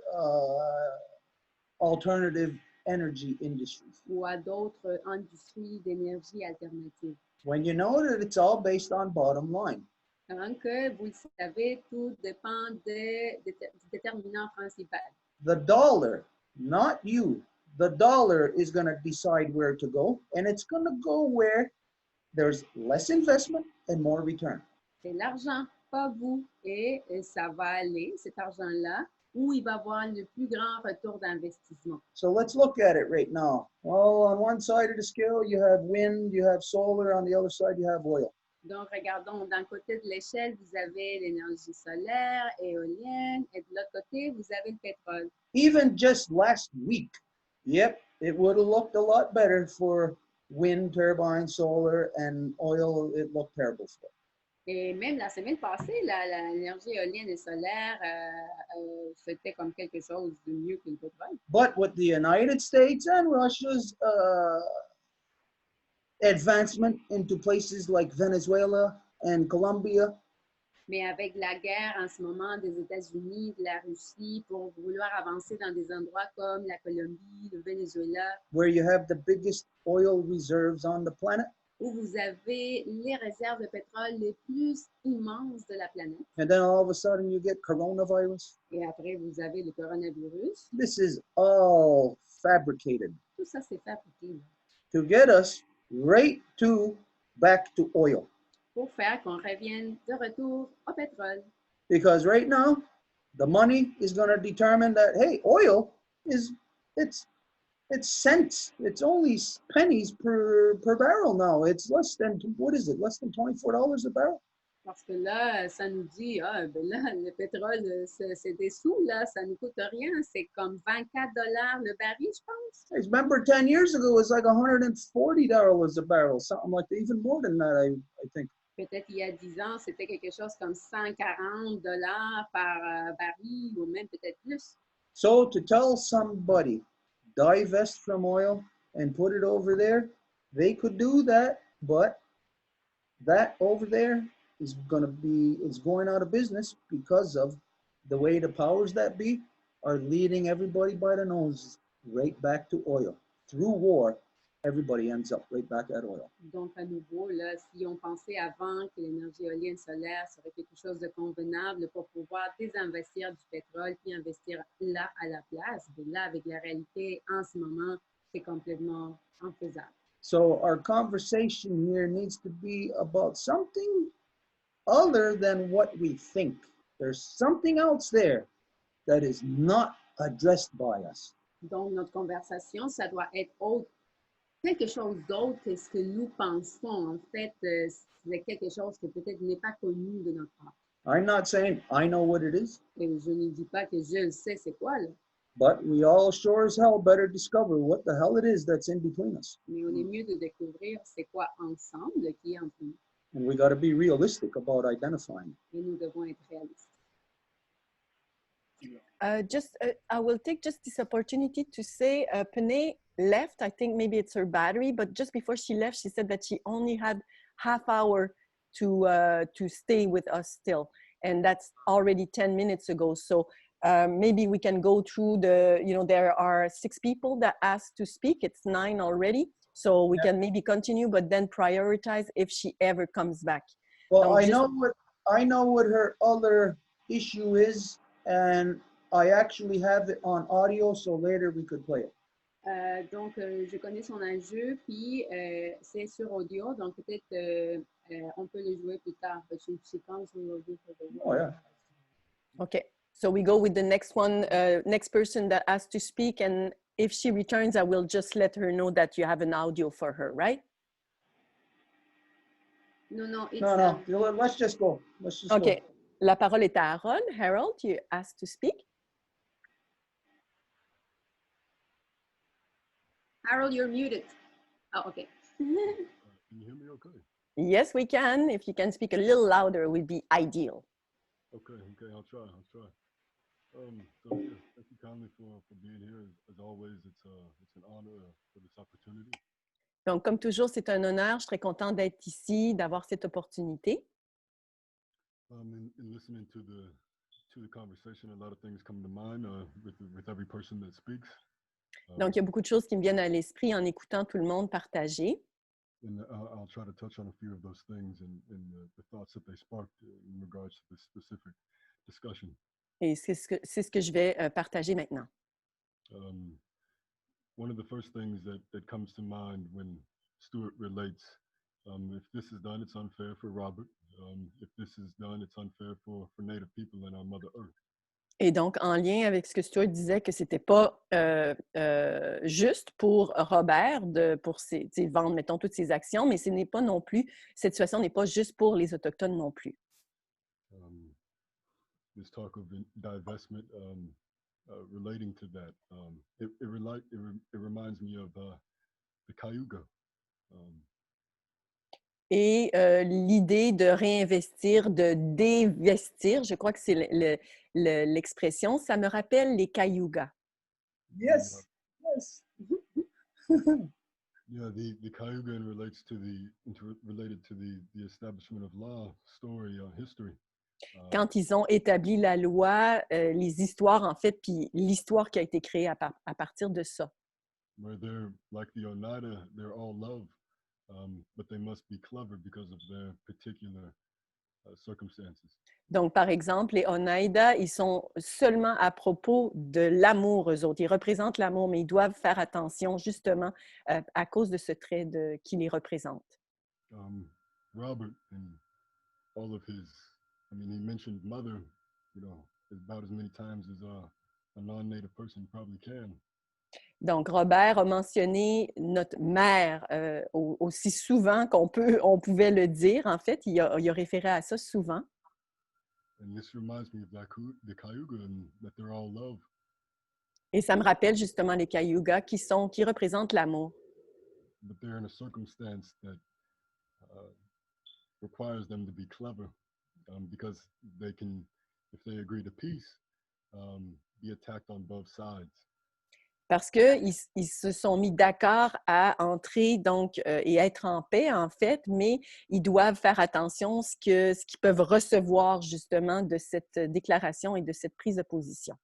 alternative energy industries. ou à d'autres industries d'énergie alternative. When you know that it's all based on bottom line. Quand que vous le savez, tout dépend du déterminant principal. The dollar, not you, the dollar is going to decide where to go, and it's going to go where there's less investment and more return. C'est l'argent, pas vous. Et ça va aller, cet argent-là, où il va avoir le plus grand retour d'investissement. So let's look at it right now. Well, on one side of the scale, you have wind, you have solar. On the other side, you have oil. Donc, regardons, d'un côté de l'échelle, vous avez l'énergie solaire, éolienne, et de l'autre côté, vous avez le pétrole. Even just last week, yep, it would have looked a lot better for wind turbine, solar, and oil. It looked terrible for. Et même la semaine passée, l'énergie éolienne et solaire, c'était comme quelque chose de mieux que le pétrole. But with the United States and Russia's advancement into places like Venezuela and Colombia, Mais avec la guerre en ce moment des États-Unis, de la Russie, pour vouloir avancer dans des endroits comme la Colombie, le Venezuela, where you have the biggest oil reserves on the planet, où vous avez les réserves de pétrole les plus immenses de la planète. and then all of a sudden you get coronavirus. Et après, vous avez le coronavirus. This is all fabricated Tout ça, c'est fabriqué to get us right back to oil. pour faire qu'on revienne de retour au pétrole. Because right now, the money is going to determine that, hey, oil is, it's cents. It's only pennies per barrel now. It's less than, what is it? Less than $24 a barrel? Parce que là, ça nous dit, ah, ben là, le pétrole, c'est des sous, là, ça ne coûte rien. C'est comme 24 $ le baril, je pense. I remember 10 years ago, it was like $140 a barrel, something like that, even more than that, I think. Peut-être il y a 10 ans, c'était quelque chose comme 140 $ par baril, ou même peut-être plus. So to tell somebody, divest from oil and put it over there, they could do that, but that over there is going out of business because of the way the powers that be are leading everybody by the nose right back to oil. Through war, everybody ends up right back at oil. Donc, à nouveau, là, si on pensait avant que l'énergie éolienne solaire serait quelque chose de convenable pour pouvoir désinvestir du pétrole puis investir là à la place, mais là, avec la réalité en ce moment, c'est complètement infaisable. So our conversation here needs to be about something other than what we think. There's something else there that is not addressed by us. Donc, notre conversation, ça doit être autre, quelque chose d'autre que ce que nous pensons. En fait, c'est quelque chose que peut-être n'est pas connu de notre part. I'm not saying I know what it is, Et je ne dis pas que je le sais c'est quoi, là. but we all sure as hell better discover what the hell it is that's in between us. Mais on est mieux de découvrir c'est quoi ensemble qui est entre nous. And we got to be realistic about identifying. Et nous devons être réalistes. I will take just this opportunity to say, Penay left. I think maybe it's her battery, but just before she left, she said that she only had half hour to stay with us still, and that's already 10 minutes ago. So maybe we can go through there are 6 people that asked to speak. It's 9 already, so we can maybe continue, but then prioritize if she ever comes back. Well, I know what her other issue is, and I actually have it on audio, so later we could play it. Donc, je connais son enjeu, puis c'est sur audio, donc peut-être on peut le jouer plus tard. But she comes with audio for the Oh, yeah. Okay, so we go with the next one, next person that asked to speak, and if she returns, I will just let her know that you have an audio for her, right? No, it's No, let's just go. Okay, la parole est à Harold. Harold, you asked to speak. Harold, you're muted. Oh, okay. Can you hear me okay? Yes, we can. If you can speak a little louder, would be ideal. Okay, I'll try. So yeah, thank you kindly for being here. As always, it's an honor for this opportunity. Donc, comme toujours, c'est un honneur. Je serais contente d'être ici, d'avoir cette opportunité. In listening to the conversation, a lot of things come to mind with every person that speaks. Donc, il y a beaucoup de choses qui me viennent à l'esprit en écoutant tout le monde partager. And I'll try to touch on a few of those things and the thoughts that they sparked in regards to this specific discussion. Et c'est ce que je vais partager maintenant. One of the first things that comes to mind when Stuart relates, if this is done, it's unfair for Robert. If this is done, it's unfair for Native people and our Mother Earth. Et donc, en lien avec ce que Stuart disait, que c'était pas juste pour Robert pour vendre, mettons, toutes ses actions, mais ce n'est pas non plus, cette situation n'est pas juste pour les Autochtones non plus. This talk of divestment relating to that, it reminds me of the Cayuga. Et l'idée de réinvestir, de dévestir, je crois que c'est l'expression, ça me rappelle les Cayugas. Yes, yes. Yeah, the Cayuga relates to related to the establishment of law, story, history. Quand ils ont établi la loi, les histoires, en fait, puis l'histoire qui a été créée à partir de ça. Where they're like the Oneida, they're all love, but they must be clever because of their particular circumstances. Donc, par exemple, les Oneida, ils sont seulement à propos de l'amour, eux autres. Ils représentent l'amour, mais ils doivent faire attention, justement, à cause de ce trait qui les représente. Robert, and all of his, I mean, he mentioned mother, you know, about as many times as a non-native person probably can. Donc, Robert a mentionné notre mère aussi souvent qu'on pouvait le dire. En fait, il a référé à ça souvent. And this reminds me of the Cayuga and that they're all love. Et ça me rappelle justement les Cayugas qui représentent l'amour. But they're in a circumstance that requires them to be clever because they can, if they agree to peace, be attacked on both sides. Parce qu'ils se sont mis d'accord à entrer donc, et être en paix, en fait, mais ils doivent faire attention ce qu'ils peuvent recevoir justement de cette déclaration et de cette prise de position.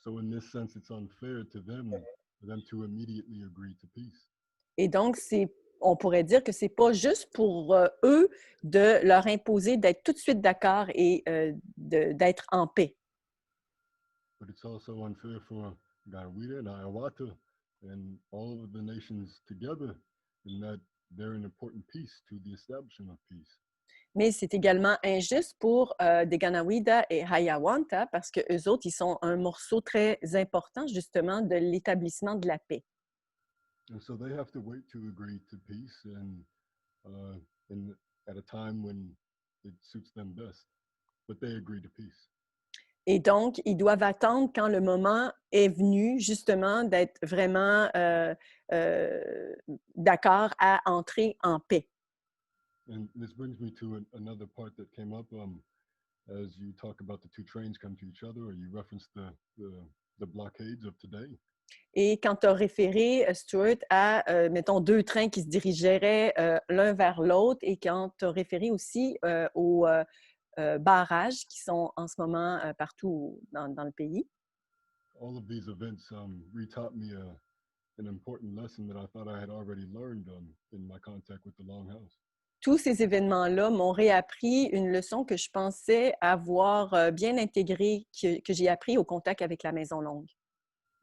So in this sense, it's unfair to them for them to immediately agree to peace. Et donc, on pourrait dire que c'est pas juste pour eux de leur imposer d'être tout de suite d'accord et d'être en paix. But it's also unfair for Gawida and Hiawatha and all of the nations together in that they're an important piece to the establishment of peace. Mais c'est également injuste pour des Ganawida et Hiawatha parce que eux autres, ils sont un morceau très important justement de l'établissement de la paix. And so they have to wait to agree to peace and at a time when it suits them best. But they agree to peace. Et donc, ils doivent attendre quand le moment est venu, justement, d'être vraiment d'accord à entrer en paix. And this brings me to another part that came up as you talk about the two trains come to each other, or you reference the blockades of today. Et quand tu as référé, Stuart, à, mettons, deux trains qui se dirigeraient l'un vers l'autre, et quand tu as référé aussi aux barrages qui sont en ce moment partout dans le pays. All of these events retaught me an important lesson that I thought I had already learned in my contact with the Longhouse. Tous ces événements-là m'ont réappris une leçon que je pensais avoir bien intégrée, que j'ai appris au contact avec la Maison Longue.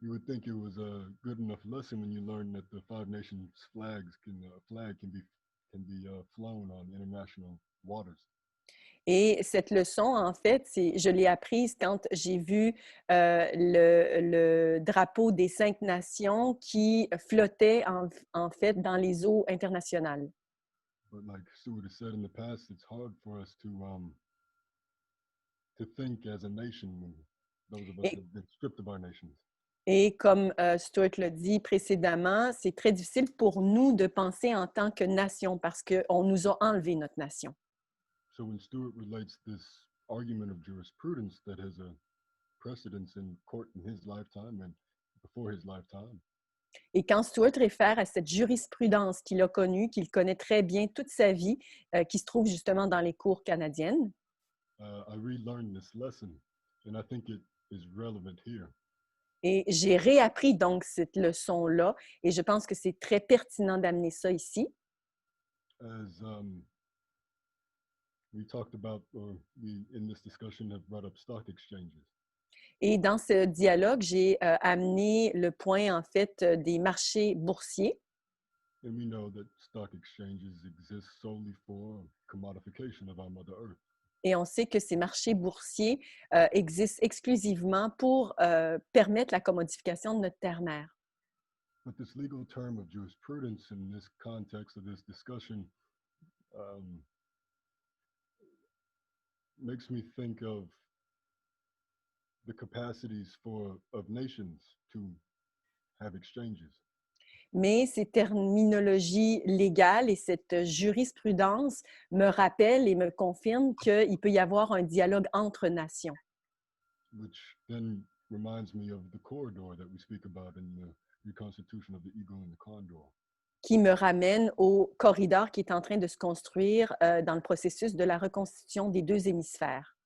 You would think it was a good enough lesson when you learn that the Five Nations flag can be flown on international waters. Et cette leçon, en fait, je l'ai apprise quand j'ai vu le drapeau des 5 nations qui flottait en fait dans les eaux internationales. But like Stuart has said in the past, it's hard for us to think as a nation when those of us have been stripped of our nations. Et comme Stuart l'a dit précédemment, c'est très difficile pour nous de penser en tant que nation parce qu'on nous a enlevé notre nation. So when Stuart relates this argument of jurisprudence that has a precedence in court in his lifetime and before his lifetime. Et quand Stuart réfère à cette jurisprudence qu'il a connue, qu'il connaît très bien toute sa vie, qui se trouve justement dans les cours canadiennes, I relearned this lesson, and I think it is relevant here. Et j'ai réappris donc cette leçon-là et je pense que c'est très pertinent d'amener ça ici. As we talked about, or we in this discussion have brought up stock exchanges. Et dans ce dialogue, j'ai amené le point, en fait, des marchés boursiers. And we know that stock exchanges exist solely for commodification of our Mother Earth. Et on sait que ces marchés boursiers existent exclusivement pour permettre la commodification de notre terre-mère. But this legal term of jurisprudence in this context of this discussion makes me think of the capacities of nations to have exchanges. Mais ces terminologies légales et cette jurisprudence me rappellent et me confirment qu'il peut y avoir un dialogue entre nations. Which then reminds me of the corridor that we speak about in the reconstitution of the eagle and the condor. Qui me ramène au corridor qui est en train de se construire dans le processus de la reconstitution des deux hémisphères.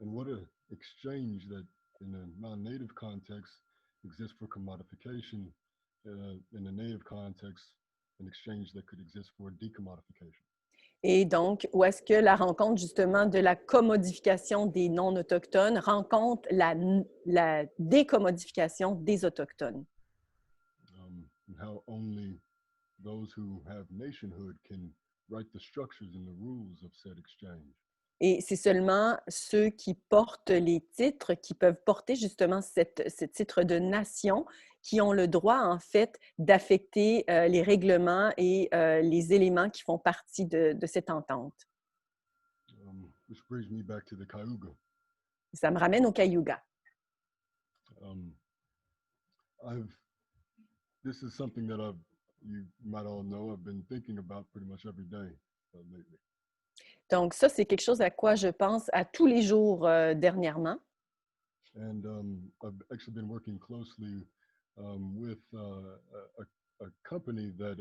And what an exchange that in a non-native context exists for commodification, in a native context, an exchange that could exist for decommodification. Et donc, où est-ce que la rencontre justement de la commodification des non-autochtones rencontre la décommodification des autochtones? And how only those who have nationhood can write the structures and the rules of said exchange. Et c'est seulement ceux qui portent les titres, qui peuvent porter justement ce titre de nation, qui ont le droit, en fait, d'affecter les règlements et les éléments qui font partie de cette entente. Which brings me back to the Cayuga. Ça me ramène au Cayuga. This is something that you might all know, I've been thinking about pretty much every day lately. Donc, ça, c'est quelque chose à quoi je pense à tous les jours dernièrement. And I've actually been working closely with a company that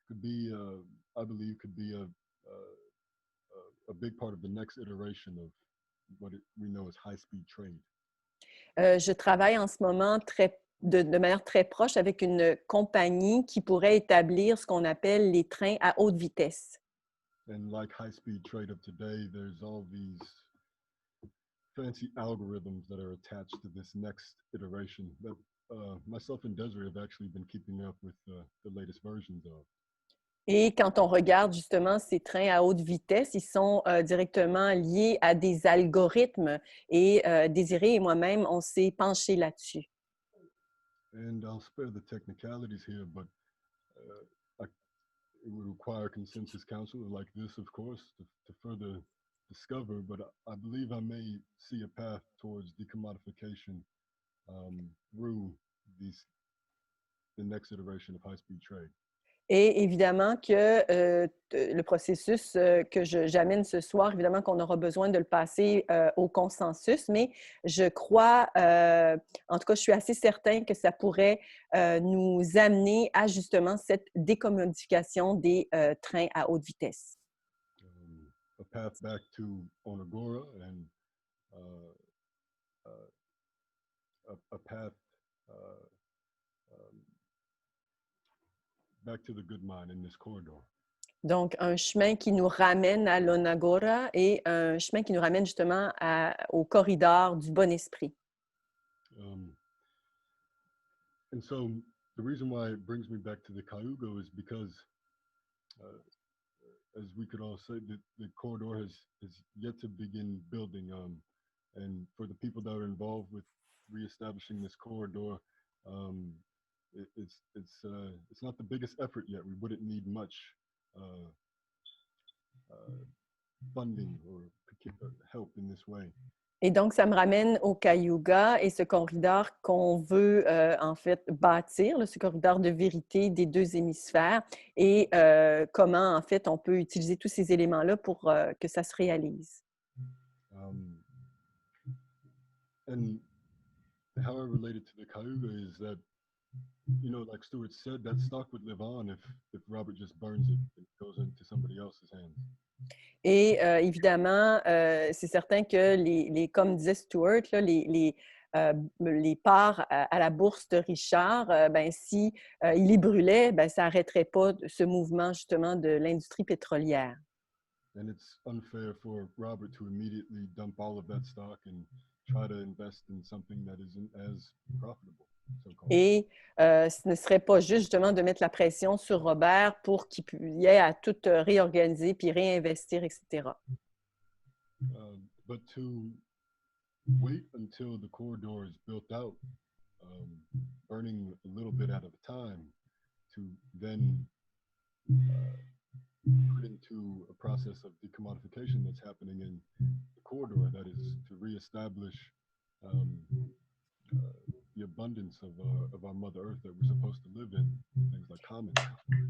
could be, I believe, could be a big part of the next iteration of what we know as high-speed trade. Je travaille en ce moment de manière très proche avec une compagnie qui pourrait établir ce qu'on appelle les trains à haute vitesse. And like high-speed trade of today, there's all these fancy algorithms that are attached to this next iteration that myself and Desiree have actually been keeping up with the latest versions of. Et quand on regarde justement ces trains à haute vitesse, ils sont directement liés à des algorithmes et Désiré et moi-même, on s'est penchés là-dessus. And I'll spare the technicalities here, but it would require consensus council like this, of course, to further discover, but I believe I may see a path towards decommodification through the next iteration of high-speed trade. Et évidemment que le processus que j'amène ce soir, évidemment qu'on aura besoin de le passer au consensus, mais je crois, en tout cas, je suis assez certain que ça pourrait nous amener à justement cette décommodification des trains à haute vitesse. A path back to Onagora and a path back to the good mind in this corridor. Donc, un chemin qui nous ramène à l'Onagora et un chemin qui nous ramène justement au corridor du bon esprit. And so the reason why it brings me back to the Cayuga is because, as we could all say, the corridor has yet to begin building. And for the people that are involved with reestablishing this corridor, it's not the biggest effort yet. We wouldn't need much funding or help in this way. Et donc, ça me ramène au Cayuga et ce corridor qu'on veut en fait bâtir, ce corridor de vérité des deux hémisphères et comment en fait on peut utiliser tous ces éléments-là pour que ça se réalise. And how I related to the Cayuga is that, you know, like Stuart said, that stock would live on if Robert just burns it and it goes into somebody else's hands. Et évidemment, c'est certain que comme disait Stuart, là, les parts à la bourse de Richard, ben, si il les brûlait, ben, ça n'arrêterait pas ce mouvement justement de l'industrie pétrolière. And it's unfair for Robert to immediately dump all of that stock and try to invest in something that isn't as profitable. Et ce ne serait pas juste justement de mettre la pression sur Robert pour qu'il y ait à tout réorganiser puis réinvestir, etc. But to wait until the corridor is built out, burning a little bit at a time, to then put into a process of decommodification that's happening in the corridor, that is to reestablish the abundance of our Mother Earth that we're supposed to live in, things like commons.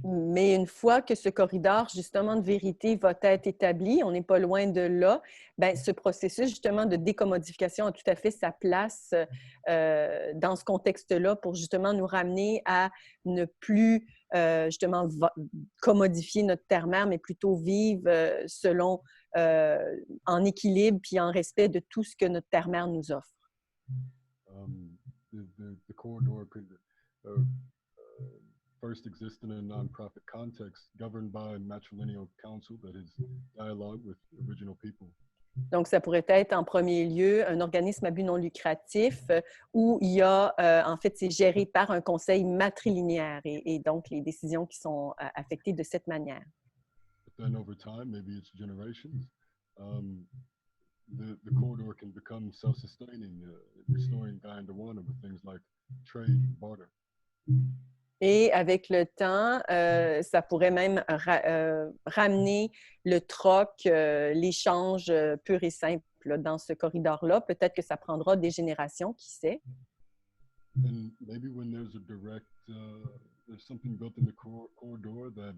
Mais une fois que ce corridor, justement, de vérité va être établi, on n'est pas loin de là, bien, ce processus, justement, de décommodification a tout à fait sa place dans ce contexte-là pour, justement, nous ramener à ne plus, justement, commodifier notre terre-mère, mais plutôt vivre selon, en équilibre puis en respect de tout ce que notre terre-mère nous offre. The corridor could first exist in a non-profit context governed by a matrilineal council that is dialogue with original people. Donc, ça pourrait être en premier lieu un organisme à but non lucratif où il y a, en fait, c'est géré par un conseil matrilinéaire et donc les décisions qui sont affectées de cette manière. But then over time, maybe it's generations, the corridor can become self-sustaining, restoring Guyana with things like trade, barter. Et avec le temps, ça pourrait même ramener le troc, l'échange pur et simple là, dans ce corridor-là. Peut-être que ça prendra des générations, qui sait. And maybe when there's a direct, there's something built in the corridor that,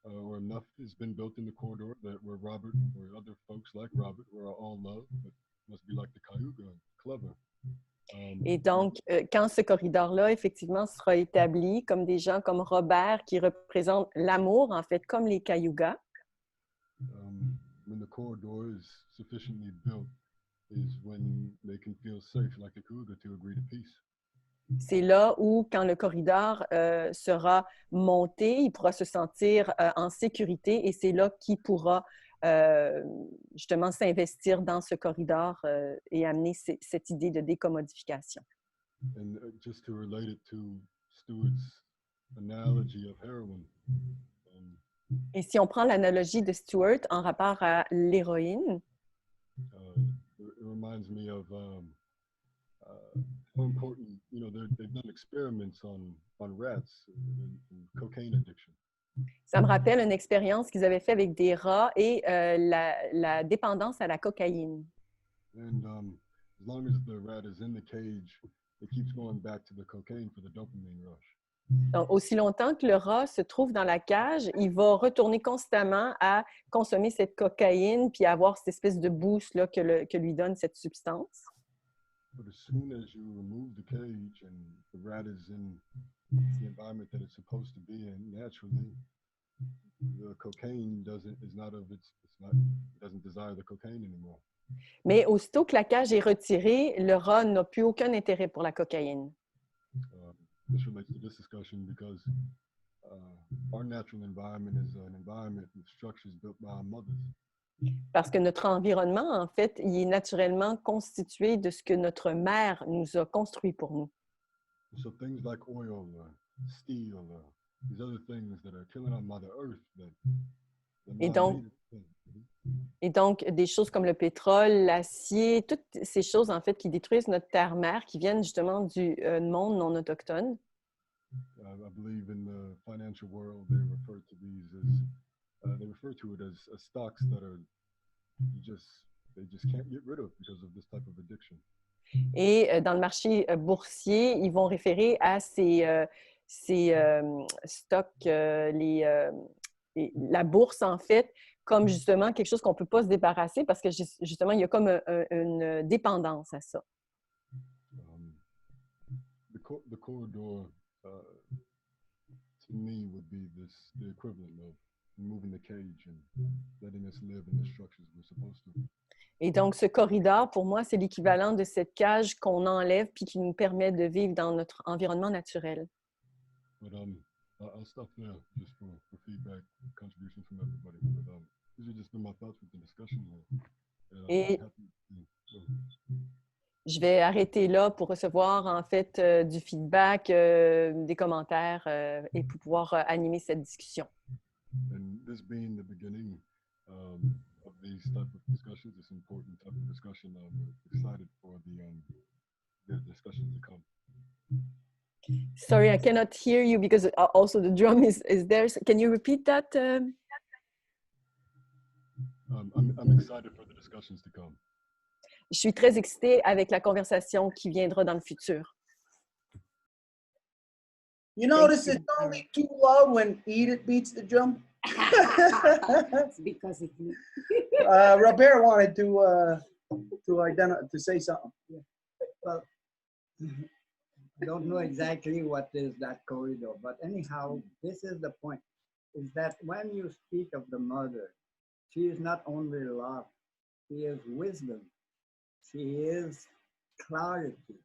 or enough has been built in the corridor that where Robert or other folks like Robert, where all love, but must be like the Cayuga, clever. Et donc, quand ce corridor-là, effectivement, sera établi, comme des gens comme Robert, qui représentent l'amour, en fait, comme les Cayugas. When the corridor is sufficiently built, is when they can feel safe, like the Cayuga, to agree to peace. C'est là où, quand le corridor sera monté, il pourra se sentir en sécurité et c'est là qu'il pourra justement s'investir dans ce corridor et amener cette idée de décommodification. And just to relate it to Stuart's analogy of heroin. Et si on prend l'analogie de Stuart en rapport à l'héroïne, it reminds me of how important, you know, they've done experiments on rats and cocaine addiction. Ça me rappelle une expérience qu'ils avaient fait avec des rats et la dépendance à la cocaïne. And as long as the rat is in the cage, it keeps going back to the cocaine for the dopamine rush. Donc, aussi longtemps que le rat se trouve dans la cage, il va retourner constamment à consommer cette cocaïne puis avoir cette espèce de boost là, que lui donne cette substance. But as soon as you remove the cage and the rat is in the environment that it's supposed to be in naturally, the cocaine doesn't desire the cocaine anymore. Mais aussitôt que la cage est retirée, le rat n'a plus aucun intérêt pour la cocaïne. This relates to this discussion because our natural environment is an environment with structures built by our mothers. Parce que notre environnement, en fait, il est naturellement constitué de ce que notre mère nous a construit pour nous. So things like oil, steel, these other things that are killing our Mother Earth. Et donc, des choses comme le pétrole, l'acier, toutes ces choses, en fait, qui détruisent notre terre-mère, qui viennent justement du monde non autochtone. I believe in the financial world, they refer to these as, they refer to it as stocks that are they just can't get rid of because of this type of addiction. Et dans le marché boursier, ils vont référer à ces stocks, la bourse, en fait, comme justement quelque chose qu'on ne peut pas se débarrasser parce que justement, il y a comme une dépendance à ça. The corridor, to me, would be the equivalent of removing the cage and letting us live in the structures we're supposed to. Et donc, ce corridor, pour moi, c'est l'équivalent de cette cage qu'on enlève puis qui nous permet de vivre dans notre environnement naturel. But I'll stop there just for feedback, contribution from everybody. But these have just been my thoughts with the discussion here. Et je vais arrêter là pour recevoir en fait du feedback, des commentaires et pour pouvoir animer cette discussion. And this being the beginning of these type of discussions, this important type of discussion, I'm excited for the discussions to come. Sorry, I cannot hear you because also the drum is there. So can you repeat that? I'm excited for the discussions to come. Je suis très excitée avec la conversation qui viendra dans le futur. You notice it's only too loud when Edith beats the drum? It's because of me. Robert wanted to say something. Yeah. Well, I don't know exactly what is that corridor, but anyhow, this is the point, is that when you speak of the mother, she is not only love, she is wisdom, she is clarity.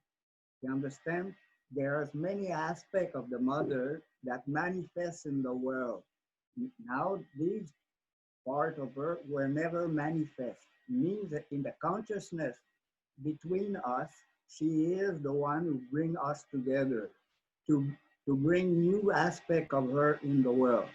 You understand? There are many aspects of the mother that manifest in the world. Now, these parts of her were never manifest. It means that in the consciousness between us, she is the one who brings us together to bring new aspects of her in the world.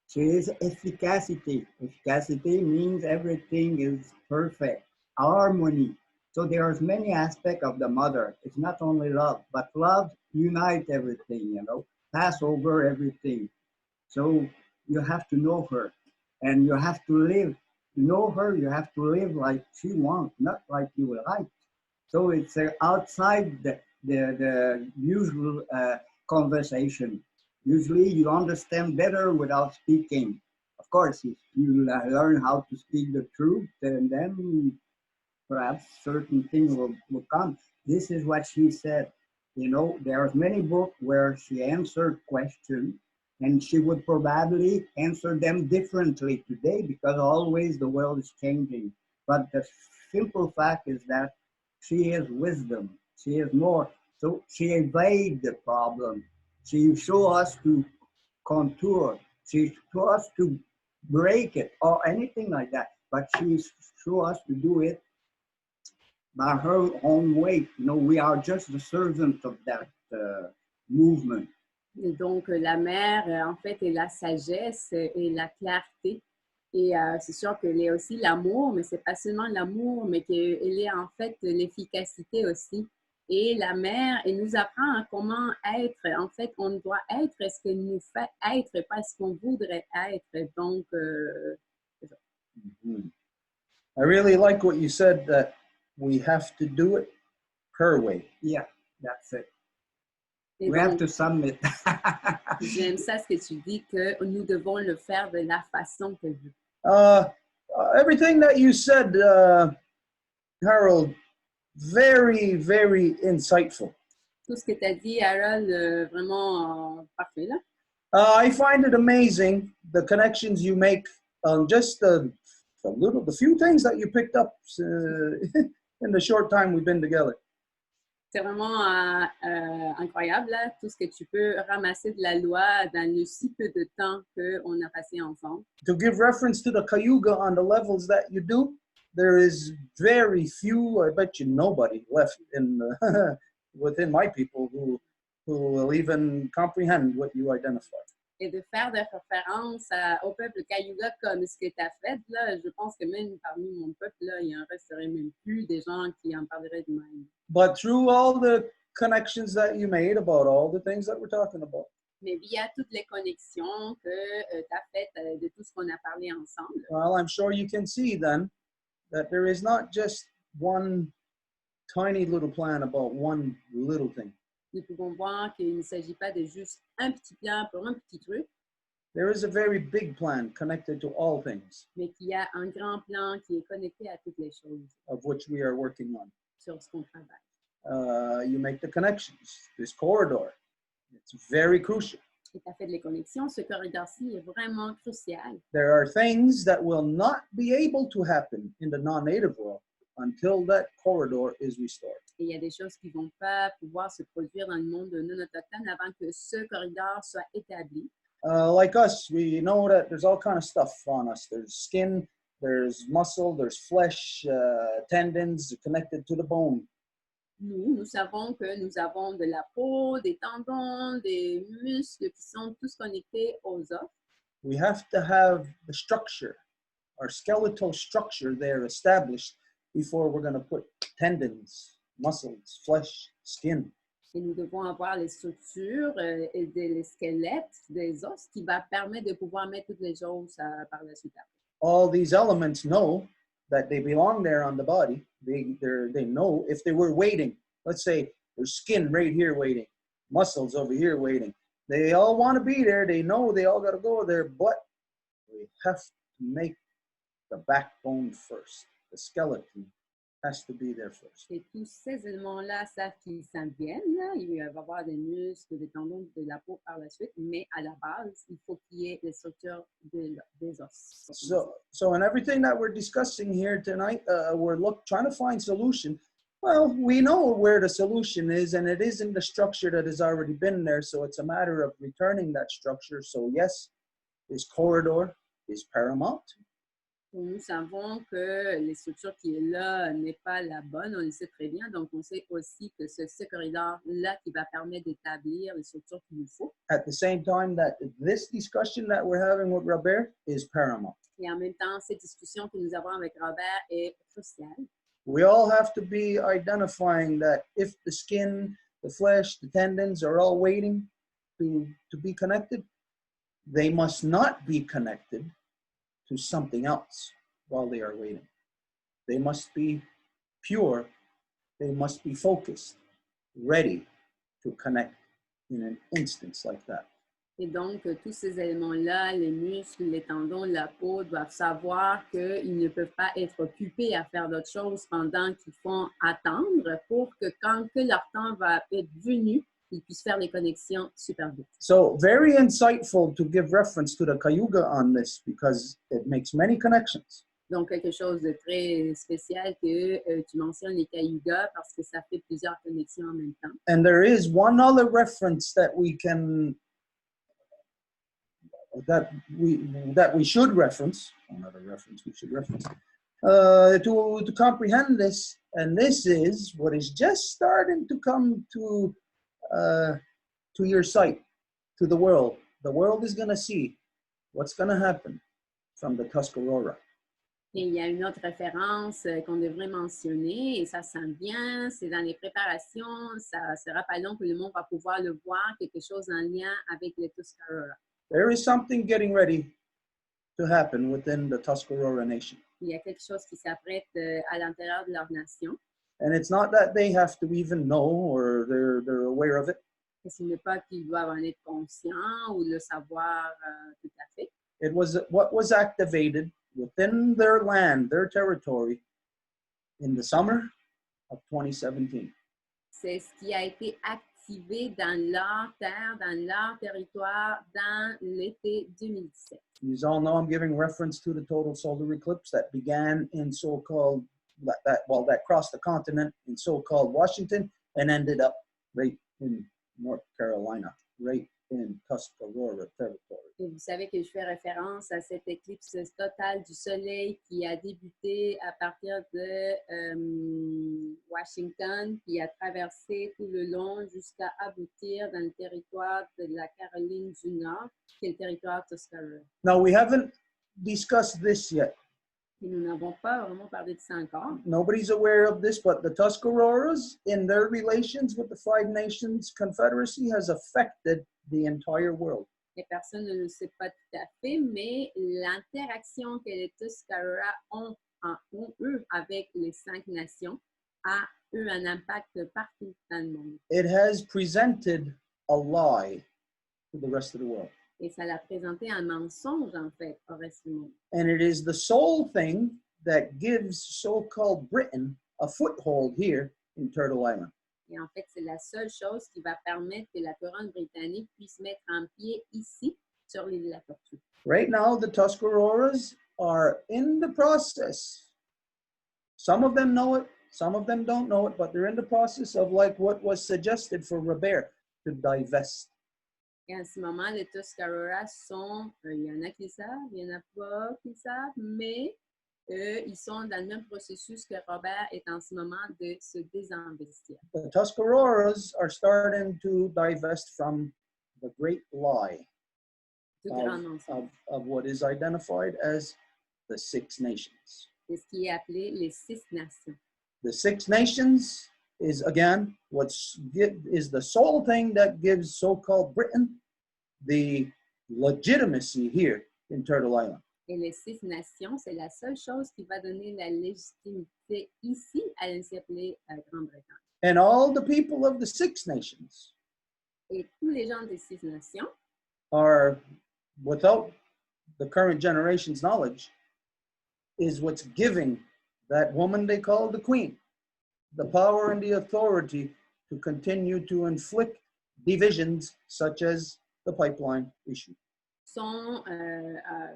She is efficacy. Efficacy means everything is perfect, harmony. So there are many aspects of the mother. It's not only love, but love unites everything, you know, pass over everything. So you have to know her and you have to live. To know her, you have to live like she wants, not like you would like. So it's outside the usual conversation. Usually you understand better without speaking. Of course, if you learn how to speak the truth, and then perhaps certain things will come. This is what she said. You know, there's many books where she answered questions and she would probably answer them differently today because always the world is changing. But the simple fact is that she is wisdom. She is more. So she evades the problem. She shows us to contour. She shows us to break it or anything like that. But she shows us to do it by her own way. You know, we are just the servants of that movement. Et donc, la mère, en fait, est la sagesse et la clarté. Et c'est sûr qu'elle est aussi l'amour, mais c'est pas seulement l'amour, mais qu'elle est en fait l'efficacité aussi. Et la mère, elle nous apprend comment être. En fait, on doit être ce qu'elle nous fait être, pas ce qu'on voudrait être. Donc, c'est ça. Mm-hmm. I really like what you said, that we have to do it her way. Yeah, that's it. Et We donc, have to submit. j'aime ça ce que tu dis, que nous devons le faire de la façon qu'elle veut. Everything that you said, Harold, very, very insightful. Tout ce que tu as dit, Harold, vraiment parfait là. I find it amazing the connections you make on just the few things that you picked up in the short time we've been together. C'est vraiment incroyable, là, tout ce que tu peux ramasser de la loi dans le si peu de temps qu'on a passé ensemble. To give reference to the Cayuga on the levels that you do, there is very few, I bet you nobody left in within my people who will even comprehend what you identify. Et de faire des références au peuple Cayuga comme ce que tu as fait, là, je pense que même parmi mon peuple, là, il en resterait même plus des gens qui en parleraient de même. But through all the connections that you made about all the things that we're talking about, Mais via toutes les connexions que tu as faites de tout ce qu'on a parlé ensemble, well, I'm sure you can see then that there is not just one tiny little plan about one little thing. nous pouvons voir qu'il ne s'agit pas de juste un petit plan pour un petit truc, There is a very big plan connected to all things mais qu'il y a un grand plan qui est connecté à toutes les choses of which we are working on. sur ce qu'on travaille. You make the connections, this corridor. It's very crucial. Et tu as fait les connexions. Ce corridor-ci est vraiment crucial. There are things that will not be able to happen in the non-native world until that corridor is restored. Et il y a des choses qui ne vont pas pouvoir se produire dans le monde non autochtone avant que ce corridor soit établi. Like us, we know that there's all kind of stuff on us. There's skin, there's muscle, there's flesh, tendons connected to the bone. Nous savons que nous avons de la peau, des tendons, des muscles qui sont tous connectés aux os. We have to have the structure, our skeletal structure there established before we're going to put tendons, muscles, flesh, skin. Et nous devons avoir les structures et les squelettes des os qui va permettre de pouvoir mettre toutes les choses par la suite. All these elements know that they belong there on the body. They know if they were waiting. Let's say there's skin right here waiting, muscles over here waiting. They all want to be there. They know they all got to go there, but we have to make the backbone first. The skeleton has to be there first. Et tous ces éléments-là savent qu'ils s'en viennent. Là. Il va y avoir des muscles, des tendons, de la peau par la suite, mais à la base, il faut qu'il y ait les structures des os. So in everything that we're discussing here tonight, we're trying to find solution. Well, we know where the solution is, and it is in the structure that has already been there. So it's a matter of returning that structure. So yes, this corridor is paramount. Nous savons que les structures qui est là n'est pas la bonne, on le sait très bien. Donc, on sait aussi que ce corridor-là qui va permettre d'établir les structures qu'il nous faut. At the same time that this discussion that we're having with Robert is paramount. Et en même temps, cette discussion que nous avons avec Robert est cruciale. We all have to be identifying that if the skin, the flesh, the tendons are all waiting to be connected, they must not be connected to something else while they are waiting. They must be pure. They must be focused, ready to connect in an instance like that. Et donc, tous ces éléments-là, les muscles, les tendons, la peau, doivent savoir qu'ils ne peuvent pas être occupés à faire d'autres choses pendant qu'ils font attendre pour que quand que leur temps va être venu, ils puissent faire les connexions super vite. So very insightful to give reference to the Cayuga on this because it makes many connections. Donc, quelque chose de très spécial que tu mentionnes les Cayugas parce que ça fait plusieurs connexions en même temps. And there is one other reference that we should reference, another reference we should reference, to comprehend this, and this is what is just starting to come to your sight, to the world. The world is going to see what's going to happen from the Tuscarora. Et il y a une autre référence qu'on devrait mentionner, et ça s'en vient, c'est dans les préparations, ça sera pas long que le monde va pouvoir le voir, quelque chose en lien avec les Tuscarora. There is something getting ready to happen within the Tuscarora nation. Il y a quelque chose qui s'apprête à l'intérieur de leur nation. And it's not that they have to even know or they're aware of it. Et ce n'est pas qu'ils doivent en être conscients ou le savoir tout à fait. It was what was activated within their land, their territory, in the summer of 2017. C'est ce qui a été activé dans leur terre, dans leur territoire, dans l'été 2017. You all know I'm giving reference to the total solar eclipse that began in so-called, that crossed the continent in so-called Washington and ended up right in North Carolina, right in Tuscarora territory. Et vous savez que je fais référence à cette éclipse totale du soleil qui a débuté à partir de Washington, qui a traversé tout le long jusqu'à aboutir dans le territoire de la Caroline du Nord, qui est le territoire Tuscarora. Now, we haven't discussed this yet. Et nous n'avons pas vraiment parlé de ça encore. Nobody's aware of this, but the Tuscaroras, in their relations with the Five Nations Confederacy, has affected the entire world. Les personnes ne le savent pas tout à fait, mais l'interaction que les Tuscarora ont eux avec les 5 nations a eu un impact partout dans le monde. It has presented a lie to the rest of the world. Et ça l'a présenté un mensonge, en fait, au reste du monde. And it is the sole thing that gives so-called Britain a foothold here in Turtle Island. Et en fait, c'est la seule chose qui va permettre que la couronne britannique puisse mettre un pied ici, sur l'île de la Tortue. Right now, the Tuscaroras are in the process. Some of them know it, some of them don't know it, but they're in the process of like what was suggested for Robert, to divest. Et en ce moment, les Tuscaroras sont, il y en a qui le savent, il y en a pas qui le savent, mais ils sont dans le même processus que Robert est en ce moment de se désinvestir. The Tuscaroras are starting to divest from the great lie Du grand mensonge. of what is identified as the Six Nations. C'est ce qui est appelé les 6 nations. The Six Nations is, again, is the sole thing that gives so-called Britain the legitimacy here in Turtle Island. Et les 6 nations, c'est la seule chose qui va donner la légitimité ici à l'ancienne Grande-Bretagne. And all the people of the Six Nations Et tous les gens des 6 nations are, without the current generation's knowledge, is what's giving that woman they call the Queen the power and the authority to continue to inflict divisions such as the pipeline issue. sont,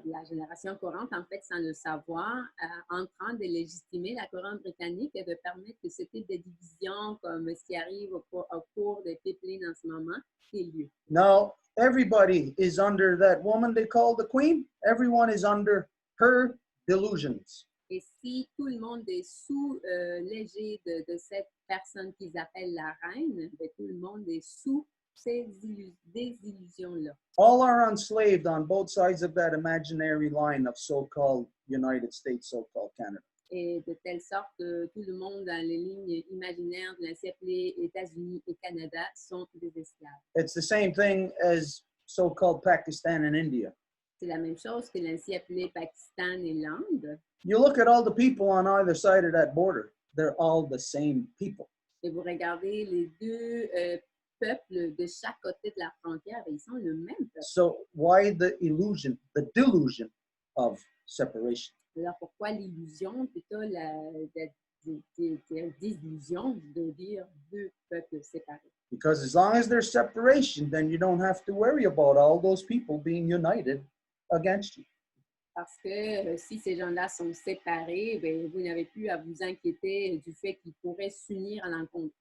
la génération courante, en fait, sans le savoir, en train de légitimer la couronne britannique et de permettre que ce type de division, comme ce qui arrive au cours des pipelines en ce moment, ait lieu. Now, everybody is under that woman they call the Queen. Everyone is under her delusions. Et si tout le monde est sous l'égide de cette personne qu'ils appellent la reine, ben, tout le monde est sous ces désillusions-là. All are enslaved on both sides of that imaginary line of so-called United States, so-called Canada. Et de telle sorte que tout le monde dans les lignes imaginaires de l'ancien appelé États-Unis et Canada sont des esclaves. It's the same thing as so-called Pakistan and India. C'est la même chose que l'ancien appelé Pakistan et l'Inde. You look at all the people on either side of that border, they're all the same people. Et vous regardez les deux peuples de chaque côté de la frontière, ils sont le même peuple. So why the illusion, the delusion of separation? Alors pourquoi l'illusion, plutôt la désillusion de dire deux peuples séparés? Because as long as there's separation, then you don't have to worry about all those people being united against you. Parce que si ces gens-là sont séparés, ben, vous n'avez plus à vous inquiéter du fait qu'ils pourraient s'unir à l'encontre.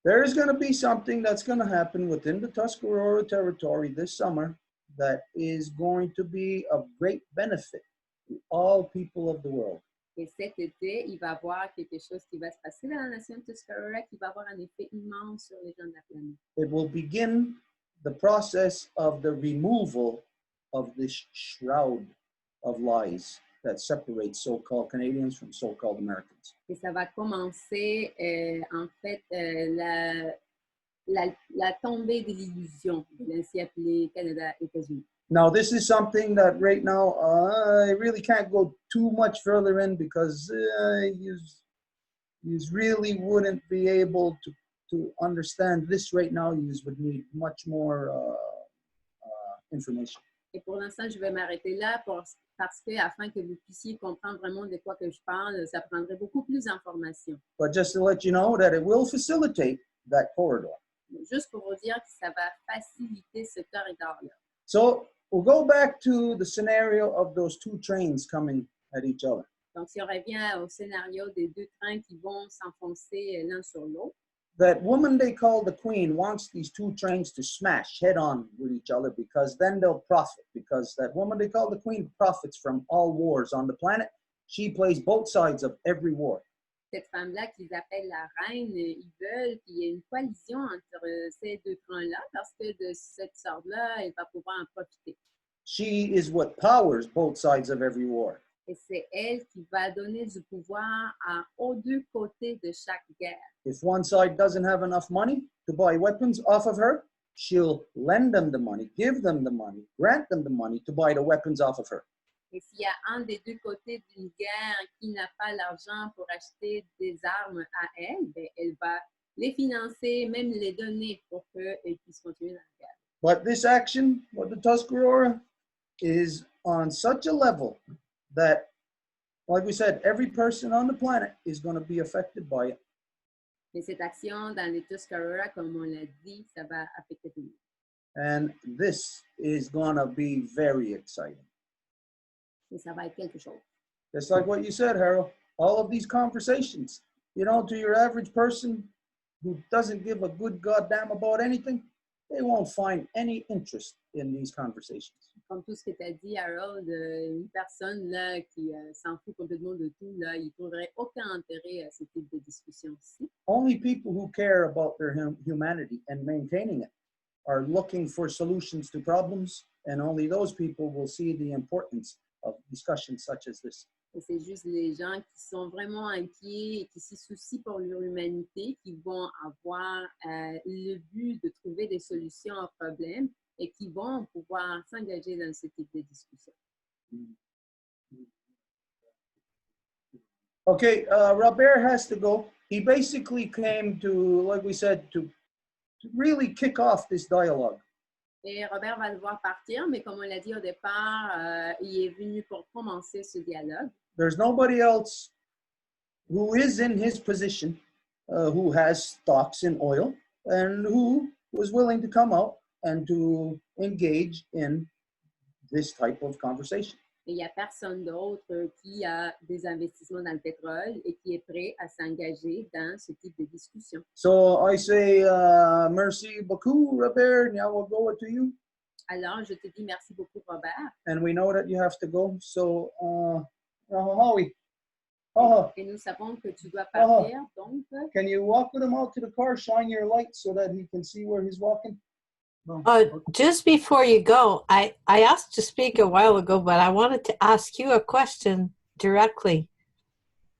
There is going to be something that's going to happen within the Tuscarora territory this summer that is going to be of great benefit to all people of the world. Et cet été, il va y avoir quelque chose qui va se passer dans la nation de Tuscarora qui va avoir un effet immense sur les gens de la planète. It will begin the process of the removal of this shroud of lies that separates so-called Canadians from so-called Americans. Et ça va commencer, en fait, la tombée de l'illusion de l'ancien appelé Canada-États-Unis. Now, this is something that right now I really can't go too much further in because you really wouldn't be able to understand this right now. You would need much more information. Et pour l'instant, je vais m'arrêter là parce que afin que vous puissiez comprendre vraiment de quoi que je parle, ça prendrait beaucoup plus d'informations. But just to let you know that it will facilitate that corridor. Juste pour vous dire que ça va faciliter ce corridor-là. So we'll go back to the scenario of those two trains coming at each other. Donc, si on revient au scénario des deux trains qui vont s'enfoncer l'un sur l'autre, That woman they call the Queen wants these two trains to smash head on with each other because then they'll profit. Because that woman they call the Queen profits from all wars on the planet. She plays both sides of every war. cette femme-là qu'ils appellent la reine, ils veulent qu'il y ait une coalition entre ces deux trains-là parce que de cette sorte-là, elle va pouvoir en profiter. She is what powers both sides of every war. Et c'est elle qui va donner du pouvoir aux deux côtés de chaque guerre. If one side doesn't have enough money to buy weapons off of her, she'll lend them the money, give them the money, grant them the money to buy the weapons off of her. Et s'il y a un des deux côtés d'une guerre qui n'a pas l'argent pour acheter des armes à elle, ben elle va les financer, même les donner pour qu'elle puisse continuer la guerre. But this action of the Tuscarora is on such a level that, like we said, every person on the planet is going to be affected by it. Mais cette action dans les Tuscarora, comme on l'a dit, ça va affecter tout le monde. And this is gonna be very exciting. Et ça va être quelque chose. Just like what you said, Harold, all of these conversations, you know, to your average person who doesn't give a good goddamn about anything, they won't find any interest in these conversations. Comme tout ce que tu as dit, Harold, une personne là, qui s'en fout complètement de tout, là, il ne trouverait aucun intérêt à ce type de discussion-ci. Only people who care about their humanity and maintaining it are looking for solutions to problems, and only those people will see the importance of discussions such as this. Et c'est juste les gens qui sont vraiment inquiets et qui s'y soucient pour leur humanité qui vont avoir le but de trouver des solutions aux problèmes et qui vont pouvoir s'engager dans ce type de discussion. Okay, Robert has to go. He basically came to, like we said, to really kick off this dialogue. Et Robert va devoir partir, mais comme on l'a dit au départ, il est venu pour commencer ce dialogue. There's nobody else who is in his position who has stocks in oil and who was willing to come out and to engage in this type of conversation. Et il n'y a personne d'autre qui a des investissements dans le pétrole et qui est prêt à s'engager dans ce type de discussion. So I say merci beaucoup, Robert. Now we'll go to you. Alors, je te dis merci beaucoup, Robert. And we know that you have to go. So, Howie, Et nous savons que tu dois partir, donc... can you walk with him out to the car, shine your light so that he can see where he's walking? Just before you go, I asked to speak a while ago, but I wanted to ask you a question directly.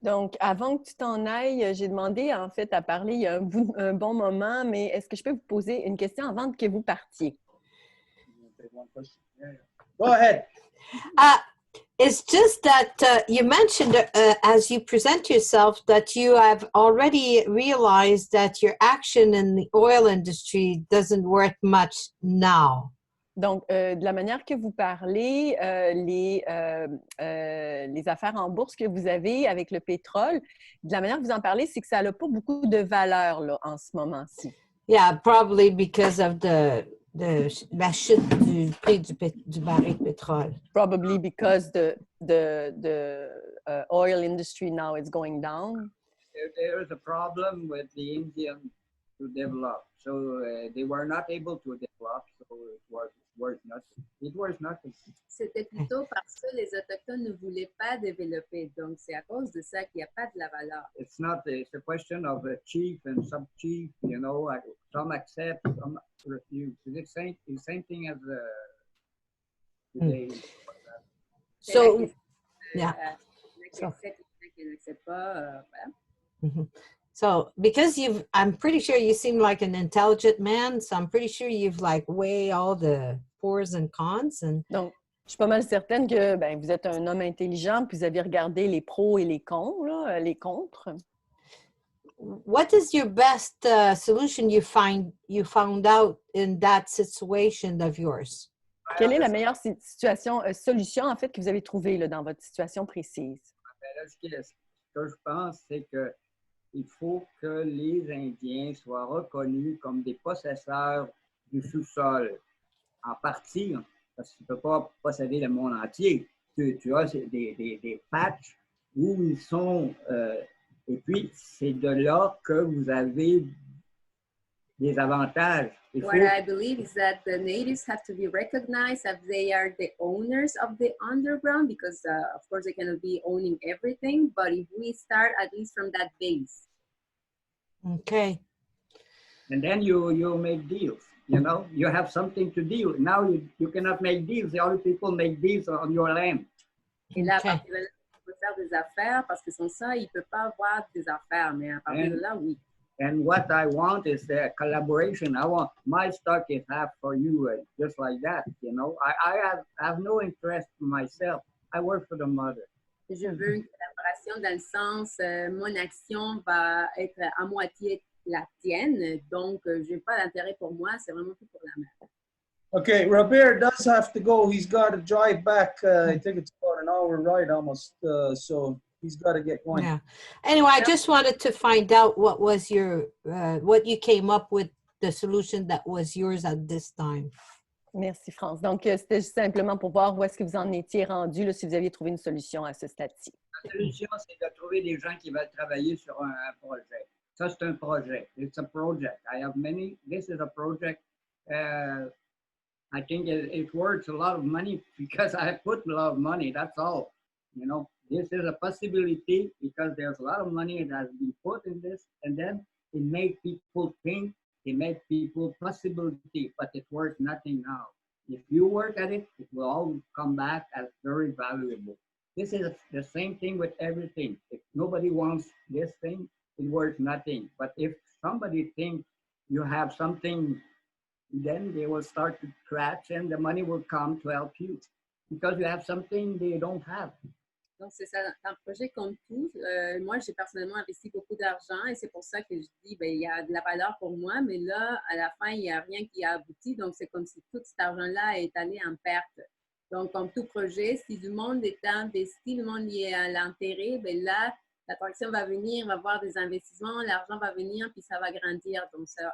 Donc, avant que tu t'en ailles, j'ai demandé en fait à parler il y a un bon moment, mais est-ce que je peux vous poser une question avant que vous partiez? Go ahead. It's just that you mentioned as you present yourself that you have already realized that your action in the oil industry doesn't worth much now. Donc, de la manière que vous parlez, les affaires en bourse que vous avez avec le pétrole, de la manière que vous en parlez, c'est que ça n'a pas beaucoup de valeur là, en ce moment-ci. Yeah, probably because of la chute du prix du baril de pétrole. Probably because the oil industry now is going down. There is a problem with the Indians to develop. So they were not able to develop, so it was worth nothing. It was nothing. C'était plutôt parce que les Autochtones ne voulaient pas développer. Donc, c'est à cause de ça qu'il n'y a pas de la valeur. It's not, it's a question of a chief and sub-chief, you know, some accept, some refuse. It's the same thing as today. So, yeah. So, because I'm pretty sure you seem like an intelligent man, so I'm pretty sure you've like weighed all the pros and cons. Donc, je suis pas mal certaine que vous êtes un homme intelligent, puis vous avez regardé les pros et les cons, là, les contre. What is your best solution you found out in that situation of yours? Quelle est la meilleure solution en fait que vous avez trouvée là, dans votre situation précise? Ce que je pense, c'est que il faut que les Indiens soient reconnus comme des possesseurs du sous-sol, en partie, parce que tu ne peux pas posséder le monde entier. Tu as des patchs où ils sont, et puis c'est de là que vous avez des avantages. What I believe is that the natives have to be recognized as they are the owners of the underground because, of course, they cannot be owning everything. But if we start at least from that base. Okay. And then you make deals. You know, you have something to deal. Now you cannot make deals. The other people make deals on your land. Et là, à partir de là, il peut faire des affaires parce que sans ça, il ne peut pas avoir des affaires. Mais à partir de là, oui. And what I want is the collaboration. I want my stock is half for you, just like that. You know, I have no interest in myself. I work for the mother. Je veux une collaboration dans le sens, mon action va être à moitié la tienne. Donc, je n'ai pas d'intérêt pour moi. C'est vraiment tout pour la mère. Okay, Robert does have to go. He's got to drive back. I think it's about an hour ride almost. So he's got to get going. Yeah. Anyway, I just wanted to find out what was your, what you came up with, the solution that was yours at this time. Merci, France. Donc, c'était juste simplement pour voir où est-ce que vous en étiez rendu, là, si vous aviez trouvé une solution à ce stade-ci. La solution, c'est de trouver des gens qui veulent travailler sur un projet. Ça, c'est un projet. It's a project. I have many. This is a project. I think it's worth a lot of money because I put a lot of money. That's all. You know, this is a possibility because there's a lot of money that has been put in this, and then it made people think, it made people possibility, but it's worth nothing now. If you work at it, it will all come back as very valuable. This is the same thing with everything. If nobody wants this thing, it's worth nothing. But if somebody thinks you have something, then they will start to scratch and the money will come to help you because you have something they don't have. Donc, c'est ça. Dans le projet comme tout, moi, j'ai personnellement investi beaucoup d'argent et c'est pour ça que je dis, bien, il y a de la valeur pour moi, mais là, à la fin, il n'y a rien qui a abouti. Donc, c'est comme si tout cet argent-là est allé en perte. Donc, comme tout projet, si du monde est investi, le monde y est à l'intérêt, bien là, l'attraction va venir, va avoir des investissements, l'argent va venir, puis ça va grandir. Donc, ça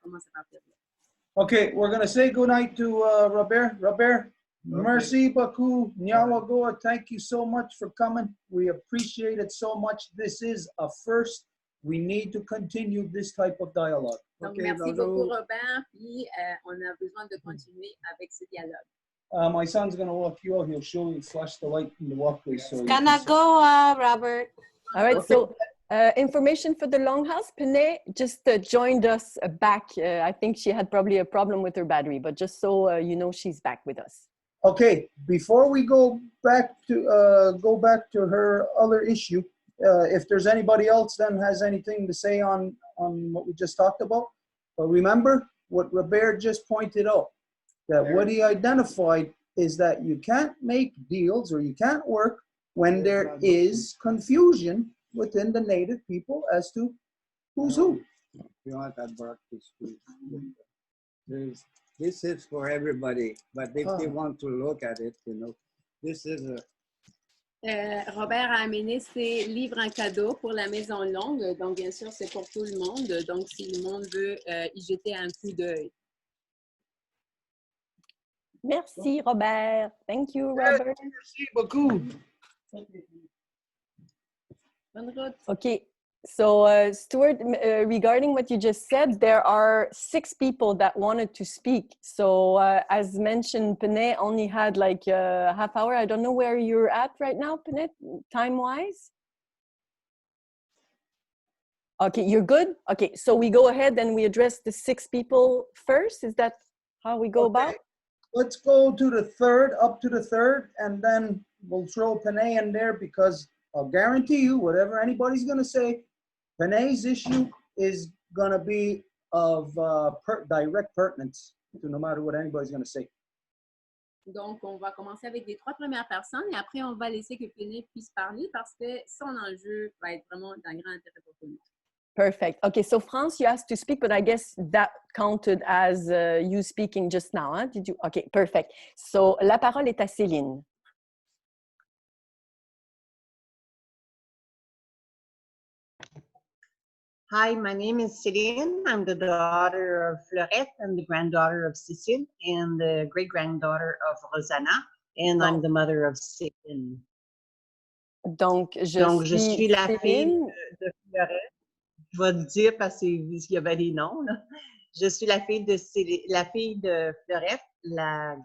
commence à partir de là. Okay, we're going to say goodnight to Robert. Robert, merci beaucoup. Nyawagoa, thank you so much for coming. We appreciate it so much. This is a first. We need to continue this type of dialogue. Donc, Okay, merci beaucoup, Robert. Puis, on a besoin de continuer avec ce dialogue. My son's going to walk you out. He'll show you, flash the light in the walkway. So Gonna go, Robert. All right, Okay. so information for the Longhouse. Pene just joined us back. I think she had probably a problem with her battery, but just so you know, she's back with us. Okay, before we go back to her other issue, if there's anybody else then has anything to say on what we just talked about, but remember what Robert just pointed out, that what he identified is that you can't make deals or you can't work when there is confusion within the native people as to who's who. You want that work this is for everybody, but if they want to look at it, you know, this is a. Robert a amené ses livres en cadeau pour la Maison Longue. Donc, bien sûr, c'est pour tout le monde. Donc, si le monde veut y jeter un coup d'œil. Merci, Robert. Thank you, Robert. Merci beaucoup. Bonne route. Okay, so Stuart, regarding what you just said, there are 6 people that wanted to speak. So as mentioned, Pene only had like a half hour. I don't know where you're at right now, Pene, time-wise? Okay, you're good? Okay, so we go ahead and we address the 6 people first. Is that how we go about? Let's go to the third, up to the third, and then we'll throw Pene in there because I'll guarantee you, whatever anybody's going to say, Pene's issue is going to be of direct pertinence to no matter what anybody's going to say. Donc, on va commencer avec les 3 premières personnes et après, on va laisser que Pene puisse parler parce que son enjeu va être vraiment d'un grand intérêt pour tout le monde. Perfect. Okay, so France, you asked to speak, but I guess that counted as you speaking just now, huh? Did you? Okay, perfect. So, la parole est à Céline. Hi, my name is Céline. I'm the daughter of Fleurette and the granddaughter of Cécile and the great-granddaughter of Rosanna, and I'm the mother of Céline. Donc, je suis la Céline. fille de Fleurette. Je vais le dire parce qu'il y avait des noms, là. Je suis la fille de Fleurette, la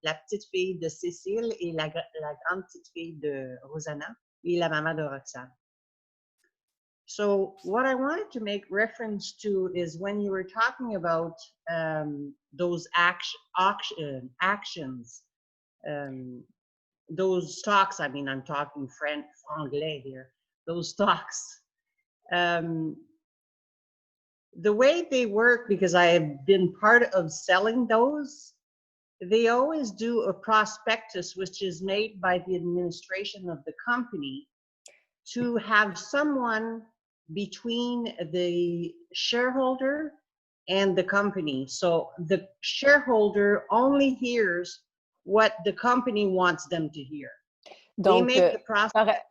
petite fille de Cécile et la grande petite fille de Rosanna et la maman de Roxane. So what I wanted to make reference to is when you were talking about those actions, those talks, I mean, I'm talking franglais here, those talks. The way they work, because I have been part of selling those, they always do a prospectus, which is made by the administration of the company to have someone between the shareholder and the company. So the shareholder only hears what the company wants them to hear. Donc, they make the prospectus.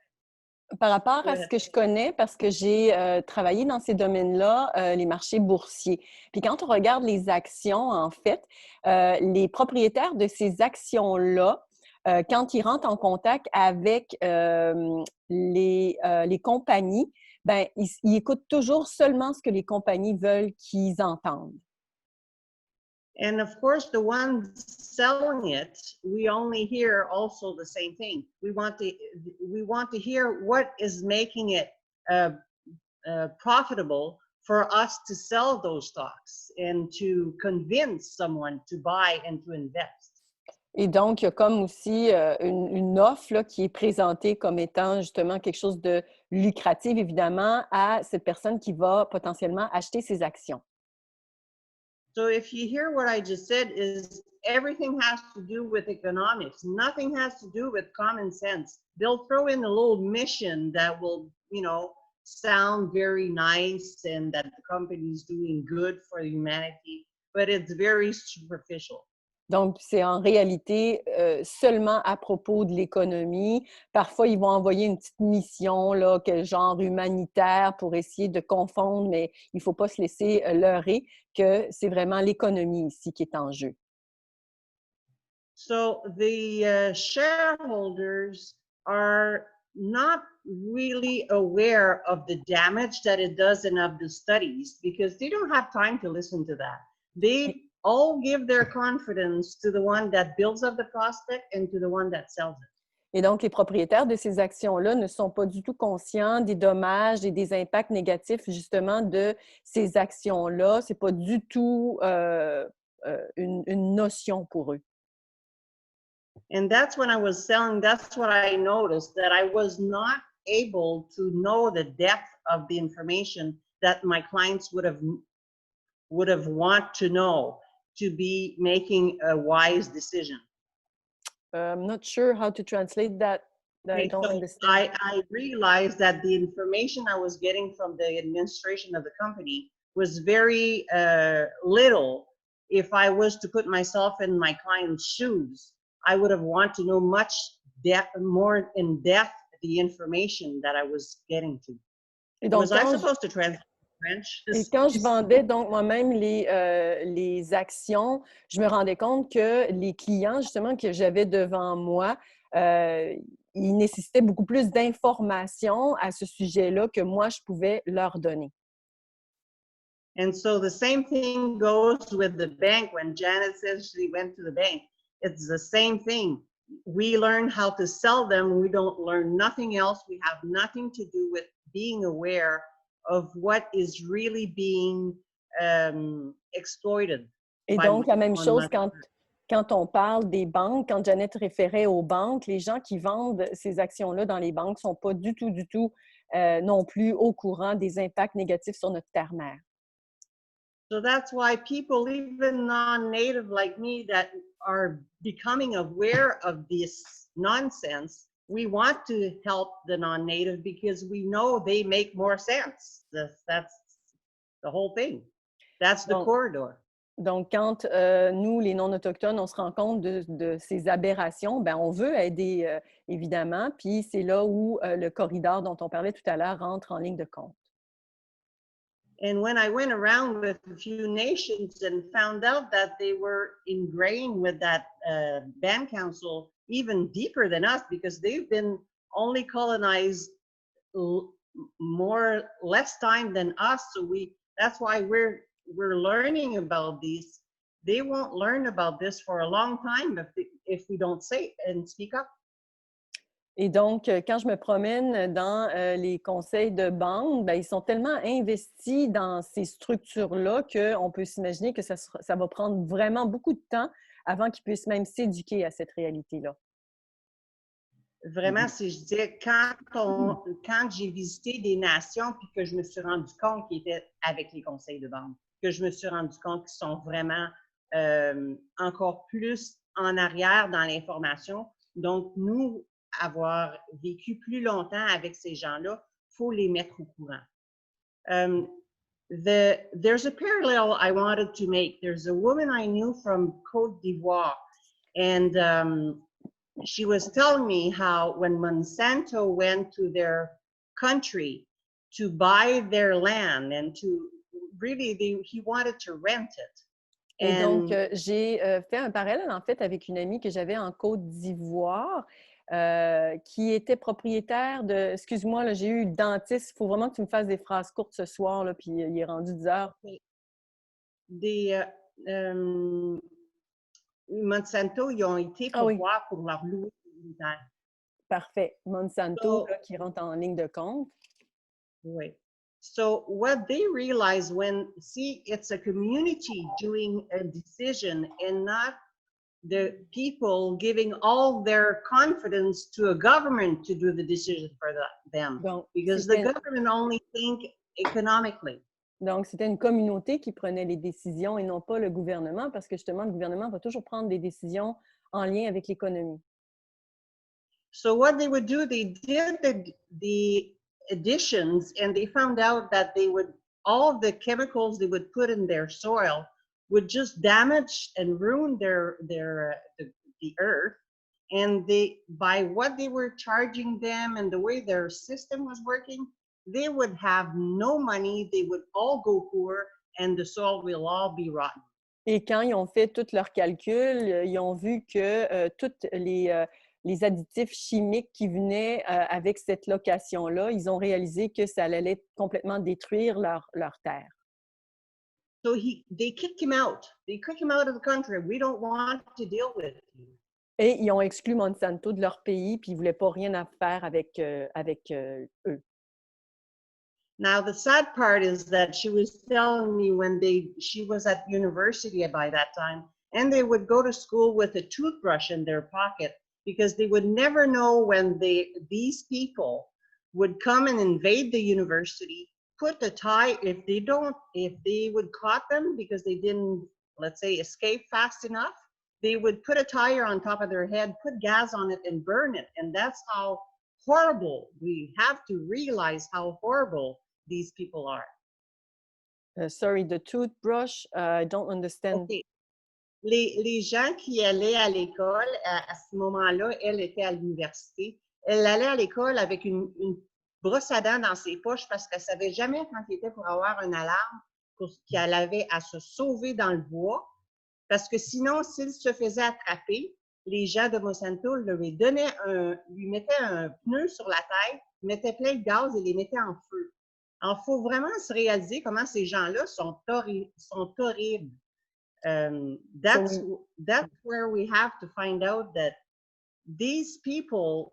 Par rapport Go à ce ahead. que je connais, parce que j'ai travaillé dans ces domaines-là, les marchés boursiers. Puis quand on regarde les actions, en fait, les propriétaires de ces actions-là, quand ils rentrent en contact avec les compagnies, ben, ils écoutent toujours seulement ce que les compagnies veulent qu'ils entendent. And of course, the ones selling it, we only hear also the same thing. We want to hear what is making it profitable for us to sell those stocks and to convince someone to buy and to invest. Et donc, il y a comme aussi une offre là, qui est présentée comme étant justement quelque chose de lucratif, évidemment, à cette personne qui va potentiellement acheter ses actions. So if you hear what I just said, is everything has to do with economics. Nothing has to do with common sense. They'll throw in a little mission that will, sound very nice and that the company is doing good for humanity, but it's very superficial. Donc, c'est en réalité seulement à propos de l'économie. Parfois, ils vont envoyer une petite mission, là, quel genre humanitaire pour essayer de confondre, mais il ne faut pas se laisser leurrer que c'est vraiment l'économie ici qui est en jeu. So the shareholders are not really aware of the damage that it does and of the studies because they don't have time to listen to that. They all give their confidence to the one that builds up the prospect and to the one that sells it. Et donc, les propriétaires de ces actions-là ne sont pas du tout conscients des dommages et des impacts négatifs, justement, de ces actions-là. Ce n'est pas du tout une notion pour eux. And that's when I was selling, that's what I noticed, that I was not able to know the depth of the information that my clients would have want to know to be making a wise decision. I'm not sure how to translate that. I don't understand. I realized that the information I was getting from the administration of the company was very little. If I was to put myself in my client's shoes, I would have wanted to know much more in depth the information that I was getting to. Et donc, was I supposed to translate French? Et quand je vendais donc moi-même les actions, je me rendais compte que les clients justement que j'avais devant moi, ils nécessitaient beaucoup plus d'informations à ce sujet-là que moi je pouvais leur donner. And so the same thing goes with the bank. When Janet says she went to the bank, it's the same thing. We learn how to sell them. We don't learn nothing else. We have nothing to do with being aware of what is really being exploited. Et donc, la même chose quand on parle des banques, quand Janet référait aux banques, les gens qui vendent ces actions-là dans les banques ne sont pas du tout non plus au courant des impacts négatifs sur notre terre-mère. So that's why people, even non-native like me, that are becoming aware of this nonsense, we want to help the non-native because we know they make more sense. That's the whole thing. That's the corridor. Donc, quand nous, les non-autochtones, on se rend compte de ces aberrations, ben, on veut aider, évidemment, puis c'est là où le corridor dont on parlait tout à l'heure rentre en ligne de compte. And when I went around with a few nations and found out that they were ingrained with that band council even deeper than us because they've been only colonized less time than us, so that's why we're learning about these. They won't learn about this for a long time if we don't say and speak up. Et donc, quand je me promène dans les conseils de bande, ben, ils sont tellement investis dans ces structures-là qu'on peut s'imaginer que ça va prendre vraiment beaucoup de temps avant qu'ils puissent même s'éduquer à cette réalité-là. Vraiment, si je disais, quand j'ai visité des nations puis que je me suis rendu compte qu'ils étaient avec les conseils de bande, que je me suis rendu compte qu'ils sont vraiment encore plus en arrière dans l'information. Donc, nous, avoir vécu plus longtemps avec ces gens-là, il faut les mettre au courant. There's a parallel I wanted to make. There's a woman I knew from Côte d'Ivoire, and she was telling me how when Monsanto went to their country to buy their land and to really, he wanted to rent it. Et donc, And j'ai fait un parallèle, en fait, avec une amie que j'avais en Côte d'Ivoire qui était propriétaire de... Excuse-moi, là, j'ai eu le dentiste. Il faut vraiment que tu me fasses des phrases courtes ce soir, là, puis il est rendu 10 heures. Monsanto, ils ont été Ah pour oui, voir pour leur louer des terres. parfait. Monsanto, là, qui rentre en ligne de compte. Oui. So what they realize when, see, it's a community doing a decision and not the people giving all their confidence to a government to do the decision for them. Donc, Because the c'était government only think economically. donc, c'était une communauté qui prenait les décisions et non pas le gouvernement, parce que justement, le gouvernement va toujours prendre des décisions en lien avec l'économie. So what they would do, they did the additions and they found out that they would, all the chemicals they would put in their soil would just damage and ruin the earth. And they, by what they were charging them and the way their system was working, they would have no money, they would all go poor and the soil will all be rotten. Et quand ils ont fait tous leurs calculs, ils ont vu que tous les additifs chimiques qui venaient avec cette location-là, ils ont réalisé que ça allait complètement détruire leur terre. So they kicked him out. They kicked him out of the country. We don't want to deal with you. Et ils ont exclu Monsanto de leur pays, puis ils ne voulaient pas rien à faire avec eux. Now, the sad part is that she was telling me when she was at university by that time, and they would go to school with a toothbrush in their pocket because they would never know when these people would come and invade the university, put a tie, if they would caught them because they didn't, let's say, escape fast enough, they would put a tire on top of their head, put gas on it and burn it. And that's how horrible, we have to realize how horrible these people are. Sorry, the toothbrush, I don't understand. Okay. Les gens qui allaient à l'école, à ce moment-là, elle était à l'université, elle allait à l'école avec une brosse à dents dans ses poches parce qu'elle ne savait jamais quand il était pour avoir une alarme qu'elle avait à se sauver dans le bois. Parce que sinon, s'il se faisait attraper, les gens de Monsanto lui mettaient un pneu sur la tête, mettaient plein de gaz et les mettaient en feu. Alors, il faut vraiment se réaliser comment ces gens-là sont horribles. That's where we have to find out that these people,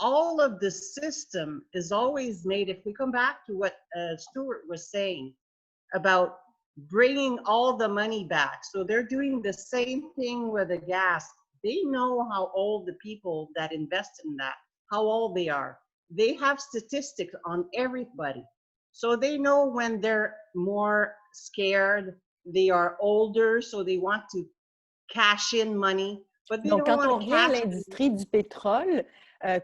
all of the system is always made, if we come back to what Stuart was saying about bringing all the money back. So they're doing the same thing with the gas. They know how old the people that invest in that, how old they are. They have statistics on everybody. So they know when they're more scared, they are older, so they want to cash in money. But they Donc, don't quand on want to revient à cash l'industrie du pétrole,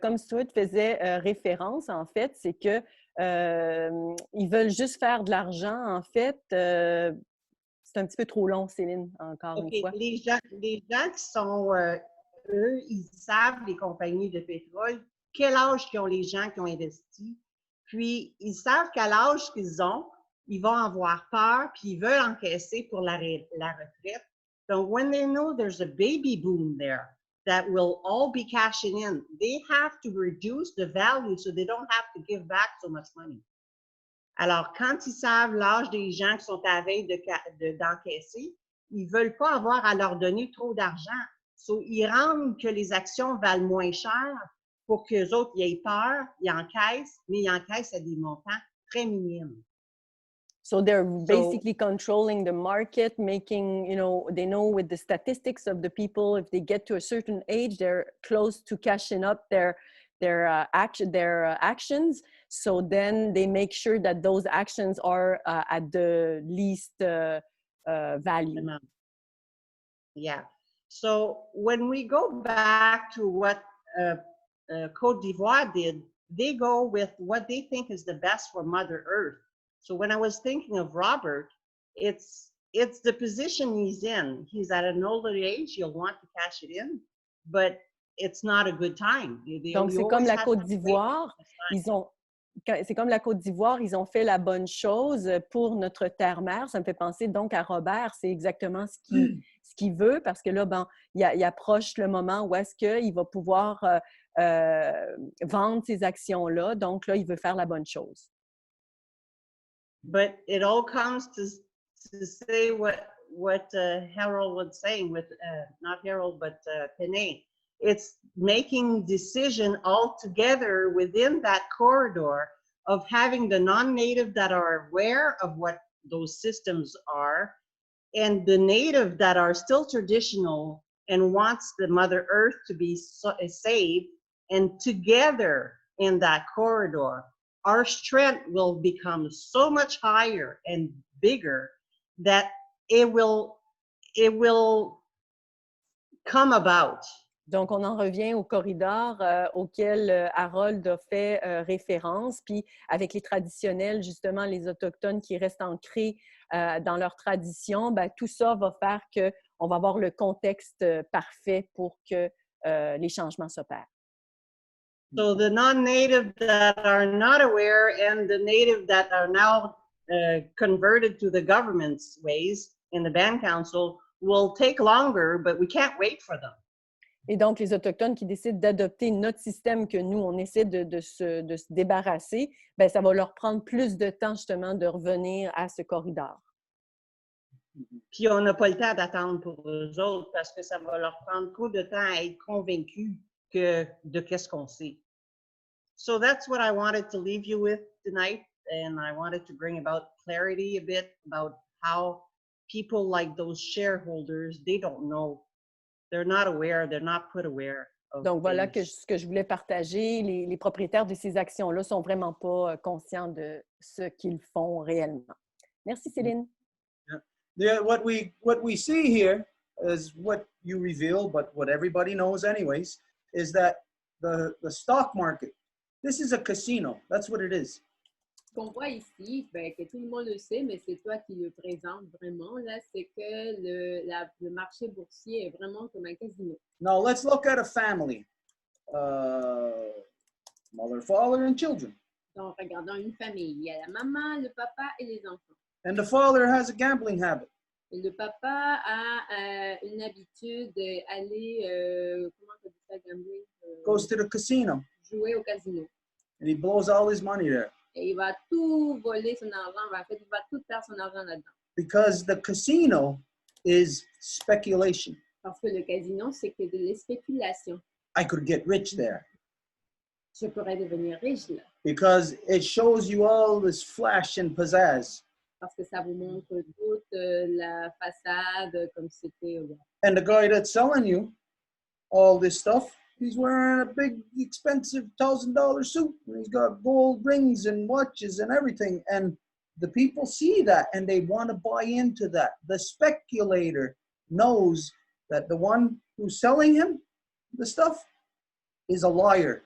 comme Stuart faisait référence, en fait, c'est que ils veulent juste faire de l'argent, en fait. C'est un petit peu trop long, Céline, encore une fois. Les gens qui sont, eux, ils savent, les compagnies de pétrole, quel âge ont les gens qui ont investi. Puis, ils savent qu'à l'âge qu'ils ont, ils vont avoir peur, puis ils veulent encaisser pour la retraite. Donc, when they know there's a baby boom there that will all be cashing in, they have to reduce the value so they don't have to give back so much money. Alors, quand ils savent l'âge des gens qui sont à la veille d'encaisser, ils ne veulent pas avoir à leur donner trop d'argent. So, ils rendent que les actions valent moins cher pour qu'eux autres aient peur, ils encaissent, mais ils encaissent à des montants très minimes. So they're basically controlling the market, making, they know with the statistics of the people, if they get to a certain age, they're close to cashing up their actions. So then they make sure that those actions are at the least value. Yeah. So when we go back to what Côte d'Ivoire did, they go with what they think is the best for Mother Earth. So when I was thinking of Robert, it's the position he's in. He's at an older age, he'll want to cash it in, but it's not a good time. Donc, c'est comme la Côte d'Ivoire. c'est comme la Côte d'Ivoire, ils ont fait la bonne chose pour notre terre-mère. Ça me fait penser donc à Robert, c'est exactement ce qu'il veut, parce que là, ben, il approche le moment où est-ce qu'il va pouvoir vendre ces actions-là. Donc là, il veut faire la bonne chose. But it all comes to say what Harold was saying with not Harold but Penay. It's making decision all together within that corridor of having the non-native that are aware of what those systems are, and the native that are still traditional and wants the Mother Earth to be saved, and together in that corridor, our strength will become so much higher and bigger that it will come about. Donc, on en revient au corridor auquel Harold a fait référence, puis avec les traditionnels, justement, les Autochtones qui restent ancrés dans leur tradition, ben, tout ça va faire qu'on va avoir le contexte parfait pour que les changements s'opèrent. So the non-native that are not aware and the native that are now converted to the government's ways in the band council will take longer, but we can't wait for them. Et donc, les Autochtones qui décident d'adopter notre système que nous, on essaie de se débarrasser, bien, ça va leur prendre plus de temps, justement, de revenir à ce corridor. Puis, on n'a pas le temps d'attendre pour eux autres parce que ça va leur prendre trop de temps à être convaincus de qu'est-ce qu'on sait. So that's what I wanted to leave you with tonight, and I wanted to bring about clarity a bit about how people like those shareholders, they don't know. They're not aware, they're not put aware of Donc, voilà things. ce que je voulais partager. Les propriétaires de ces actions-là ne sont vraiment pas conscients de ce qu'ils font réellement. Merci, Céline. Yeah, what we see here is what you reveal, but what everybody knows anyways, is that the stock market, this is a casino. That's what it is. Ce qu'on voit ici, ben, que tout le monde le sait, mais c'est toi qui le présente vraiment, là, c'est que le marché boursier est vraiment comme un casino. Now let's look at a family. Mother, father, and children. Donc, regardons une famille. Il y a la maman, le papa et les enfants. And the father has a gambling habit. Et le papa a une habitude d'aller, comment on dit ça, gambler? Goes to the casino. Jouer au casino. And he blows all his money there. Et il va tout voler son argent. En fait, il va tout perdre son argent là-dedans. Because the casino is speculation. Parce que le casino, c'est que de la spéculation. I could get rich there. Je pourrais devenir riche là. Because it shows you all this flash and pizzazz. Parce que ça vous montre toute la façade comme c'était. And the guy that's selling you all this stuff, he's wearing a big, expensive $1,000 suit. And he's got gold rings and watches and everything. And the people see that and they want to buy into that. The speculator knows that the one who's selling him the stuff is a liar.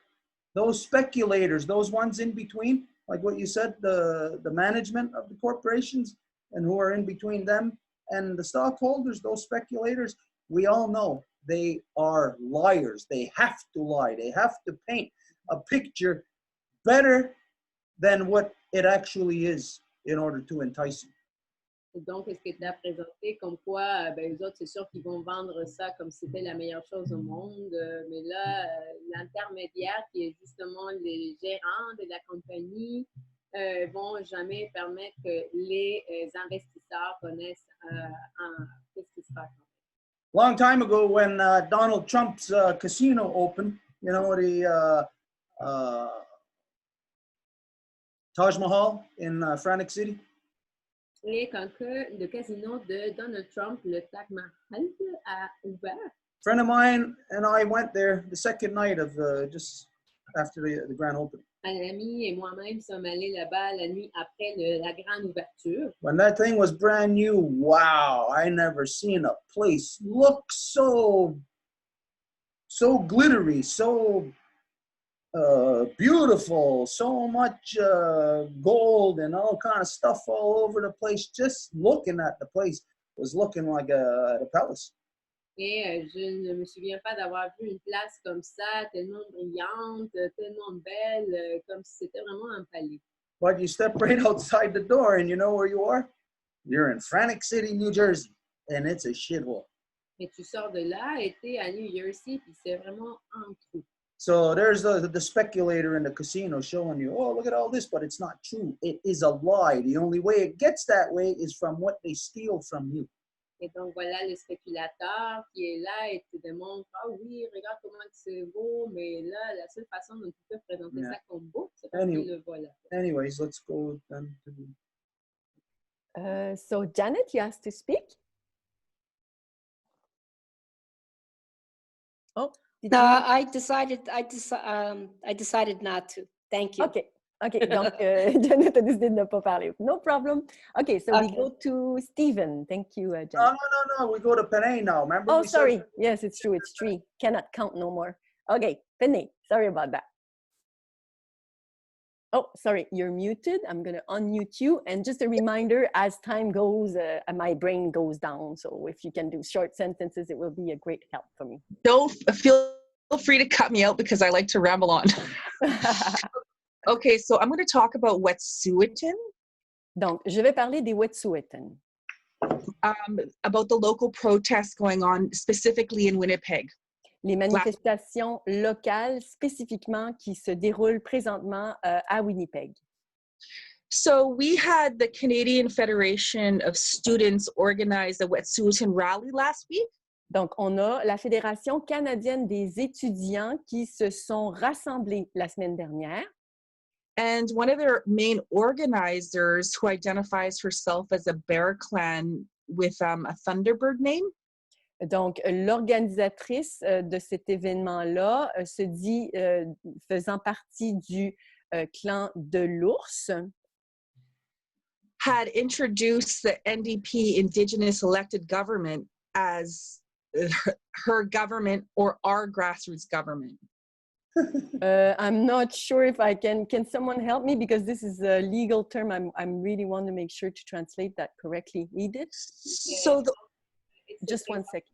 Those speculators, those ones in between, like what you said, the management of the corporations and who are in between them and the stockholders, those speculators, we all know they are liars. They have to lie. They have to paint a picture better than what it actually is in order to entice you. Donc, est-ce que tu as présenté comme quoi, ben, eux autres, c'est sûr qu'ils vont vendre ça comme si c'était la meilleure chose au monde, mais là, l'intermédiaire, qui est justement les gérants de la compagnie, vont jamais permettre que les investisseurs connaissent qu'est-ce qui se passe. Long time ago, when Donald Trump's casino opened, you know, the Taj Mahal in Frantic City. Et quand le casino de Donald Trump, le Taj Mahal, a ouvert. A friend of mine and I went there the second night of just after the grand opening. Un ami et moi-même sommes allés là-bas la nuit après la grande ouverture. When that thing was brand new, wow, I never seen a place look so glittery, so beautiful, so much gold and all kind of stuff all over the place. Just looking at the place was looking like a palace. Et je ne me souviens pas d'avoir vu une place comme ça, tellement brillante, tellement belle, comme si c'était vraiment un palais. But you step right outside the door and you know where you are? You're in Frantic City, New Jersey, and it's a shithole. Et tu sors de là et t'es à New Jersey, puis c'est vraiment un trou. So there's the speculator in the casino showing you, oh, look at all this, but it's not true. It is a lie. The only way it gets that way is from what they steal from you. Et donc voilà le spéculateur qui est là et te démontre, ah oui, regarde comment c'est beau, mais là, la seule façon dont tu peux présenter ça comme beau, c'est parce qu'il le voit là. Anyways, let's go then to... So Janet, you asked to speak? Oh, No, I decided not to. Thank you. Okay. Okay, donc Janet a décidé de ne pas parler. No problem. Okay, so we go to Stephen. Thank you, Janet. No. We go to Penay now. Remember? Oh, sorry. Yes, it's true. It's 3. Cannot count no more. Okay, Penay. Sorry about that. Oh, sorry. You're muted. I'm going to unmute you. And just a reminder, as time goes, my brain goes down. So if you can do short sentences, it will be a great help for me. Don't feel free to cut me out because I like to ramble on. Okay, so I'm going to talk about Wet'suwet'en. Donc, je vais parler des Wet'suwet'en. About the local protests going on specifically in Winnipeg. Les manifestations locales spécifiquement qui se déroulent présentement à Winnipeg. So we had the Canadian Federation of Students organize the Wet'suwet'en rally last week. Donc, on a la Fédération canadienne des étudiants qui se sont rassemblés la semaine dernière. And one of their main organizers, who identifies herself as a Bear Clan with a Thunderbird name. Donc, l'organisatrice de cet événement-là se dit faisant partie du clan de l'ours. Had introduced the NDP Indigenous elected government as her government or our grassroots government. I'm not sure if I can someone help me because this is a legal term. I'm really want to make sure to translate that correctly. Edith? So just one second.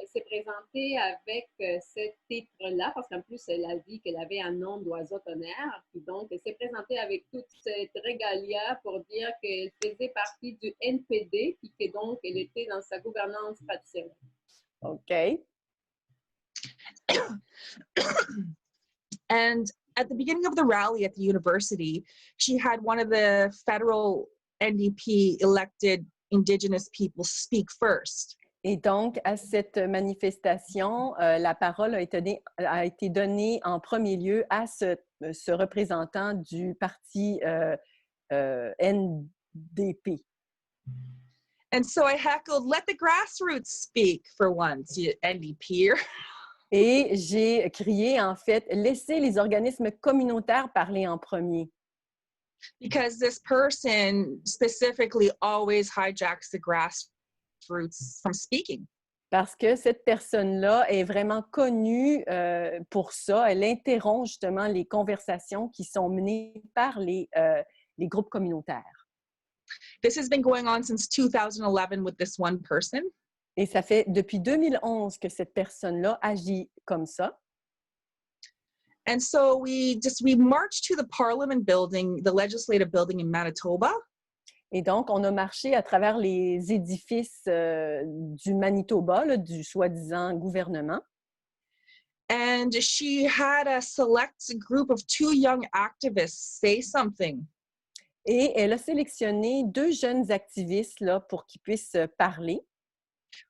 Elle s'est présentée avec ce titre-là, parce qu'en plus, elle a dit qu'elle avait un nom d'oiseau tonnerre. Puis donc, elle s'est présentée avec toute cette régalia pour dire qu'elle faisait partie du NPD, puis que donc, elle était dans sa gouvernance traditionnelle. OK. And at the beginning of the rally at the university, she had one of the federal NDP elected Indigenous people speak first. Et donc, à cette manifestation, la parole a été donnée en premier lieu à ce représentant du parti NDP. And so I heckled, let the grassroots speak for once, you NDP. Et j'ai crié, en fait, laissez les organismes communautaires parler en premier. Because this person specifically always hijacks the grassroots from speaking. Parce que cette personne-là est vraiment connue pour ça. Elle interrompt justement les conversations qui sont menées par les groupes communautaires. This has been going on since 2011 with this one person. Et ça fait depuis 2011 que cette personne-là agit comme ça. And so we marched to the Parliament building, the legislative building in Manitoba. Et donc, on a marché à travers les édifices du Manitoba, là, du soi-disant gouvernement. And she had a select group of 2 young activists say something. Et elle a sélectionné 2 jeunes activistes là, pour qu'ils puissent parler.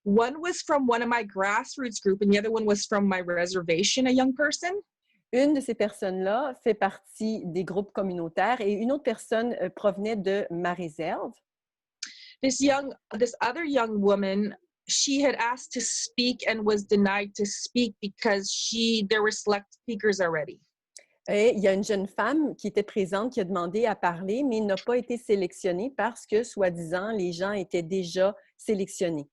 One was from one of my grassroots group and the other one was from my reservation, a young person. Une de ces personnes-là fait partie des groupes communautaires et une autre personne provenait de ma réserve. This other young woman, she had asked to speak and was denied to speak because there were select speakers already. Et il y a une jeune femme qui était présente qui a demandé à parler, mais n'a pas été sélectionnée parce que, soi-disant, les gens étaient déjà sélectionnés.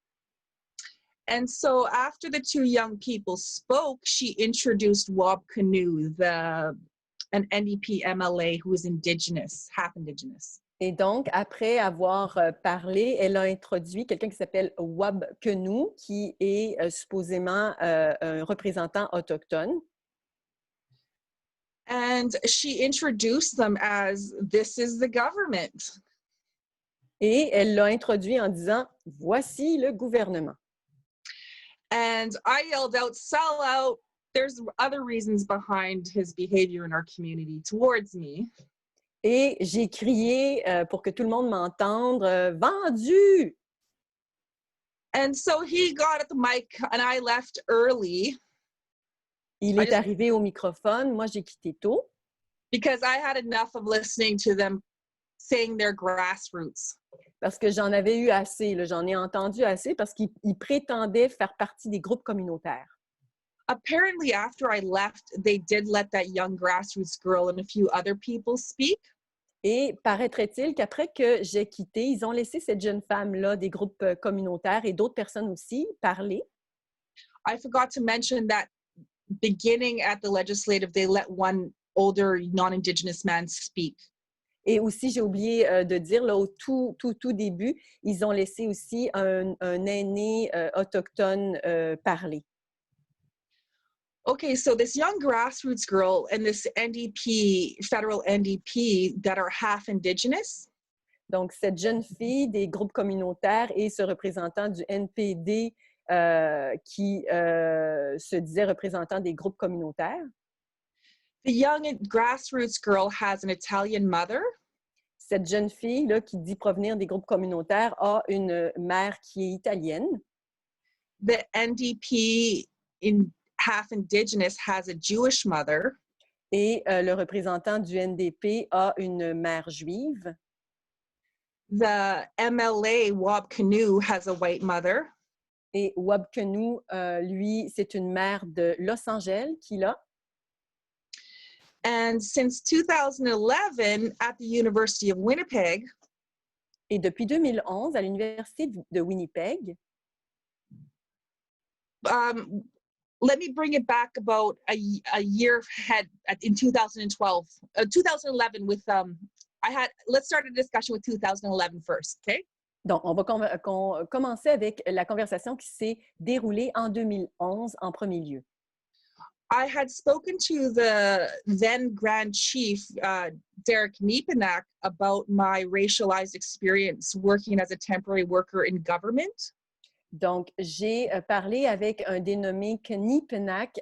And so after the 2 young people spoke, she introduced Wab Canoe, an NDP MLA who is Indigenous, half Indigenous. Et donc, après avoir parlé, elle a introduit quelqu'un qui s'appelle Wab Kenou, qui est supposément un représentant autochtone. And she introduced them as, "This is the government." Et elle l'a introduit en disant, voici le gouvernement. And I yelled out, "Sell out." There's other reasons behind his behavior in our community towards me. Et j'ai crié pour que tout le monde m'entende, vendu! And so he got at the mic and I left early. Il est arrivé au microphone, moi j'ai quitté tôt. Because I had enough of listening to them saying their grassroots. Parce que j'en avais eu assez, j'en ai entendu assez parce qu'ils prétendaient faire partie des groupes communautaires. Apparently, after I left, they did let that young grassroots girl and a few other people speak. Et paraîtrait-il qu'après que j'ai quitté, ils ont laissé cette jeune femme-là des groupes communautaires et d'autres personnes aussi parler. I forgot to mention that beginning at the legislative, they let one older non-Indigenous man speak. Et aussi, j'ai oublié de dire, là, au tout début, ils ont laissé aussi un aîné autochtone parler. Okay, so this young grassroots girl and this NDP, federal NDP, that are half Indigenous. Donc, cette jeune fille des groupes communautaires et ce représentant du NPD qui se disait représentant des groupes communautaires. The young grassroots girl has an Italian mother. Cette jeune fille là, qui dit provenir des groupes communautaires a une mère qui est italienne. The NDP in half Indigenous has a Jewish mother. Et le représentant du NDP a une mère juive. The MLA, Wab Kenou, has a white mother. Et Wab Kenou, lui, c'est une mère de Los Angeles qu'il a. And since 2011, at the University of Winnipeg, et depuis 2011, à l'Université de Winnipeg, let me bring it back about a year ahead in 2012, 2011 with, let's start a discussion with 2011 first, okay? Donc, on va commencer avec la conversation qui s'est déroulée en 2011 en premier lieu. I had spoken to the then Grand Chief, Derek Niepenak, about my racialized experience working as a temporary worker in government. Donc, j'ai parlé avec un dénommé Niepenak,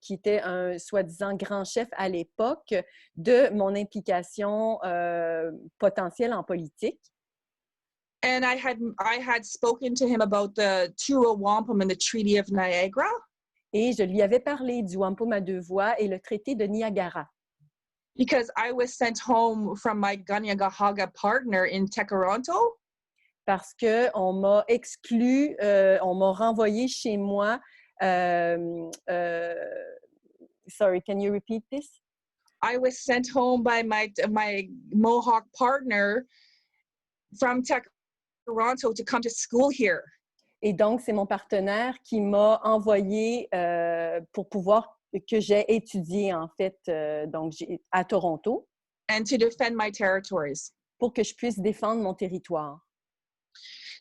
qui était un soi-disant grand chef à l'époque, de mon implication potentielle en politique. And I had spoken to him about the Two Row Wampum and the Treaty of Niagara. Et je lui avais parlé du Wampum à deux voies et le traité de Niagara. Because I was sent home from my Ganyagahaga partner in Toronto. Parce qu'on m'a exclu, on m'a renvoyé chez moi. Sorry, can you repeat this? I was sent home by my Mohawk partner from Toronto to come to school here. Et donc, c'est mon partenaire qui m'a envoyé pour pouvoir que j'ai étudié, en fait, donc à Toronto. And to defend my territories. Pour que je puisse défendre mon territoire.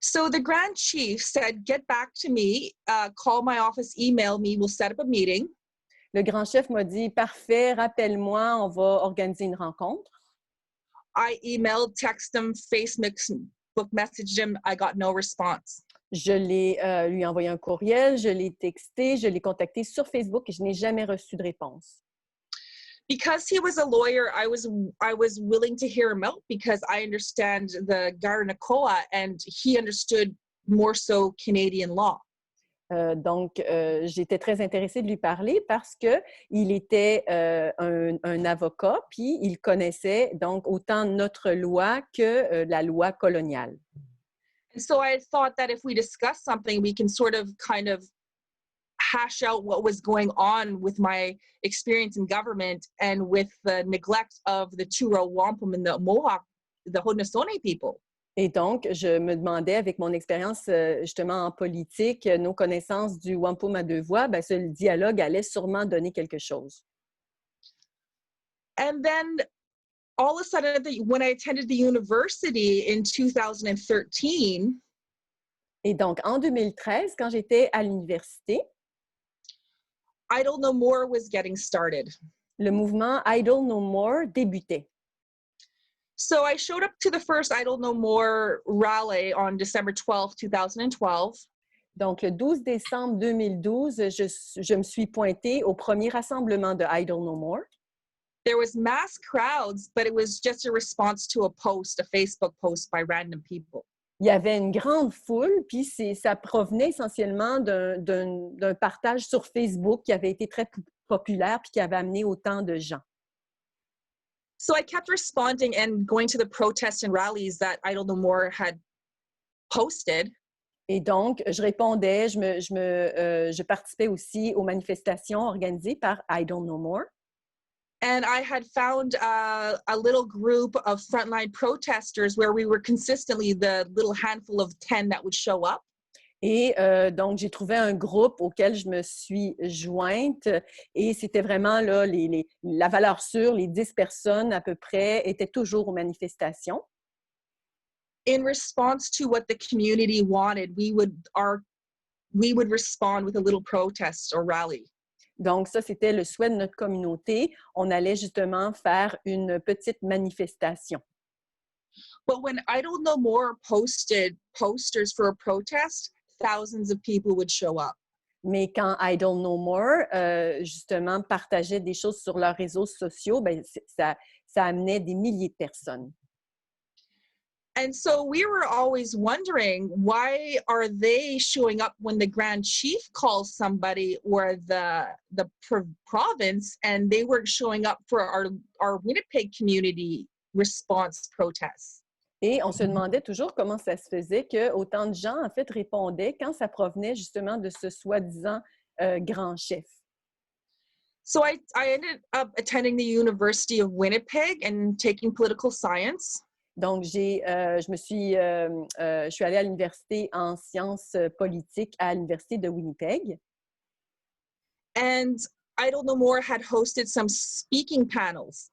So the Grand Chief said, get back to me, call my office, email me, we'll set up a meeting. Le grand chef m'a dit, parfait, rappelle-moi, on va organiser une rencontre. I emailed, text him, Facebook messaged him, I got no response. Je lui ai envoyé un courriel, je l'ai texté, je l'ai contacté sur Facebook et je n'ai jamais reçu de réponse. Because he was a lawyer, I was willing to hear him out because I understand the Garanakoa and he understood more so Canadian law. Donc, j'étais très intéressée de lui parler parce qu'il était un avocat, puis il connaissait donc autant notre loi que la loi coloniale. And so I thought that if we discuss something, we can sort of kind of hash out what was going on with my experience in government and with the neglect of the Two Row Wampum and the Mohawk, the Haudenosaunee people. Et donc, je me demandais, avec mon expérience justement en politique, nos connaissances du Wampum à deux voies, ben, ce dialogue allait sûrement donner quelque chose. And then all of a sudden, when I attended the university in 2013, Et donc, en 2013, quand j'étais à l'université, Idle No More was getting started. le mouvement Idle No More débutait. So I showed up to the first Idle No More rally on December 12th, 2012. Donc, le 12 décembre 2012, je me suis pointée au premier rassemblement de Idle No More. There was mass crowds, but it was just a response to a post, a Facebook post by random people. Il y avait une grande foule, puis ça provenait essentiellement d'un partage sur Facebook qui avait été très populaire puis qui avait amené autant de gens. So I kept responding and going to the protests and rallies that Idle No More had posted. Et donc, je répondais, je participais aussi aux manifestations organisées par Idle No More. And I had found a little group of frontline protesters where we were consistently the little handful of 10 that would show up. Et donc, j'ai trouvé un groupe auquel je me suis jointe et c'était vraiment là, la valeur sûre, les 10 personnes à peu près étaient toujours aux manifestations. In response to what the community wanted, we would respond with a little protest or rally. Donc, ça, c'était le souhait de notre communauté. On allait justement faire une petite manifestation. But when Idle No More posted posters for a protest, thousands of people would show up. Mais quand Idle No More, justement, partageait des choses sur leurs réseaux sociaux, ben, ça amenait des milliers de personnes. And so we were always wondering, why are they showing up when the Grand Chief calls somebody or the province, and they weren't showing up for our Winnipeg community response protests? Et on se demandait toujours comment ça se faisait que autant de gens, en fait, répondaient quand ça provenait justement de ce soi-disant grand chef. So I ended up attending the University of Winnipeg and taking political science. Donc, je suis allée à l'université en sciences politiques à l'université de Winnipeg. And Idle No More had hosted some speaking panels.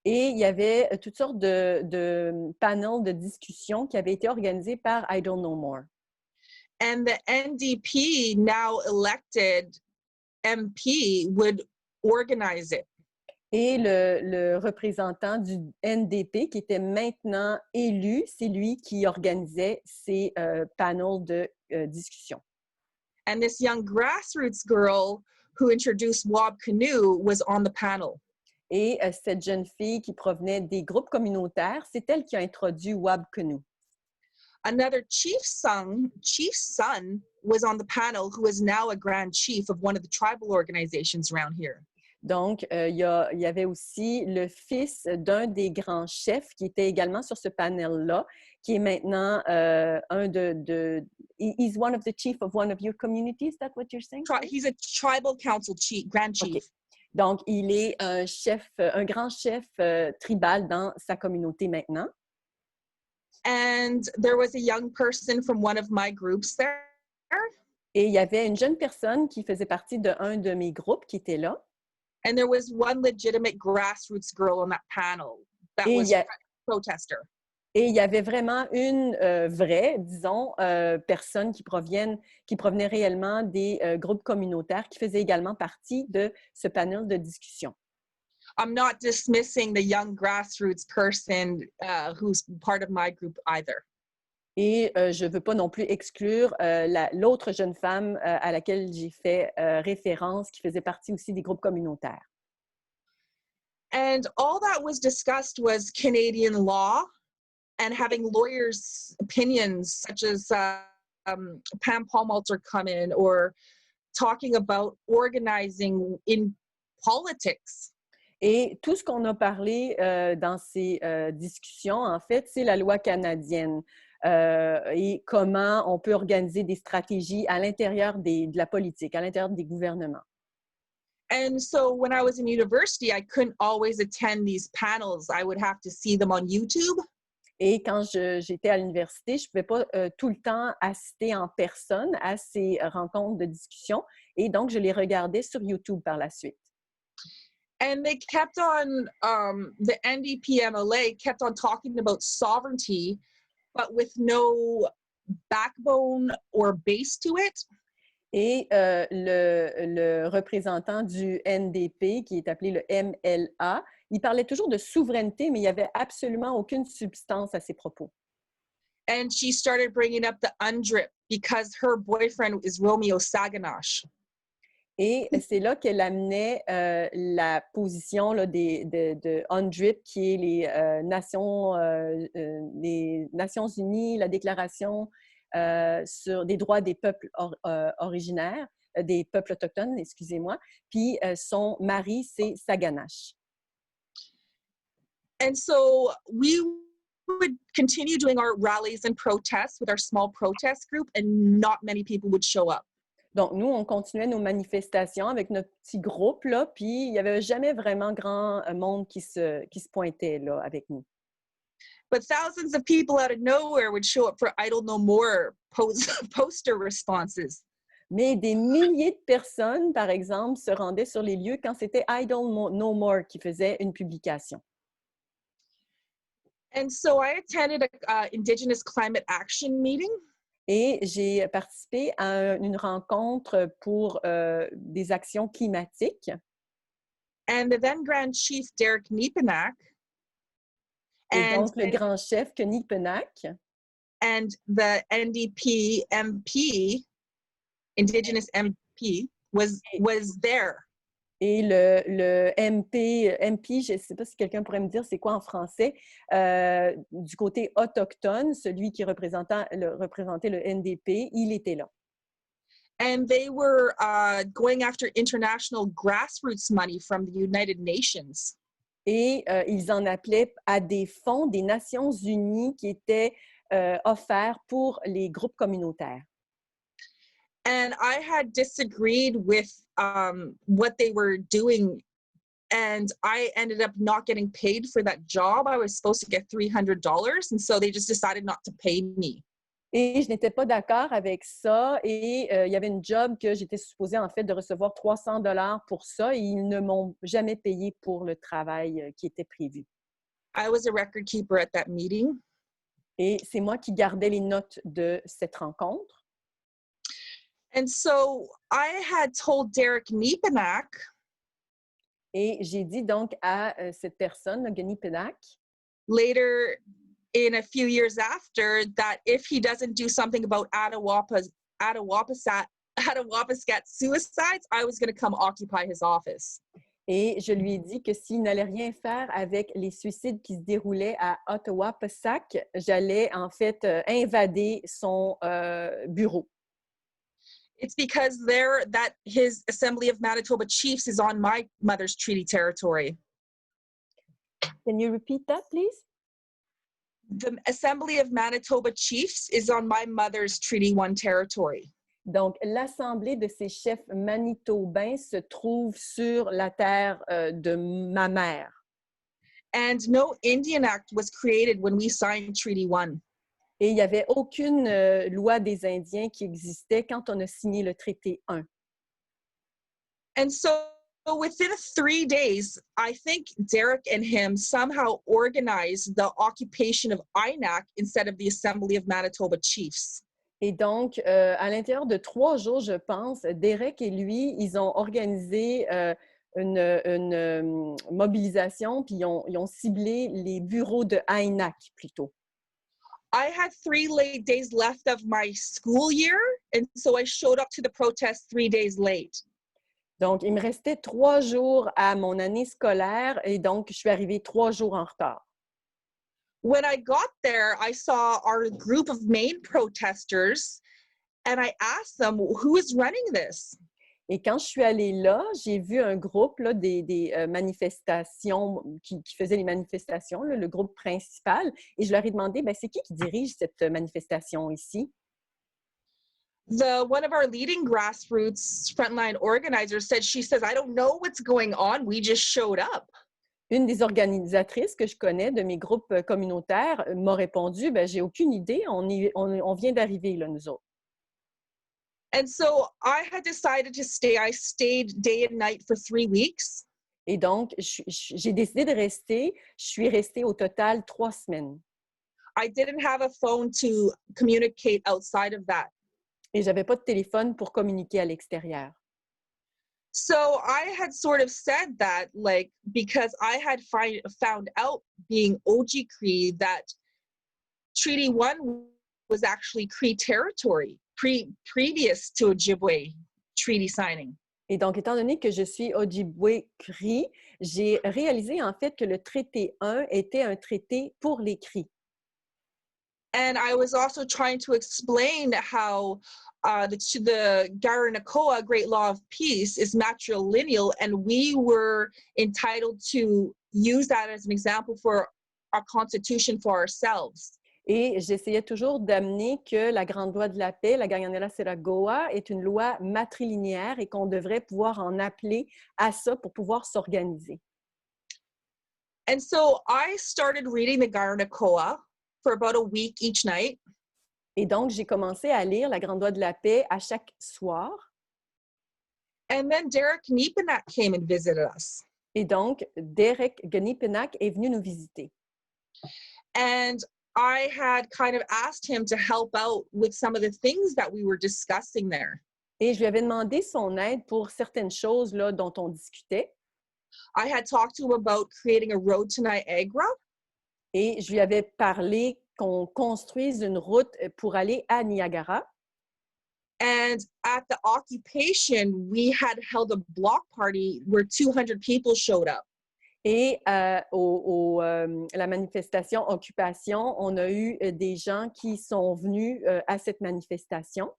Et il y avait toutes sortes de panels de discussion qui avaient été organisés par Idle No More. And the NDP, now elected MP, would organize it. Et le représentant du NDP, qui était maintenant élu, c'est lui qui organisait ces panels de discussion. And this young grassroots girl who introduced Wob Canoe was on the panel. Et cette jeune fille qui provenait des groupes communautaires, c'est elle qui a introduit Wob Canoe. Another chief's son was on the panel, who is now a grand chief of one of the tribal organizations around here. Donc, il y avait aussi le fils d'un des grands chefs qui était également sur ce panel-là, qui est maintenant he's one of the chief of one of your communities, is that what you're saying? He's a tribal council chief, grand chief. Okay. Donc, il est un grand chef tribal dans sa communauté maintenant. And there was a young person from one of my groups there. Et il y avait une jeune personne qui faisait partie d'un de mes groupes qui était là. And there was one legitimate grassroots girl on that panel that was a protester. Et il y avait vraiment une vraie, disons, personne qui provenait réellement des groupes communautaires qui faisait également partie de ce panel de discussion. I'm not dismissing the young grassroots person who's part of my group either. Et je ne veux pas non plus exclure l'autre jeune femme à laquelle j'ai fait référence, qui faisait partie aussi des groupes communautaires. And all that was discussed was Canadian law and having lawyers' opinions, such as Pam Palmalter come in, or talking about organizing in politics. Et tout ce qu'on a parlé dans ces discussions, en fait, c'est la loi canadienne. Et comment on peut organiser des stratégies à l'intérieur de la politique, à l'intérieur des gouvernements. And so when I was in university, I couldn't always attend these panels. I would have to see them on YouTube. Et quand j'étais à l'université, je ne pouvais pas tout le temps assister en personne à ces rencontres de discussion. Et donc, je les regardais sur YouTube par la suite. And they kept on, the NDP-MLA kept on talking about sovereignty, but with no backbone or base to it. Et le représentant du NDP, qui est appelé le MLA, il parlait toujours de souveraineté, mais il n'y avait absolument aucune substance à ses propos. And she started bringing up the UNDRIP because her boyfriend is Romeo Saganash. Et c'est là qu'elle amenait la position là, de UNDRIP, qui est les Nations Unies, la déclaration sur des droits des peuples originaires, des peuples autochtones, excusez-moi. Puis son mari, c'est Saganash. And so we would continue doing our rallies and protests with our small protest group, and not many people would show up. Donc, nous, on continuait nos manifestations avec notre petit groupe, là, puis il n'y avait jamais vraiment grand monde qui se pointait là, avec nous. But thousands of people out of nowhere would show up for Idle No More poster responses. Mais des milliers de personnes, par exemple, se rendaient sur les lieux quand c'était Idle No More qui faisait une publication. And so I attended a Indigenous Climate Action meeting. Et j'ai participé à une rencontre pour des actions climatiques. And the then Grand Chief Derek Nepenak. Et donc le grand chef Nepenak. And the NDP MP, Indigenous MP, was there. Et le MP, je ne sais pas si quelqu'un pourrait me dire c'est quoi en français, du côté autochtone, celui qui représentait le NDP, il était là. And they were going after international grassroots money from the United Nations. Et ils en appelaient à des fonds des Nations Unies qui étaient offerts pour les groupes communautaires. And I had disagreed with what they were doing, and I ended up not getting paid for that job. I was supposed to get $300, and so they just decided not to pay me. Et je n'étais pas d'accord avec ça, et il y avait une job que j'étais supposée en fait de recevoir $300 pour ça, et ils ne m'ont jamais payé pour le travail qui était prévu. I was a record keeper at that meeting. Et c'est moi qui gardais les notes de cette rencontre. And so I had told Derek Nepenak. Et j'ai dit donc à cette personne, Nepenak, later in a few years after, that if he doesn't do something about Attawapaskat suicides, I was going to come occupy his office. Et je lui ai dit que s'il n'allait rien faire avec les suicides qui se déroulaient à Ottawapasak, j'allais en fait invader son bureau. It's because his Assembly of Manitoba Chiefs is on my mother's treaty territory. Can you repeat that, please? The Assembly of Manitoba Chiefs is on my mother's Treaty 1 territory. Donc, l'Assemblée de ces chefs manitobains se trouve sur la terre de ma mère. And no Indian Act was created when we signed Treaty 1. Et il n'y avait aucune loi des Indiens qui existait quand on a signé le traité 1. And so within 3 days, I think Derek and him somehow organized the occupation of INAC instead of the Assembly of Manitoba Chiefs. Et donc, à l'intérieur de 3 jours, je pense, Derek et lui, ils ont organisé une mobilisation, puis ils ont ciblé les bureaux de INAC plutôt. I had 3 late days left of my school year, and so I showed up to the protest 3 days late. Donc, il me restait 3 jours à mon année scolaire, et donc, je suis arrivée 3 jours en retard. When I got there, I saw our group of main protesters, and I asked them, who is running this? Et quand je suis allée là, j'ai vu un groupe là, des manifestations, qui faisait les manifestations, là, le groupe principal, et je leur ai demandé, c'est qui dirige cette manifestation ici? One of our leading grassroots frontline organizers says, I don't know what's going on, we just showed up. Une des organisatrices que je connais de mes groupes communautaires m'a répondu, j'ai aucune idée, on vient d'arriver là, nous autres. And so I had decided to stay. I stayed day and night for 3 weeks. Et donc, j'ai décidé de rester. Je suis restée au total 3 semaines. I didn't have a phone to communicate outside of that. Et j'avais pas de téléphone pour communiquer à l'extérieur. So I had sort of said that, like, because I had found out being OG Cree that Treaty 1 was actually Cree territory previous to Ojibwe treaty signing. Et donc, étant donné que je suis Ojibwe Cri, j'ai réalisé en fait que le traité 1 était un traité pour les Cris. And I was also trying to explain how the Garanakoa Great Law of Peace is matrilineal, and we were entitled to use that as an example for our constitution for ourselves. Et j'essayais toujours d'amener que la Grande Loi de la Paix, la Gaganela-Seragoa, est une loi matrilinéaire et qu'on devrait pouvoir en appeler à ça pour pouvoir s'organiser. And so I started reading the Garanakoa for about a week each night. Et donc, j'ai commencé à lire la Grande Loi de la Paix à chaque soir. And then Derek Nepenak came and visited us. Et donc, Derek Ganipenak est venu nous visiter. And I had kind of asked him to help out with some of the things that we were discussing there. Et je lui avais demandé son aide pour certaines choses là, dont on discutait. I had talked to him about creating a road to Niagara. Et je lui avais parlé qu'on construise une route pour aller à Niagara. And at the occupation, we had held a block party where 200 people showed up. Et la manifestation Occupation, on a eu des gens qui sont venus à cette manifestation.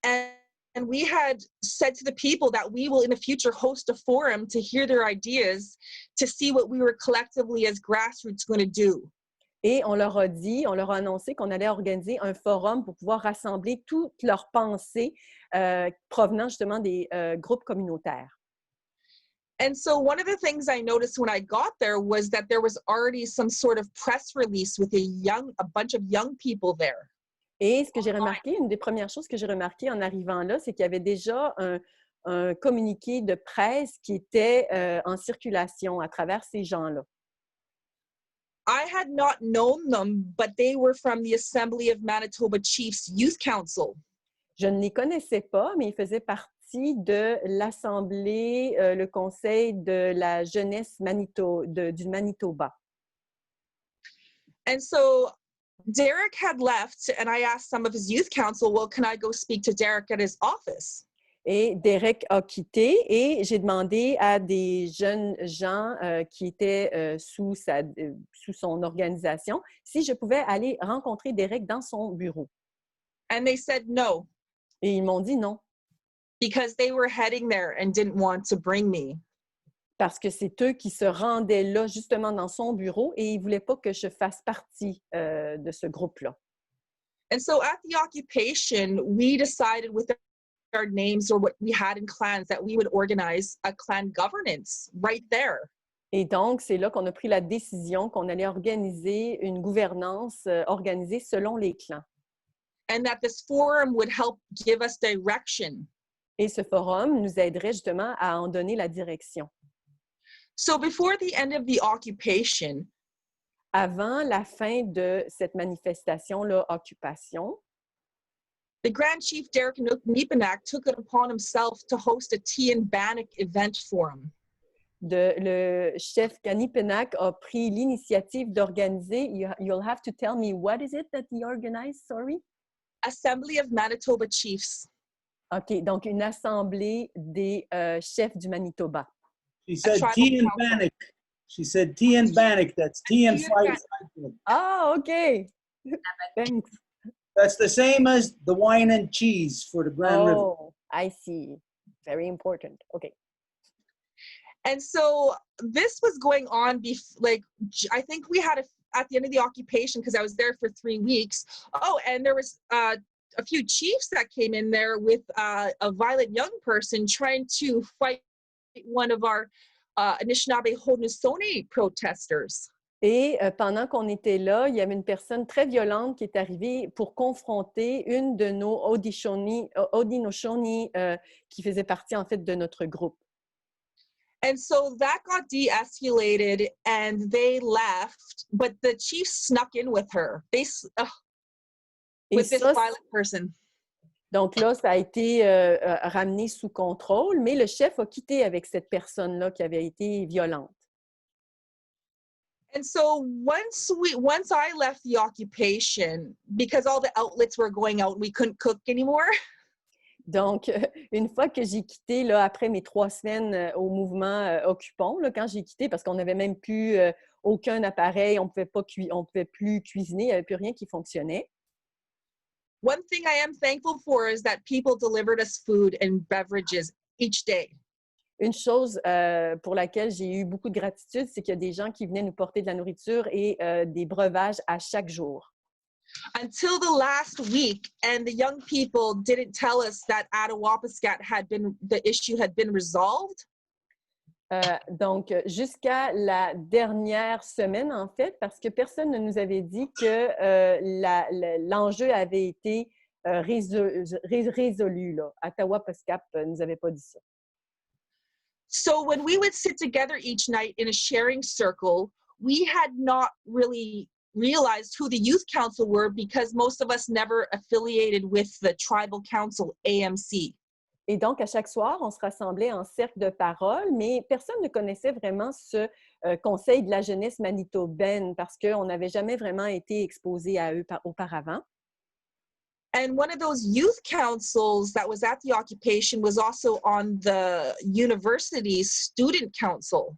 And we had said to the people that we will in the future host a forum to hear their ideas, to see what we were collectively as grassroots going to do. Et on leur a dit, on leur a annoncé qu'on allait organiser un forum pour pouvoir rassembler toutes leurs pensées provenant justement des groupes communautaires. And so one of the things I noticed when I got there was that there was already some sort of press release with a bunch of young people there. Et ce que j'ai remarqué, une des premières choses que j'ai remarqué en arrivant là, c'est qu'il y avait déjà un communiqué de presse qui était en circulation à travers ces gens-là. I had not known them, but they were from the Assembly of Manitoba Chiefs Youth Council. Je ne les connaissais pas, mais ils faisaient partie de l'Assemblée, le Conseil de la jeunesse du Manitoba. And so Derek had left, and I asked some of his youth council, well, can I go speak to Derek at his office? Et Derek a quitté et j'ai demandé à des jeunes gens qui étaient sous son organisation si je pouvais aller rencontrer Derek dans son bureau. And they said no. Et ils m'ont dit non. Because they were heading there and didn't want to bring me. Parce que c'est eux qui se rendaient là, justement, dans son bureau et ils ne voulaient pas que je fasse partie de ce groupe-là. And so at the occupation, we decided with our names or what we had in clans that we would organize a clan governance right there. Et donc, c'est là qu'on a pris la décision qu'on allait organiser une gouvernance organisée selon les clans. And that this forum would help give us direction. Et ce forum nous aiderait justement à en donner la direction. So before the end of the occupation, avant la fin de cette manifestation-là, Occupation, the Grand Chief Derek Nepenak took it upon himself to host a tea and bannock event forum. Le chef Ganipenak a pris l'initiative d'organiser, you'll have to tell me, what is it that he organized, sorry? Assembly of Manitoba Chiefs. OK, donc une assemblée des chefs du Manitoba. She said tea and bannock. She said tea and bannock. That's tea and fried. Ah, OK. Thanks. That's the same as the wine and cheese for the Grand River. Oh, I see. Very important. Okay. And so this was going on, I think we had at the end of the occupation, because I was there for 3 weeks. Oh, and there was a few chiefs that came in there with a violent young person trying to fight one of our Anishinaabe Haudenosaunee protesters. Et pendant qu'on était là, il y avait une personne très violente qui est arrivée pour confronter une de nos Haudenosaunee qui faisait partie en fait de notre groupe. And so that got de-escalated and they left, but the chief snuck in with her. Et With this ça, violent person. donc là, ça a été ramené sous contrôle, mais le chef a quitté avec cette personne-là qui avait été violente. And so once I left the occupation, because all the outlets were going out, we couldn't cook anymore. Donc, une fois que j'ai quitté, là, après mes 3 semaines au mouvement Occupons, là, quand j'ai quitté, parce qu'on n'avait même plus aucun appareil, on pouvait plus cuisiner, il n'y avait plus rien qui fonctionnait. One thing I am thankful for is that people delivered us food and beverages each day. Une chose pour laquelle j'ai eu beaucoup de gratitude, c'est qu'il y a des gens qui venaient nous porter de la nourriture et des breuvages à chaque jour. Until the last week, and the young people didn't tell us that Attawapiskat the issue had been resolved. Donc, jusqu'à la dernière semaine, en fait, parce que personne ne nous avait dit que l'enjeu avait été résolu. Là. Attawapiskat ne nous avait pas dit ça. So when we would sit together each night in a sharing circle, we had not really realized who the youth council were because most of us never affiliated with the tribal council, AMC. Et donc, à chaque soir, on se rassemblait en cercle de parole, mais personne ne connaissait vraiment ce conseil de la jeunesse manitobaine parce qu'on n'avait jamais vraiment été exposé à eux auparavant. And one of those youth councils that was at the occupation was also on the university's student council.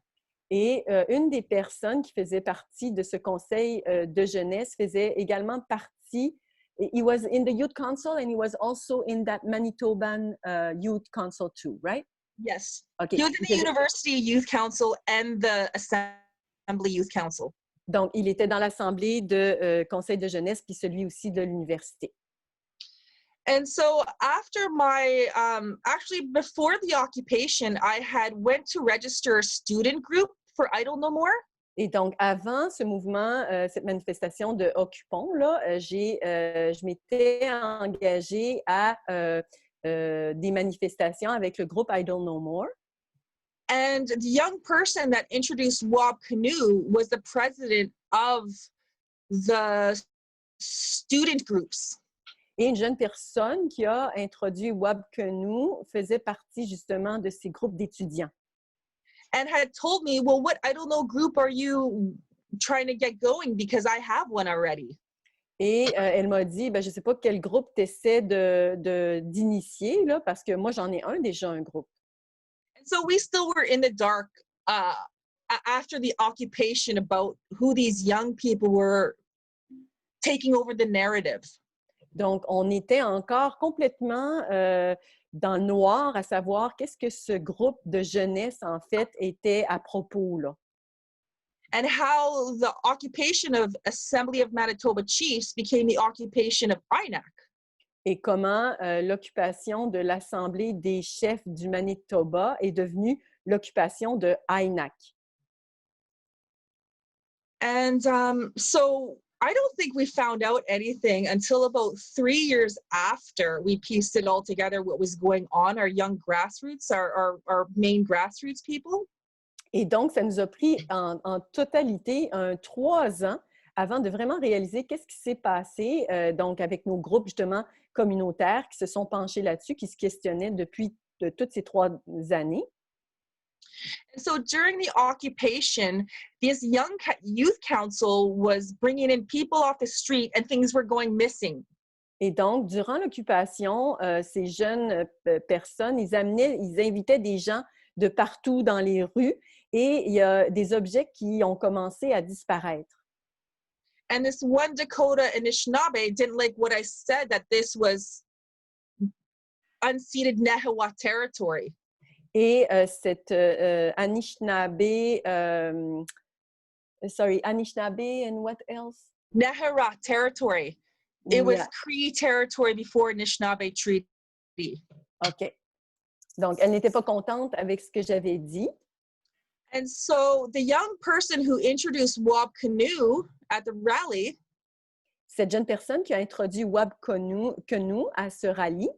Et une des personnes qui faisait partie de ce conseil de jeunesse faisait également partie. He was in the youth council and he was also in that Manitoban youth council too, right? Yes. Okay. He was in the university youth council and the assembly youth council. Donc, il était dans l'assemblée de conseil de jeunesse puis celui aussi de l'université. And so after my, actually before the occupation, I had went to register a student group for Idle No More. Et donc, avant ce mouvement, cette manifestation de Occupons, là, je m'étais engagée à des manifestations avec le groupe Idle No More. And the young person that introduced Wab Canoe was the president of the student groups. Et une jeune personne qui a introduit Wab Canoe faisait partie justement de ces groupes d'étudiants. And had told me, well, what Idle No group are you trying to get going? Because I have one already. Et elle m'a dit, ben, je ne sais pas quel groupe tu essaies d'initier, là, parce que moi, j'en ai déjà un groupe. And so we still were in the dark after the occupation about who these young people were taking over the narrative. Donc, on était encore complètement dans le noir à savoir qu'est-ce que ce groupe de jeunesse, en fait, était à propos, là. And how the occupation of Assembly of Manitoba Chiefs became the occupation of INAC. Et comment l'occupation de l'Assemblée des chefs du Manitoba est devenue l'occupation de INAC. And so I don't think we found out anything until about 3 years after we pieced it all together, what was going on, our young grassroots, our main grassroots people. Et donc, ça nous a pris en totalité 3 ans avant de vraiment réaliser qu'est-ce qui s'est passé, donc avec nos groupes justement communautaires qui se sont penchés là-dessus, qui se questionnaient depuis toutes ces 3 années. And so during the occupation, this young youth council was bringing in people off the street and things were going missing. Et donc, durant l'occupation, ces jeunes personnes, ils invitaient des gens de partout dans les rues et il y a des objets qui ont commencé à disparaître. And this one Dakota Anishinaabe didn't like what I said, that this was unceded Nehawa territory. Et cette Anishinaabe, Anishinaabe and what else? Nehara territory. It was Cree territory before Anishinaabe treaty. OK. Donc, elle n'était pas contente avec ce que j'avais dit. And so the young person who introduced Wab Canoe at the rally, cette jeune personne qui a introduit Wab Canoe à ce rallye,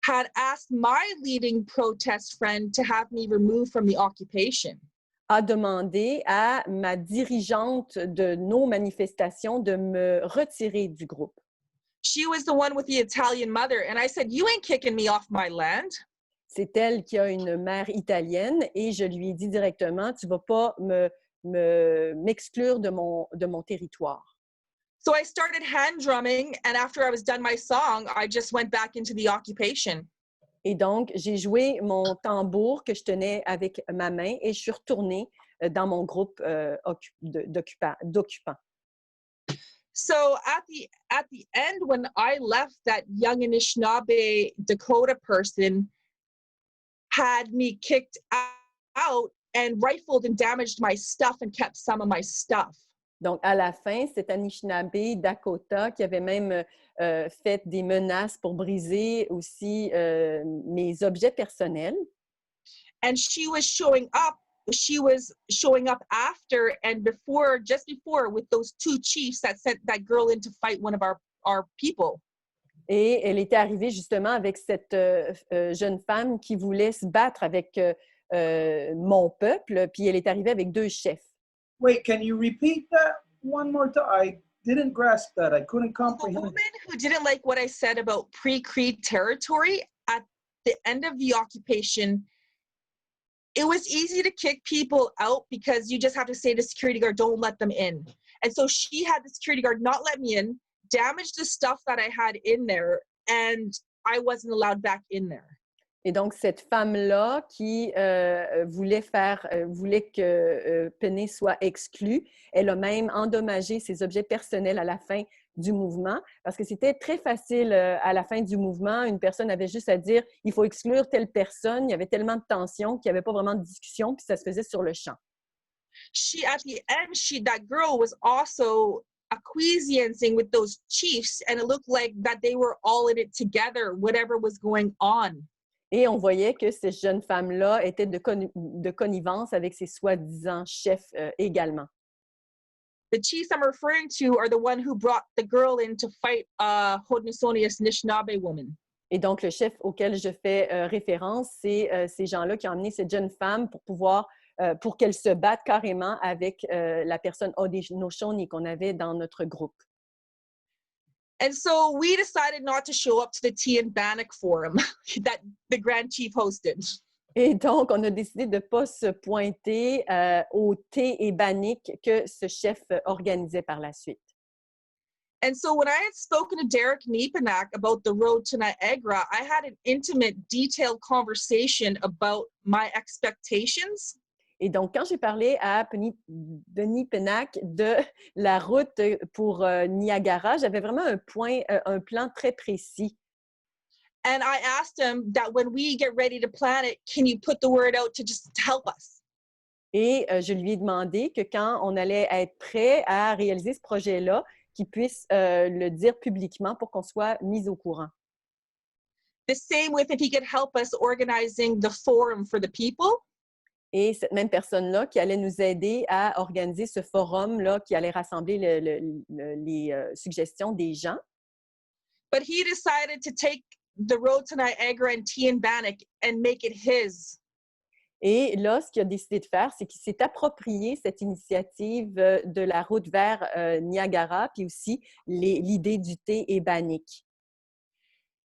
had asked my leading protest friend to have me removed from the occupation. A demandé à ma dirigeante de nos manifestations de me retirer du groupe. She was the one with the Italian mother, and I said, "You ain't kicking me off my land." C'est elle qui a une mère italienne et je lui ai dit directement, tu vas pas m'exclure de mon territoire. So I started hand drumming, and after I was done my song, I just went back into the occupation. Et donc, j'ai joué mon tambour que je tenais avec ma main et je suis retournée dans mon groupe d'occupants. So at the end, when I left, that young Anishinaabe Dakota person had me kicked out and rifled and damaged my stuff and kept some of my stuff. Donc, à la fin, cet Anishinaabe Dakota qui avait même fait des menaces pour briser aussi mes objets personnels. And she was showing up. She was showing up after and before, just before, with those two chiefs that sent that girl in to fight one of our people. Et elle était arrivée justement avec cette jeune femme qui voulait se battre avec mon peuple, puis elle est arrivée avec deux chefs. Wait, can you repeat that one more time? I didn't grasp that. I couldn't The comprehend. woman who didn't like what I said about pre-Cree territory, at the end of the occupation, it was easy to kick people out because you just have to say to the security guard, don't let them in. And so she had the security guard not let me in, damaged the stuff that I had in there, and I wasn't allowed back in there. Et donc, cette femme-là qui voulait que Penny soit exclue, elle a même endommagé ses objets personnels à la fin du mouvement, parce que c'était très facile à la fin du mouvement. Une personne avait juste à dire « il faut exclure telle personne ». Il y avait tellement de tension qu'il n'y avait pas vraiment de discussion, puis ça se faisait sur le champ. At the end, that girl was also acquiescing with those chiefs, and it looked like that they were all in it together, whatever was going on. Et on voyait que ces jeunes femmes-là étaient de connivence avec ces soi-disant chefs également. The chiefs I'm referring to are the one who brought the girl in to fight a Haudenosaunee Anishinaabe woman. Et donc, le chef auquel je fais référence, c'est ces gens-là qui ont amené cette jeune femme pour qu'elle se batte carrément avec la personne Haudenosaunee qu'on avait dans notre groupe. And so we decided not to show up to the Tea and Bannock Forum that the Grand Chief hosted. Et donc, on a décidé de ne pas se pointer au thé et bannick que ce chef organisait par la suite. And so when I had spoken to Derek Nepanak about the road to Niagara, I had an intimate, detailed conversation about my expectations. Et donc, quand j'ai parlé à Denis Pennac de la route pour Niagara, j'avais vraiment un plan très précis. And I asked him that when we get ready to plan it, can you put the word out to just help us? Et je lui ai demandé que quand on allait être prêt à réaliser ce projet-là, qu'il puisse le dire publiquement pour qu'on soit mis au courant. The same with if he could help us organizing the forum for the people. Et cette même personne-là qui allait nous aider à organiser ce forum-là qui allait rassembler les suggestions des gens. But he decided to take the road to Niagara and Tea and Bannock and make it his. Et là, ce qu'il a décidé de faire, c'est qu'il s'est approprié cette initiative de la route vers Niagara, puis aussi l'idée du thé et bannick.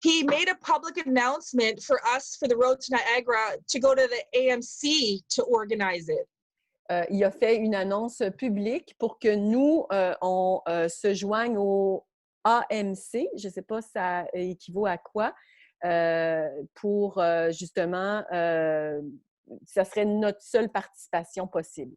He made a public announcement for us for the road to Niagara to go to the AMC to organize it. Il a fait une annonce publique pour que nous, on se joigne au AMC, je ne sais pas ça équivaut à quoi, pour justement, ça serait notre seule participation possible.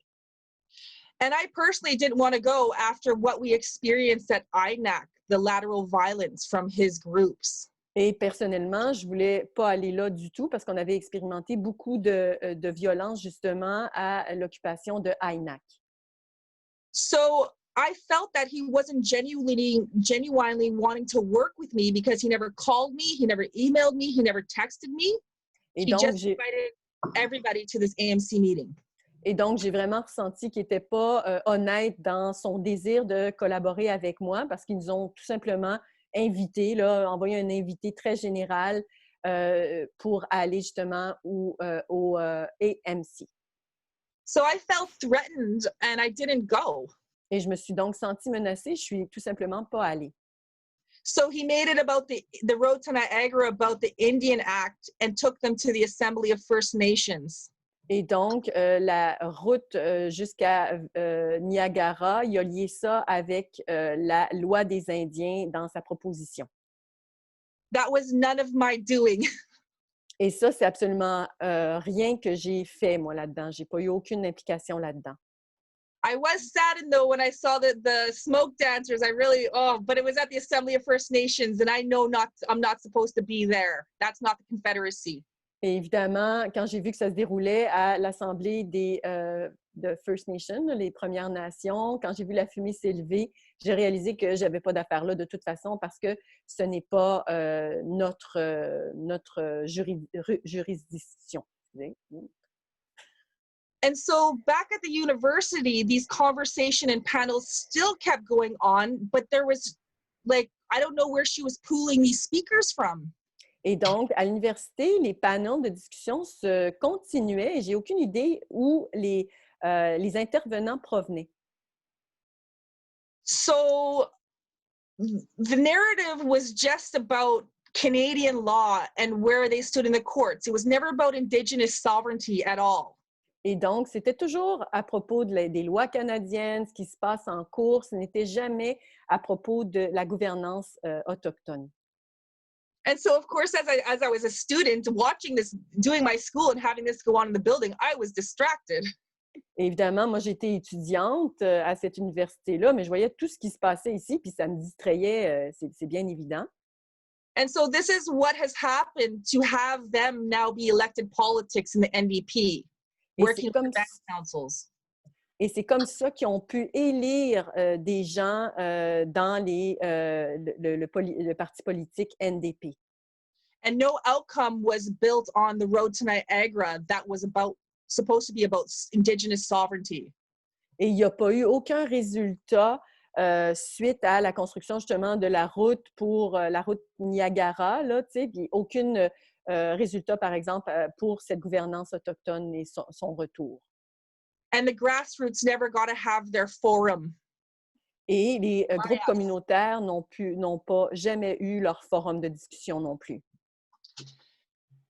And I personally didn't want to go after what we experienced at INAC, the lateral violence from his groups. Et personnellement, je ne voulais pas aller là du tout parce qu'on avait expérimenté beaucoup de violence justement à l'occupation de INAC. So I felt that he wasn't genuinely wanting to work with me because he never called me, he never emailed me, he never texted me. Et he donc, just invited everybody to this AMC meeting. Et donc, j'ai vraiment ressenti qu'il n'était pas honnête dans son désir de collaborer avec moi parce qu'ils nous ont tout simplement invité, là, envoyé un invité très général pour aller justement au AMC. So I felt threatened and I didn't go. Et je me suis donc sentie menacée, je suis tout simplement pas allée. So he made it about the road to Niagara about the Indian Act and took them to the Assembly of First Nations. Et donc, la route jusqu'à Niagara, il a lié ça avec la loi des Indiens dans sa proposition. That was none of my doing. Et ça, c'est absolument rien que j'ai fait, moi, là-dedans. J'ai pas eu aucune implication là-dedans. I was saddened, though, when I saw the smoke dancers. But it was at the Assembly of First Nations, and I know I'm not supposed to be there. That's not the Confederacy. Et évidemment, quand j'ai vu que ça se déroulait à l'Assemblée de First Nations, les Premières Nations, quand j'ai vu la fumée s'élever, j'ai réalisé que j'avais pas d'affaire là de toute façon parce que ce n'est pas notre juridiction. And so back at the university, these conversation and panels still kept going on, but there was I don't know where she was pooling these speakers from. Et donc, à l'université, les panels de discussion se continuaient et j'ai aucune idée où les intervenants provenaient. So the narrative was just about Canadian law and where they stood in the courts. It was never about Indigenous sovereignty at all. Et donc, c'était toujours à propos des lois canadiennes, ce qui se passe en cours. Ce n'était jamais à propos de la gouvernance autochtone. And so, of course, as I was a student watching this, doing my school and having this go on in the building, I was distracted. Évidemment, moi, j'étais étudiante à cette université-là, mais je voyais tout ce qui se passait ici, puis ça me distrayait, c'est bien évident. And so this is what has happened to have them now be elected politics in the NDP, working with the councils. Et c'est comme ça qu'ils ont pu élire des gens dans le parti politique NDP. And no outcome was built on the road to Niagara that was supposed to be about Indigenous sovereignty. Et il n'y a pas eu aucun résultat suite à la construction justement de la route pour la route Niagara, là, puis aucun résultat, par exemple, pour cette gouvernance autochtone et son retour. And the grassroots never got to have their forum. Et les groupes communautaires n'ont pas jamais eu leur forum de discussion non plus.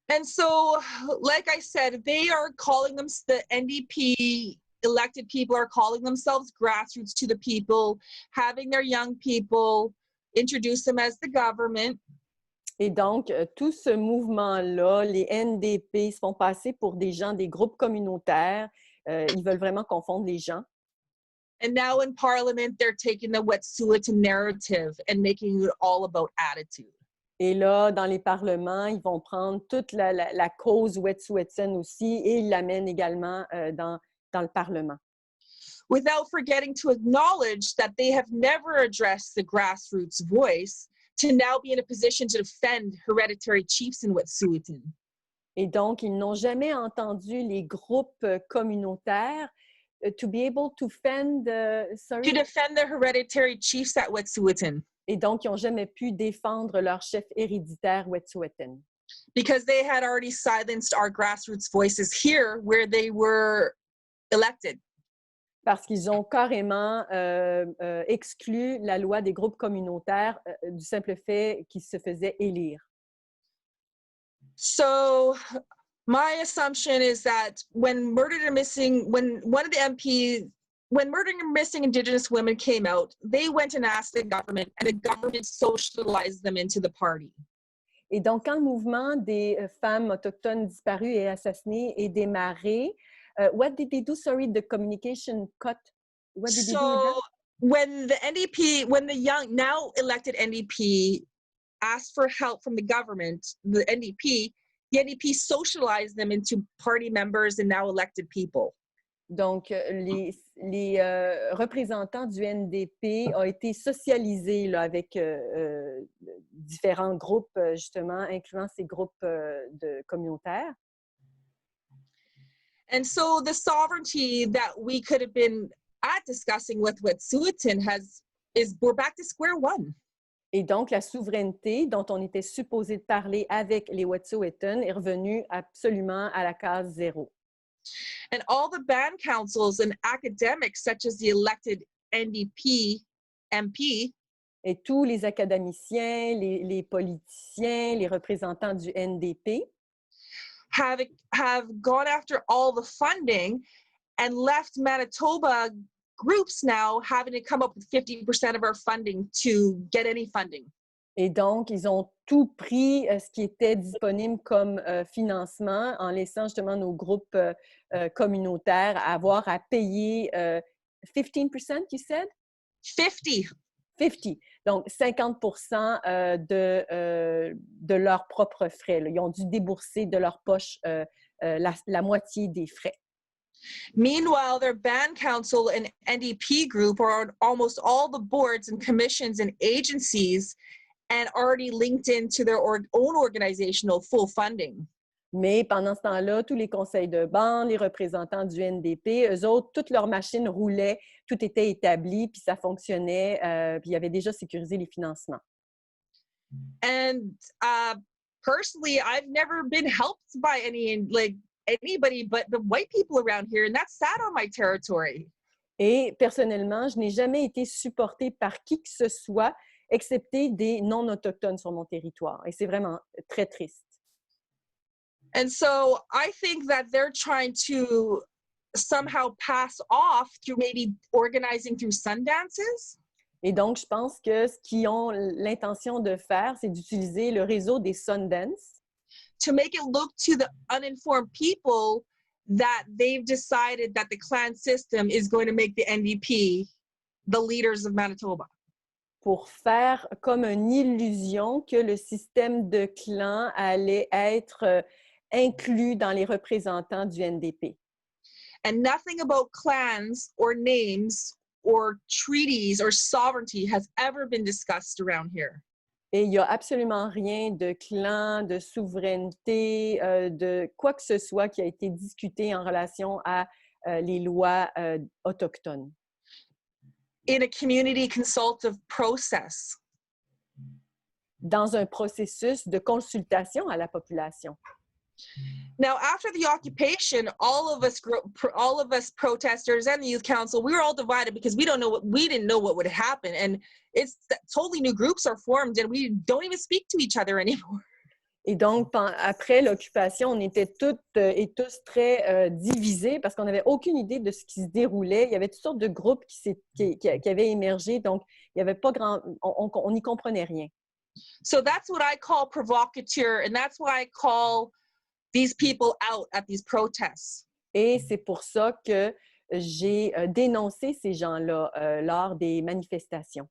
And so, like I said, they are calling them, the NDP elected people are calling themselves grassroots to the people, having their young people introduce them as the government. Et donc, tout ce mouvement-là, les NDP se font passer pour des gens des groupes communautaires. Ils veulent vraiment confondre les gens. And now in Parliament, they're taking the Wet'suwet'en narrative and making it all about attitude. Et là, dans les parlements, ils vont prendre toute la cause Wet'suwet'en aussi et ils l'amènent également dans le Parlement. Without forgetting to acknowledge that they have never addressed the grassroots voice to now be in a position to defend hereditary chiefs in Wet'suwet'en. Et donc, ils n'ont jamais entendu les groupes communautaires to be able to defend the hereditary chiefs at Wet'suwet'en. Et donc, ils n'ont jamais pu défendre leur chef héréditaire Wet'suwet'en. Because they had already silenced our grassroots voices here where they were elected. Parce qu'ils ont carrément exclu la loi des groupes communautaires du simple fait qu'ils se faisaient élire. So my assumption is that when murdered and missing Indigenous women came out, they went and asked the government, and the government socialized them into the party. Et donc, quand le mouvement des femmes autochtones disparues et assassinées est démarré, what did they do? Sorry, the communication cut. What did they do with that? When the young, now elected NDP asked for help from the government, the NDP socialized them into party members and now elected people. Donc, les représentants du NDP ont été socialisés là, avec différents groupes, justement, incluant ces groupes communautaires. And so the sovereignty that we could have been discussing with Wet'suwet'en we're back to square one. Et donc, la souveraineté dont on était supposé de parler avec les Wet'suwet'en est revenue absolument à la case 0. And all the band councils and academics, such as the elected NDP MP, Et tous les académiciens, les politiciens, les représentants du NDP have gone after all the funding and left Manitoba groups now having to come up with 50% of our funding to get any funding. Et donc, ils ont tout pris ce qui était disponible comme financement en laissant justement nos groupes communautaires avoir à payer 15%, you said? 50. 50. Donc, 50% de leurs propres frais. Là. Ils ont dû débourser de leur poche la moitié des frais. Meanwhile, their band council and NDP group are on almost all the boards and commissions and agencies and already linked into their own organizational full funding. Mais pendant ce temps-là, tous les conseils de bande, les représentants du NDP, eux autres, toutes leurs machines roulaient, tout était établi, puis ça fonctionnait, puis ils avaient déjà sécurisé les financements. And personally, I've never been helped by anybody but the white people around here, and that's sad on my territory. Et personnellement, je n'ai jamais été supportée par qui que ce soit, excepté des non-autochtones sur mon territoire. Et c'est vraiment très triste. And so I think that they're trying to somehow pass off through maybe organizing through sundances. Et donc, je pense que ce qu'ils ont l'intention de faire, c'est d'utiliser le réseau des Sundance to make it look to the uninformed people that they've decided that the clan system is going to make the NDP the leaders of Manitoba. pour faire comme une illusion que le système de clans allait être inclus dans les représentants du NDP. And nothing about clans or names or treaties or sovereignty has ever been discussed around here. Et il n'y a absolument rien de clan, de souveraineté, de quoi que ce soit qui a été discuté en relation à les lois autochtones. In a community consultative process. Dans un processus de consultation à la population. Now, after the occupation, all of us protesters and the youth council, we were all divided because we didn't know what would happen, and it's totally new groups are formed, and we don't even speak to each other anymore. Et donc, après l'occupation, on était toutes et tous très divisés parce qu'on n'avait aucune idée de ce qui se déroulait. Il y avait toutes sortes de groupes qui avaient émergé, donc il n'y avait pas on n'y comprenait rien. So that's what I call provocateur, and that's why I call these people out at these protests. Et c'est pour ça que j'ai dénoncé ces gens-là lors des manifestations.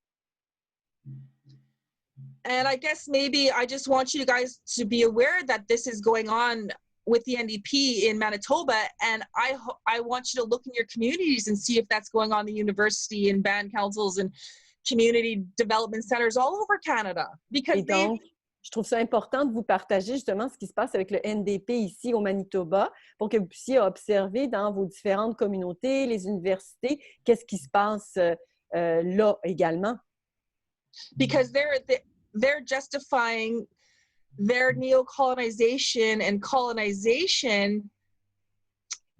And I guess maybe I just want you guys to be aware that this is going on with the NDP in Manitoba, and I want you to look in your communities and see if that's going on in the university and band councils and community development centers all over Canada. Because donc, je trouve ça important de vous partager justement ce qui se passe avec le NDP ici au Manitoba pour que vous puissiez observer dans vos différentes communautés, les universités, qu'est-ce qui se passe là également. Because they're justifying their neo-colonization and colonization.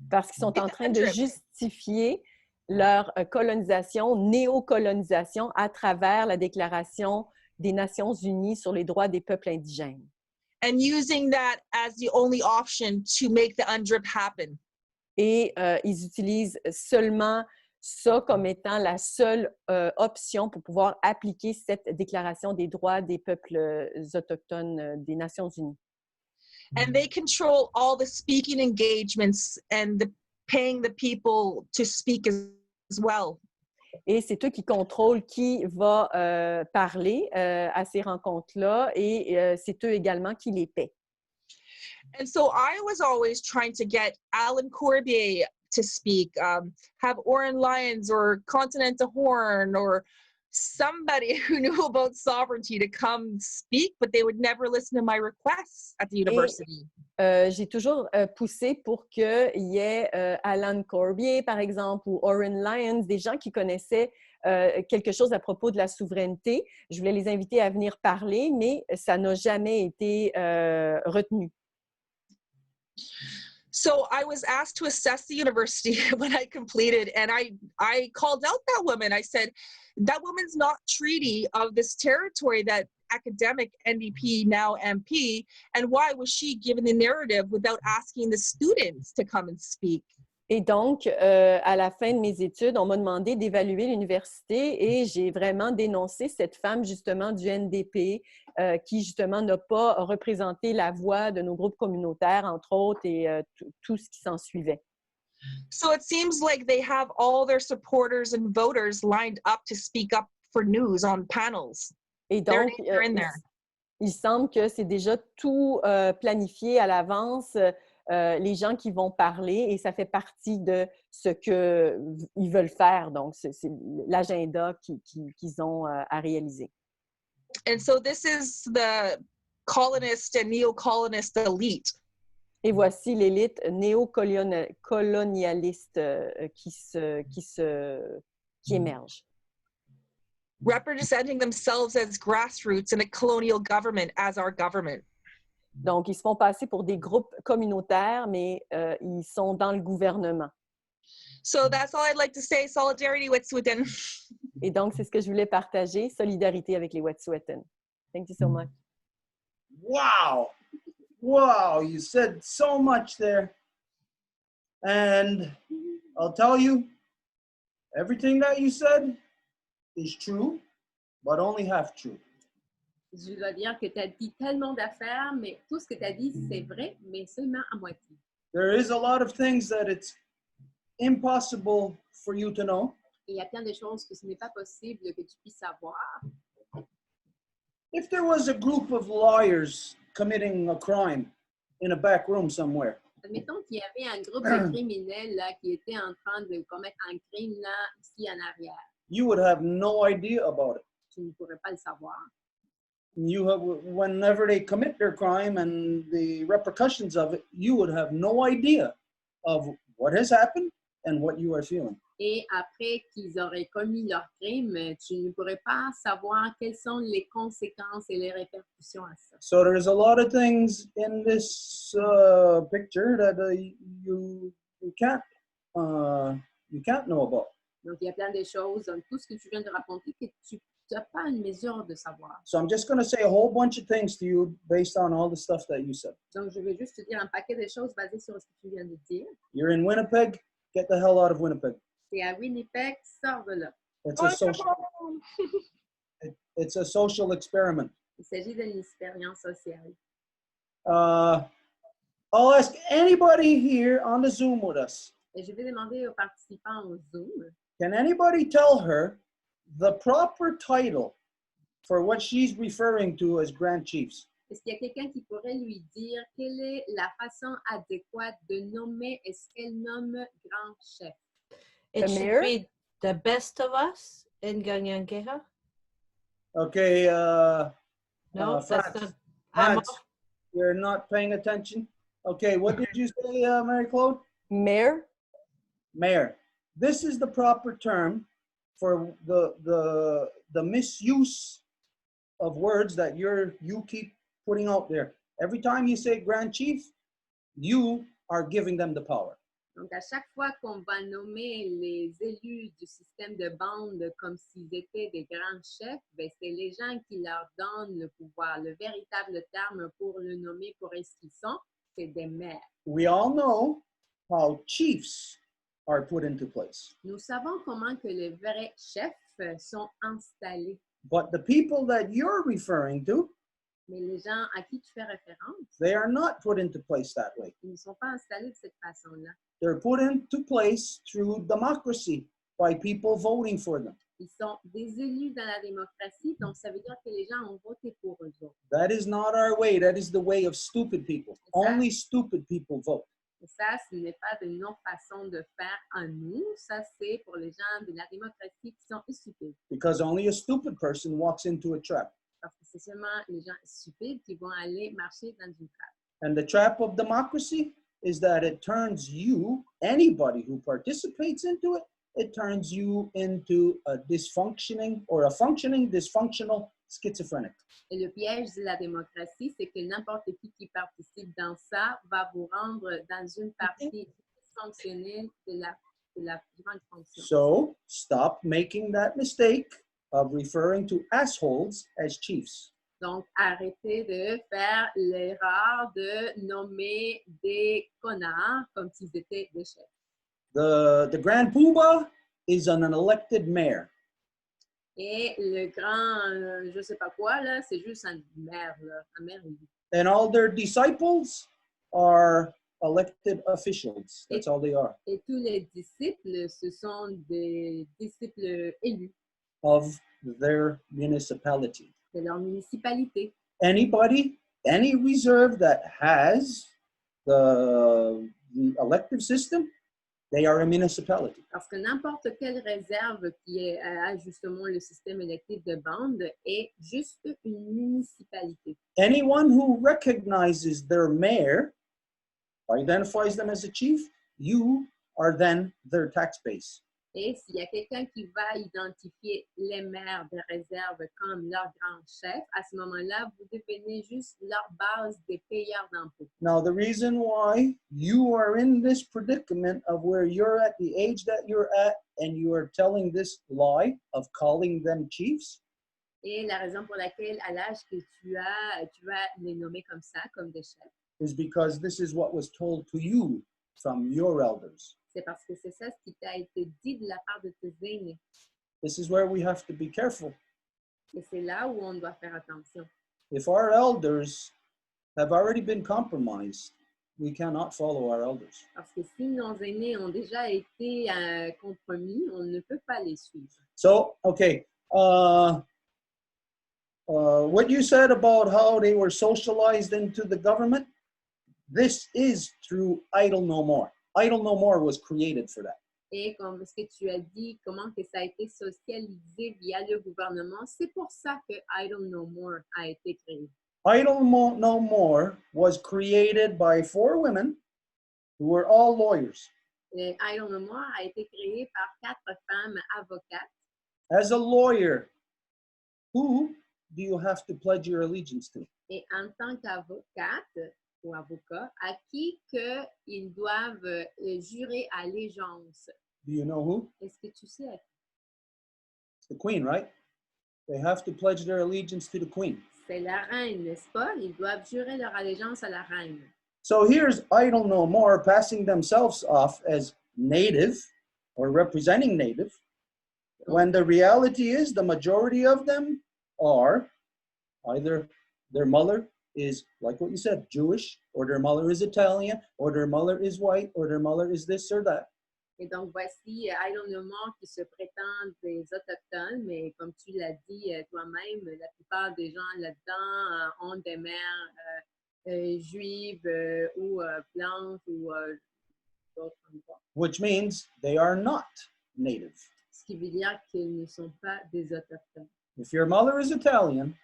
Parce qu'ils sont en train de justifier leur colonisation, néocolonisation à travers la Déclaration des Nations Unies sur les droits des peuples indigènes. And using that as the only option to make the UNDRIP happen. Et ils utilisent seulement ça comme étant la seule option pour pouvoir appliquer cette Déclaration des droits des peuples autochtones des Nations Unies. And they control all the speaking engagements and paying the people to speak as well. Et c'est eux qui contrôlent qui va parler à ces rencontres-là et c'est eux également qui les paient. And so I was always trying to get Alan Corbier to speak, have Oren Lyons or Continental Horn or somebody who knew about sovereignty to come speak, but they would never listen to my requests at the university. J'ai toujours poussé pour qu'il y ait Alan Corbier, par exemple, ou Oren Lyons, des gens qui connaissaient quelque chose à propos de la souveraineté. Je voulais les inviter à venir parler, mais ça n'a jamais été retenu. So I was asked to assess the university when I completed, and I called out that woman. I said, that woman's not treaty of this territory, that academic NDP, now MP, and why was she given the narrative without asking the students to come and speak? Et donc, à la fin de mes études, on m'a demandé d'évaluer l'université et j'ai vraiment dénoncé cette femme, justement, du NDP, qui, justement, n'a pas représenté la voix de nos groupes communautaires, entre autres, et tout ce qui s'en suivait. So it seems like they have all their supporters and voters lined up to speak up for news on panels. Et donc, They're in there. il semble que c'est déjà tout planifié à l'avance, les gens qui vont parler, et ça fait partie de ce qu'ils veulent faire. Donc, c'est l'agenda qu'ils ont à réaliser. And so this is the colonist and neo-colonist elite. Et voici l'élite néocolonialiste qui émerge. Representing themselves as grassroots in a colonial government as our government. Donc, ils se font passer pour des groupes communautaires, mais ils sont dans le gouvernement. So that's all I'd like to say. Solidarity with Sweden. Et donc, c'est ce que je voulais partager, solidarité avec les Wet'suwet'en. Thank you so much. Wow. Wow, you said so much there. And I'll tell you, everything that you said is true, but only half true. Je dois dire que tu as dit tellement d'affaires, mais tout ce que tu as dit, c'est vrai, mais seulement à moitié. There is a lot of things that it's impossible for you to know. Et il y a plein de choses que ce n'est pas possible que tu puisses savoir. If there was a group of lawyers committing a crime in a back room somewhere, Admettons qu'il y avait un groupe de criminels là, qui était en train de commettre un crime là, ici en arrière. you would have no idea about it. Tu ne pourrais pas le savoir. Whenever they commit their crime and the repercussions of it, you would have no idea of what has happened and what you are feeling. Et après qu'ils auraient commis leur crime, tu ne pourrais pas savoir quelles sont les conséquences et les répercussions à ça. So there's a lot of things in this picture that you can't know about. Donc, il y a plein de choses dans tout ce que tu viens de raconter que tu n'as pas une mesure de savoir. So I'm just going to say a whole bunch of things to you based on all the stuff that you said. Donc, je vais juste te dire un paquet de choses basées sur ce que tu viens de dire. You're in Winnipeg, get the hell out of Winnipeg. C'est à Winnipeg, sors de là. It's a social experiment. Il s'agit d'une expérience sociale. I'll ask anybody here on the Zoom with us. Et je vais demander aux participants au Zoom, Can anybody tell her the proper title for what she's referring to as Grand Chiefs? est-ce qu'il y a quelqu'un qui pourrait lui dire quelle est la façon adéquate de nommer ce qu'elle nomme grand chef? It The should mayor? be the best of us in Ganyangeha. Okay, No, France. that's not. I'm France, you're not paying attention. Okay, what did you say, Mary Claude? Mayor? Mayor. This is the proper term for the misuse of words that you keep putting out there. Every time you say Grand Chief, you are giving them the power. Donc, à chaque fois qu'on va nommer les élus du système de bande comme s'ils étaient des grands chefs, ben, c'est les gens qui leur donnent le pouvoir. Le véritable terme pour le nommer pour ce qu'ils sont, c'est des maires. We all know how chiefs are put into place. Nous savons comment que les vrais chefs sont installés. But the people that you're referring to, Mais les gens à qui tu fais référence, they are not put into place that way. ils ne sont pas installés de cette façon-là. They're put into place through democracy by people voting for them. Ils sont des élus dans la démocratie, donc ça veut dire que les gens ont voté pour eux autres. That is not our way. That is the way of stupid people. Only stupid people vote. Et ça, ce n'est pas de notre façon de faire à nous. Ça, c'est pour les gens de la démocratie qui sont stupides. Because only a stupid person walks into a trap. Parce que c'est seulement les gens stupides qui vont aller marcher dans une trappe. And the trap of democracy is that it turns you, anybody who participates into it, it turns you into a dysfunctioning or a functioning dysfunctional schizophrenic. Et le piège de la démocratie, c'est que n'importe qui participe dans ça va vous rendre dans une partie dysfonctionnelle de la grande fonction. So stop making that mistake of referring to assholes as chiefs. Donc, arrêtez de faire l'erreur de nommer des connards comme s'ils étaient des chefs. The Grand Poobah is an elected mayor. Et le grand, je sais pas quoi, là, c'est juste un maire, là, un maire élu. And all their disciples are elected officials. That's all they are. Et tous les disciples, ce sont des disciples élus Of their municipality. de leur municipalité. Anybody, any reserve that has the elective system, they are a municipality. Parce que n'importe quelle réserve qui a justement le système électif de bande est juste une municipalité. Anyone who recognizes their mayor, identifies them as a chief, you are then their tax base. Et s'il y a quelqu'un qui va identifier les maires de réserve comme leur grand chef, à ce moment-là, vous devenez juste leur base des payeurs d'impôts. Now, the reason why you are in this predicament of where you're at the age that you're at and you are telling this lie of calling them chiefs, Et la raison pour laquelle, à l'âge que tu vas les nommer comme ça, comme des chefs, is because this is what was told to you from your elders. c'est parce que c'est ça ce qui t'a été dit de la part de tes aînés. This is where we have to be careful. Et c'est là où on doit faire attention. If our elders have already been compromised, we cannot follow our elders. Parce que si nos aînés ont déjà été compromis, on ne peut pas les suivre. So, okay, what you said about how they were socialized into the government, this is through Idle No More. Idle No More was created for that. Et comme ce que tu as dit, comment que ça a été socialisé via le gouvernement, c'est pour ça que Idle No More a été créé. Idle No More was created by 4 women who were all lawyers. Et Idle No More a été créé par 4 femmes avocates. As a lawyer, who do you have to pledge your allegiance to? Et en tant qu'avocate ou avocat, à qui qu'ils doivent jurer allégeance? Do you know who? Est-ce que tu sais? It's the queen, right? They have to pledge their allegiance to the queen. C'est la reine, n'est-ce pas? Ils doivent jurer leur allégeance à la reine. So here's Idle No More passing themselves off as native or representing native, when the reality is the majority of them are either their mother is, like what you said, Jewish, or their mother is Italian, or their mother is white, or their mother is this or that. Et donc, voici Idle No More qui se prétendent des autochtones, mais comme tu l'as dit toi-même, la plupart des gens là-dedans ont des mères juives ou blanches ou d'autres endroits. Which means they are not native. Ce qui veut dire qu'ils ne sont pas des autochtones. If your mother is Italian,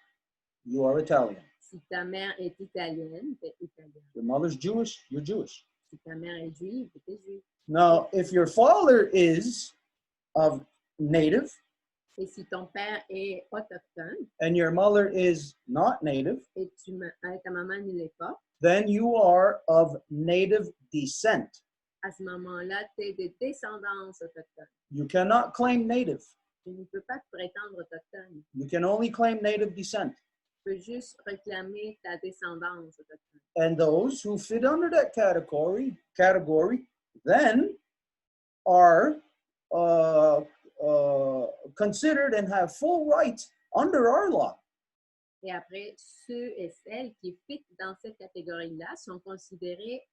you are Italian. Si ta mère est italienne, tu es italien. Your mother's Jewish, you're Jewish. Si ta mère est juive, tu es juif. Now, if your father is of native, Et si ton père est autochtone and your mother is not native, et ta maman ne l'est pas, then you are of native descent. à ce moment-là, tu es de descendance autochtone. You cannot claim native. Tu ne peux pas te prétendre autochtone. You can only claim native descent. Tu peux juste réclamer ta descendance autochtone. And those who fit under that category then are considered and have full rights under our law. Et après, ceux et celles qui fit dans cette catégorie-là sont considérés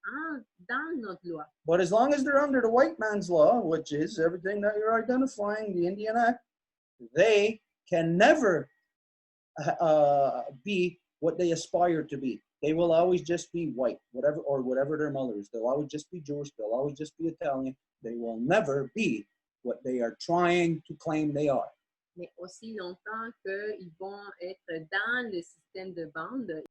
dans notre loi. But as long as they're under the white man's law, which is everything that you're identifying, the Indian Act, they can never be what they aspire to be. They will always just be white, whatever their mother is. They'll always just be Jewish. They'll always just be Italian. They will never be what they are trying to claim they are. Mais aussi longtemps qu'ils vont être dans le système de bande,